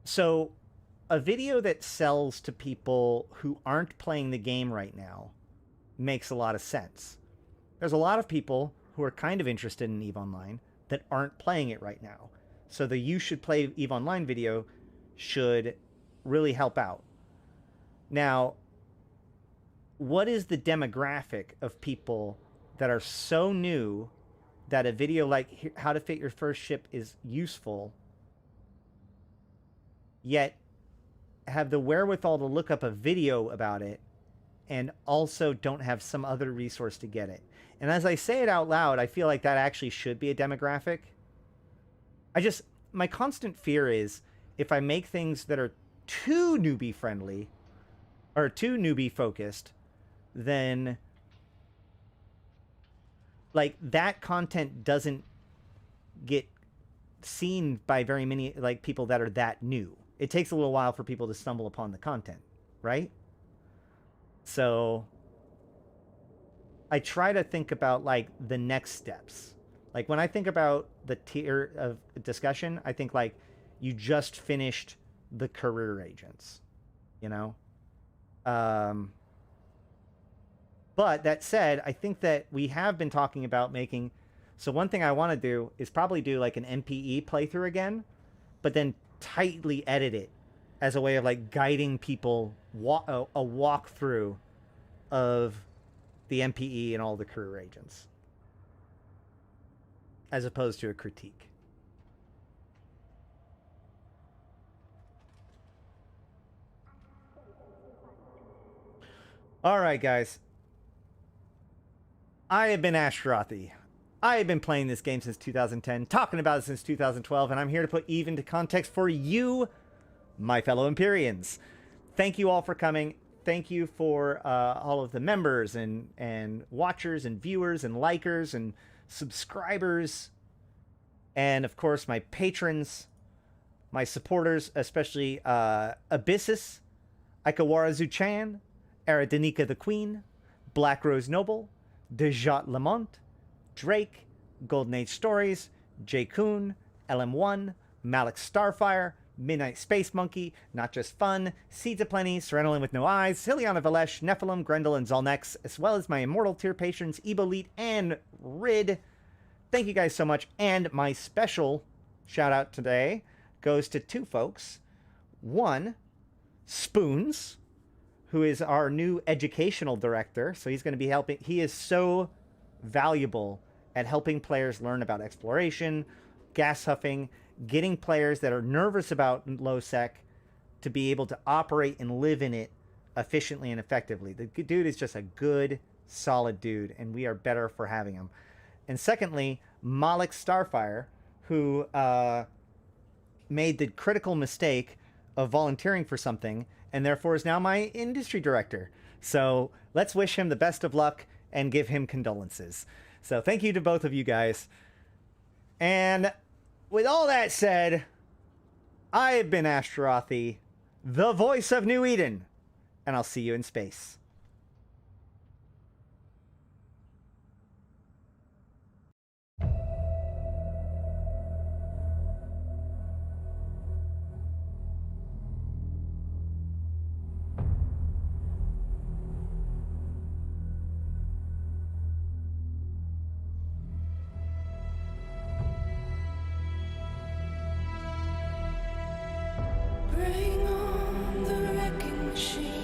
so a video that sells to people who aren't playing the game right now makes a lot of sense. There's a lot of people who are kind of interested in EVE Online that aren't playing it right now. So the You Should Play EVE Online video should really help out. Now, what is the demographic of people that are so new that a video like how to fit your first ship is useful, yet have the wherewithal to look up a video about it and also don't have some other resource to get it? And as I say it out loud, I feel like that actually should be a demographic. My constant fear is if I make things that are too newbie friendly or too newbie focused, then like that content doesn't get seen by very many like people that are that new. It takes a little while for people to stumble upon the content, right? So I try to think about like the next steps. Like when I think about the tier of discussion, I think like you just finished the career agents, you know? But that said, I think that we have been talking about making... So one thing I want to do is probably do like an MPE playthrough again, but then tightly edit it as a way of like guiding people a walkthrough of the MPE and all the career agents, as opposed to a critique. All right, guys. I have been Ashtarothi. I have been playing this game since 2010, talking about it since 2012, and I'm here to put Eve into context for you, my fellow Empyreans. Thank you all for coming. Thank you for all of the members and watchers and viewers and likers and subscribers. And, of course, my patrons, my supporters, especially Abyssus, Ikawara Zuchan, Arydanika the Queen, BlackRoseNoble, Dajat Lemmont, Drake, Golden Age Stories, J. Kuhn, LM1, Malik Starfire, MidnightSpaceMonkey, NotJustFun, Seedsaplenty, Serenalen with No Eyes, Syliana Vel'ash, Nephilim, Grendel, and Zaul Nex, as well as my Immortal tier patrons, Ebo1337 and Rid. Thank you guys so much. And my special shout out today goes to two folks. One, Spoons, who is our new educational director. So he's going to be helping. He is so valuable at helping players learn about exploration, gas huffing, getting players that are nervous about low sec to be able to operate and live in it efficiently and effectively. The dude is just a good, solid dude, and we are better for having him. And secondly, Malik Starfire, who made the critical mistake of volunteering for something and therefore is now my industry director. So let's wish him the best of luck and give him condolences. So thank you to both of you guys. And with all that said, I have been Ashtarothi, the voice of New Eden, and I'll see you in space. Bring on the wrecking machine.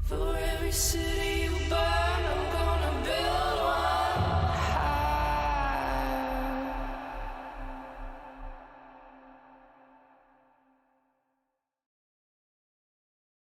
For every city